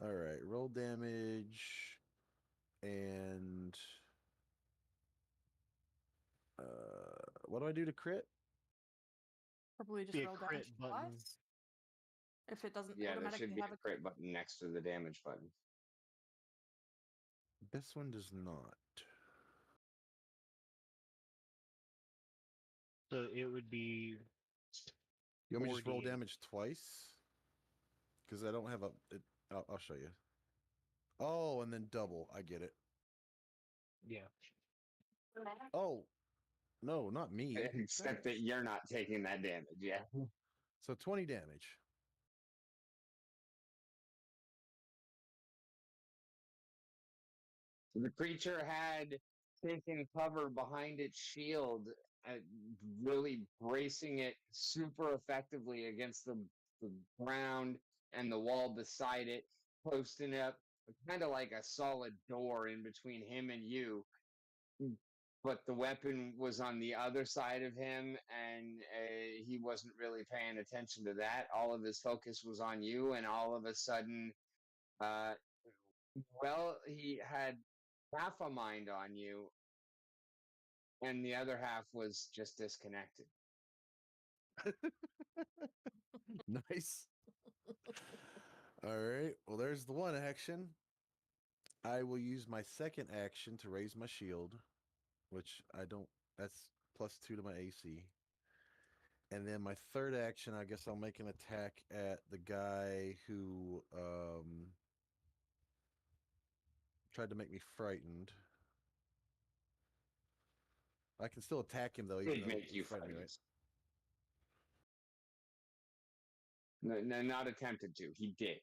Speaker 4: All right, roll damage and what do I do to crit?
Speaker 2: Probably just
Speaker 3: Be a
Speaker 2: roll
Speaker 3: crit
Speaker 2: damage
Speaker 3: button.
Speaker 2: twice. If it doesn't
Speaker 1: Yeah, there
Speaker 2: automatically
Speaker 1: should be a
Speaker 2: have a
Speaker 1: crit button next to the damage button.
Speaker 4: This one does not.
Speaker 3: So it would be
Speaker 4: You want me to just roll
Speaker 3: 48.
Speaker 4: damage twice? Because I don't have a. I'll show you. Oh, and then double. I get it.
Speaker 3: Yeah.
Speaker 4: Oh, no, not me.
Speaker 1: Except that you're not taking that damage, yeah.
Speaker 4: So 20 damage.
Speaker 1: The creature had taken cover behind its shield, uh, really bracing it super effectively against the ground and the wall beside it, posting up kind of like a solid door in between him and you. But the weapon was on the other side of him, and he wasn't really paying attention to that. All of his focus was on you, and all of a sudden, uh, well, he had half a mind on you, and the other half was just disconnected.
Speaker 4: Nice. All right. Well, there's the one action. I will use my second action to raise my shield, which I don't. That's +2 to my AC. And then my third action, I guess I'll make an attack at the guy who tried to make me frightened. I can still attack him though, even
Speaker 1: Did
Speaker 4: though
Speaker 1: make
Speaker 4: he
Speaker 1: you
Speaker 4: frightened me,
Speaker 1: frightened.
Speaker 4: right?
Speaker 1: No, not attempted to. He did.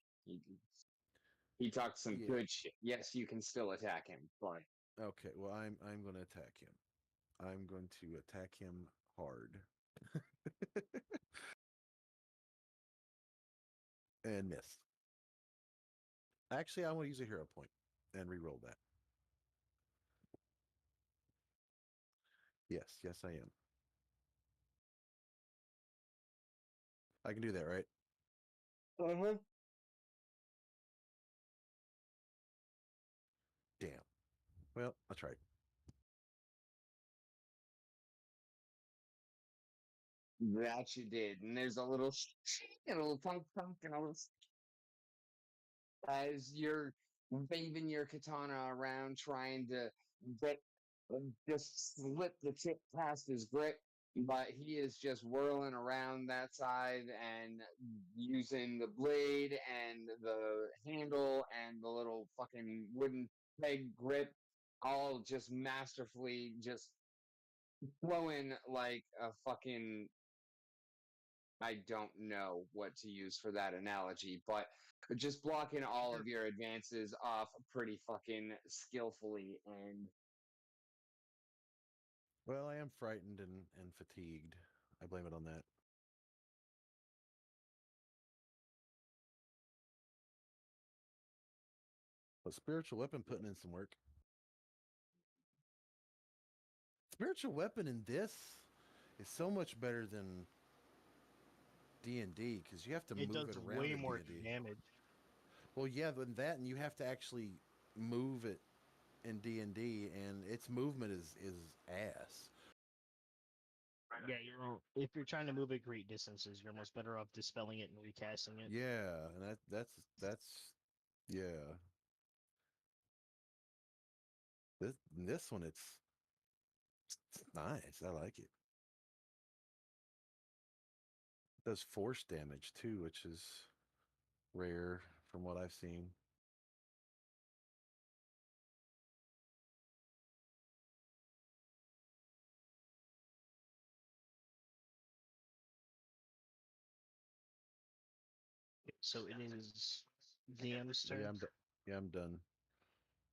Speaker 1: He talked some
Speaker 4: Yeah.
Speaker 1: good shit. Yes, you can still attack him, but
Speaker 4: Okay. Well, I'm going to attack him. I'm going to attack him hard. And miss. Actually, I want to use a hero point and re-roll that. Yes, I am. I can do that, right? Damn. Well, I tried.
Speaker 1: that you did. And there's a little and a little punk and a little as you're waving your katana around, trying to get just slip the tip past his grip. but he is just whirling around that side and using the blade and the handle and the little fucking wooden peg grip, all just masterfully just flowing like a fucking, I don't know what to use for that analogy, but just blocking all of your advances off pretty fucking skillfully. And
Speaker 4: Well, I am frightened and fatigued. I blame it on that. But spiritual weapon putting in some work. Spiritual weapon in this is so much better than D&D because you have to
Speaker 3: It
Speaker 4: move
Speaker 3: does
Speaker 4: it around
Speaker 3: way
Speaker 4: in
Speaker 3: more
Speaker 4: D&D.
Speaker 3: damage.
Speaker 4: Well, yeah, than that, and you have to actually move it in D&D, and its movement is ass.
Speaker 3: Yeah, if you're trying to move at great distances, you're almost better off dispelling it and recasting it.
Speaker 4: Yeah, and that's yeah. This one it's nice. I like it. It does force damage too, which is rare from what I've seen.
Speaker 3: So it is DM's turn.
Speaker 4: Yeah, I'm done.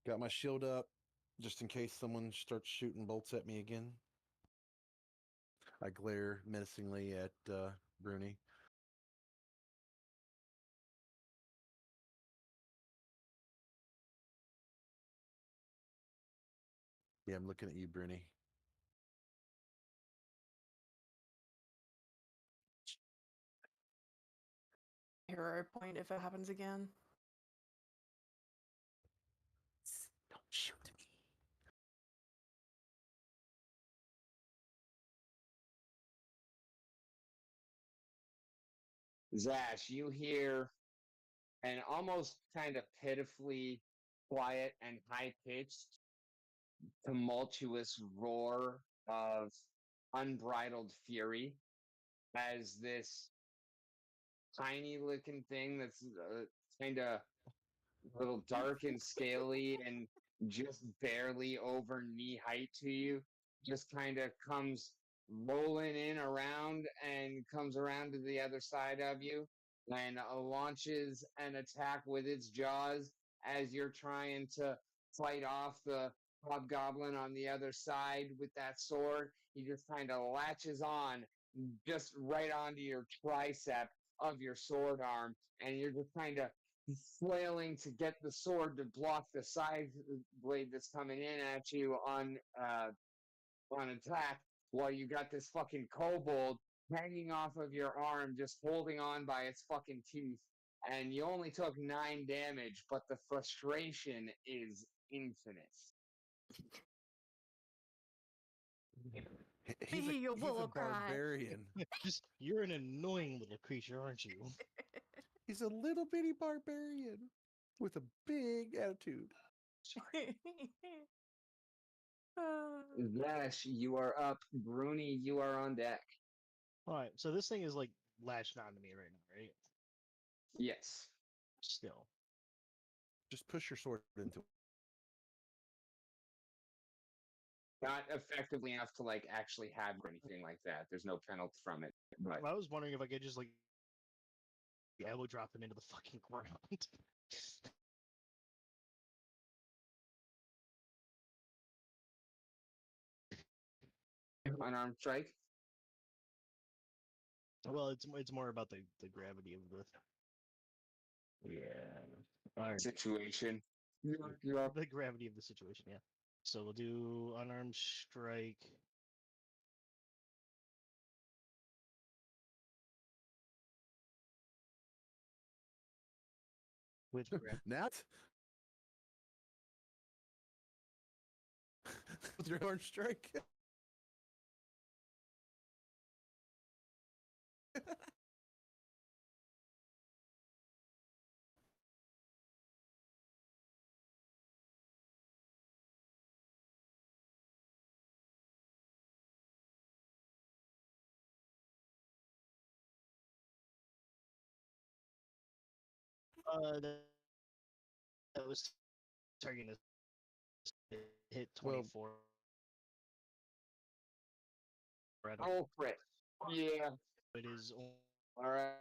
Speaker 4: Got my shield up just in case someone starts shooting bolts at me again. I glare menacingly at Bruni. Yeah, I'm looking at you, Bruni.
Speaker 2: Hero point if it happens again.
Speaker 4: Don't shoot me.
Speaker 1: Zash, you hear an almost kind of pitifully quiet and high pitched, tumultuous roar of unbridled fury as this tiny looking thing that's kind of a little dark and scaly and just barely over knee height to you just kind of comes rolling in around and comes around to the other side of you and launches an attack with its jaws as you're trying to fight off the hobgoblin on the other side with that sword. He just kind of latches on just right onto your tricep of your sword arm, and you're just kind of flailing to get the sword to block the side blade that's coming in at you on attack, while you got this fucking kobold hanging off of your arm, just holding on by its fucking teeth. And you only took 9 damage, but the frustration is infinite.
Speaker 4: He's a
Speaker 2: Will cry.
Speaker 4: barbarian.
Speaker 3: You're an annoying little creature, aren't you?
Speaker 4: He's a little bitty barbarian with a big attitude.
Speaker 1: Zash, you are up. Bruni, you are on deck.
Speaker 3: All right, so this thing is like latched onto me right now, right?
Speaker 1: Yes.
Speaker 3: Still.
Speaker 4: Just push your sword into it.
Speaker 1: Not effectively enough to like actually have anything like that. There's no penalty from it. But
Speaker 3: I was wondering if I could just like elbow drop him into the fucking ground.
Speaker 1: unarmed strike.
Speaker 3: Well, it's more about the gravity of the all right.
Speaker 1: Situation.
Speaker 3: The gravity of the situation. Yeah. So we'll do unarmed strike. With
Speaker 4: Nat? With your orange strike?
Speaker 3: That was targeting this. It hit
Speaker 4: Well-
Speaker 3: 24.
Speaker 1: Oh, crit. Yeah.
Speaker 3: It is
Speaker 1: All right.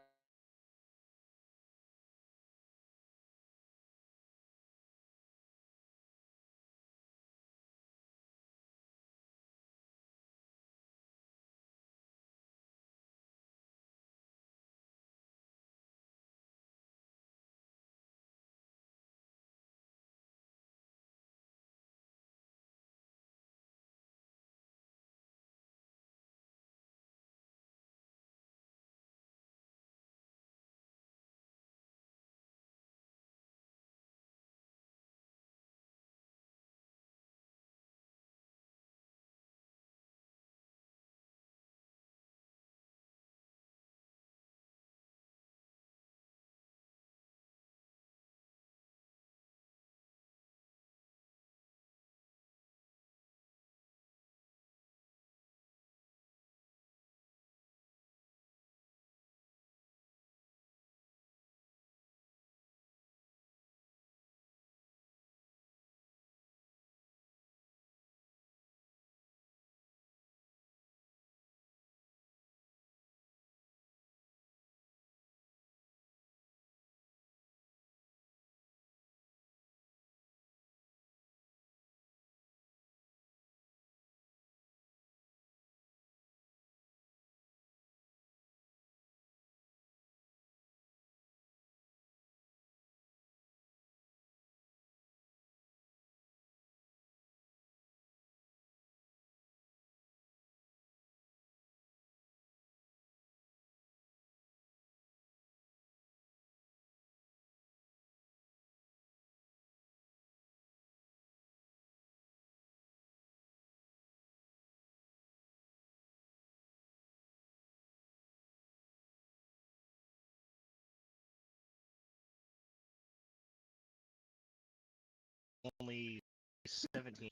Speaker 3: only 17.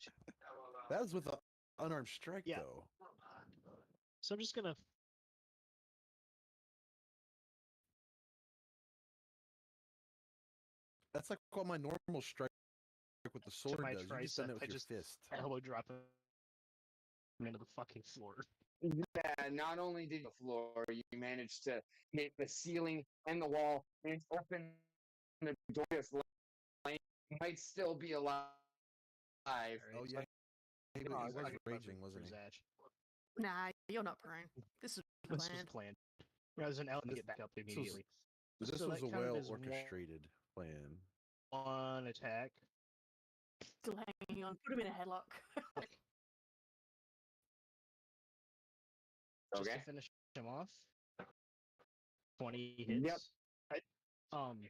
Speaker 4: That was with an unarmed strike,
Speaker 3: Yeah.
Speaker 4: though.
Speaker 3: So I'm just gonna
Speaker 4: That's like what my normal strike with the
Speaker 3: to
Speaker 4: sword
Speaker 3: my
Speaker 4: does. You just done
Speaker 3: tricep.
Speaker 4: it with
Speaker 3: I
Speaker 4: your
Speaker 3: just
Speaker 4: fist.
Speaker 3: elbow drop him into the fucking floor.
Speaker 1: Yeah, not only did the floor, you managed to hit the ceiling and the wall and open the door. This lane might still be alive.
Speaker 3: Alright,
Speaker 4: Oh
Speaker 3: so
Speaker 4: yeah, he
Speaker 1: Oh,
Speaker 4: was
Speaker 1: okay.
Speaker 4: raging, wasn't he?
Speaker 2: Nah, you're not prone. This is
Speaker 3: This was
Speaker 2: planned.
Speaker 3: planned. Rather than Ellen
Speaker 4: This-
Speaker 3: get back up
Speaker 4: was-
Speaker 3: immediately.
Speaker 4: This
Speaker 3: So
Speaker 4: was
Speaker 3: that
Speaker 4: a
Speaker 3: counted
Speaker 4: well
Speaker 3: as
Speaker 4: orchestrated plan.
Speaker 3: one attack.
Speaker 2: Still hanging on. Put him in a headlock.
Speaker 3: Just
Speaker 1: Okay.
Speaker 3: to finish him off. 20 hits.
Speaker 1: Yep.
Speaker 3: Um,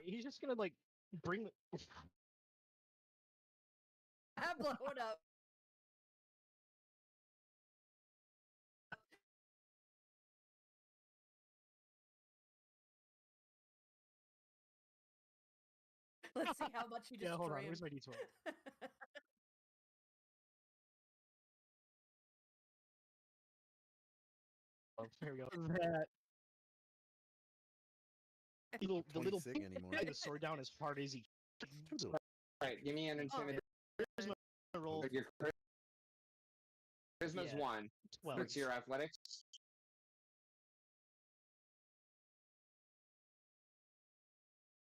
Speaker 3: he's just gonna like bring.
Speaker 2: Blow it up. Let's see how much you
Speaker 3: Yeah, hold
Speaker 2: destroy
Speaker 3: on.
Speaker 2: him.
Speaker 3: Where's my d12? Oh, there we go. That the little
Speaker 4: 26 anymore.
Speaker 3: the sword down as hard as he.
Speaker 1: All right, give me an intimidation.
Speaker 3: Roll.
Speaker 1: Your charisma's
Speaker 3: Yeah,
Speaker 1: 1.
Speaker 3: 12.
Speaker 1: What's your athletics?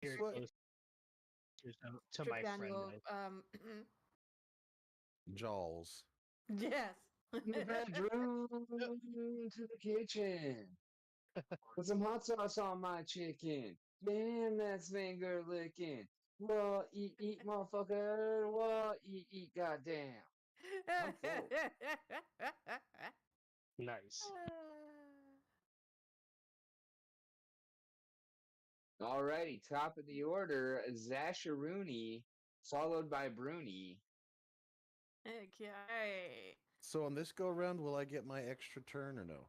Speaker 3: Here
Speaker 4: What?
Speaker 3: goes to
Speaker 2: Strip
Speaker 3: my
Speaker 2: down
Speaker 3: friend.
Speaker 2: your
Speaker 4: Jaws.
Speaker 2: yes.
Speaker 1: From the bedroom to the kitchen. Put some hot sauce on my chicken. Damn, that's finger licking. Whoa, eat, motherfucker. Whoa, eat, goddamn. I'm full.
Speaker 3: Nice.
Speaker 1: Alrighty, top of the order, Zasharuni, followed by Bruni.
Speaker 2: Okay.
Speaker 4: So on this go around, will I get my extra turn or no?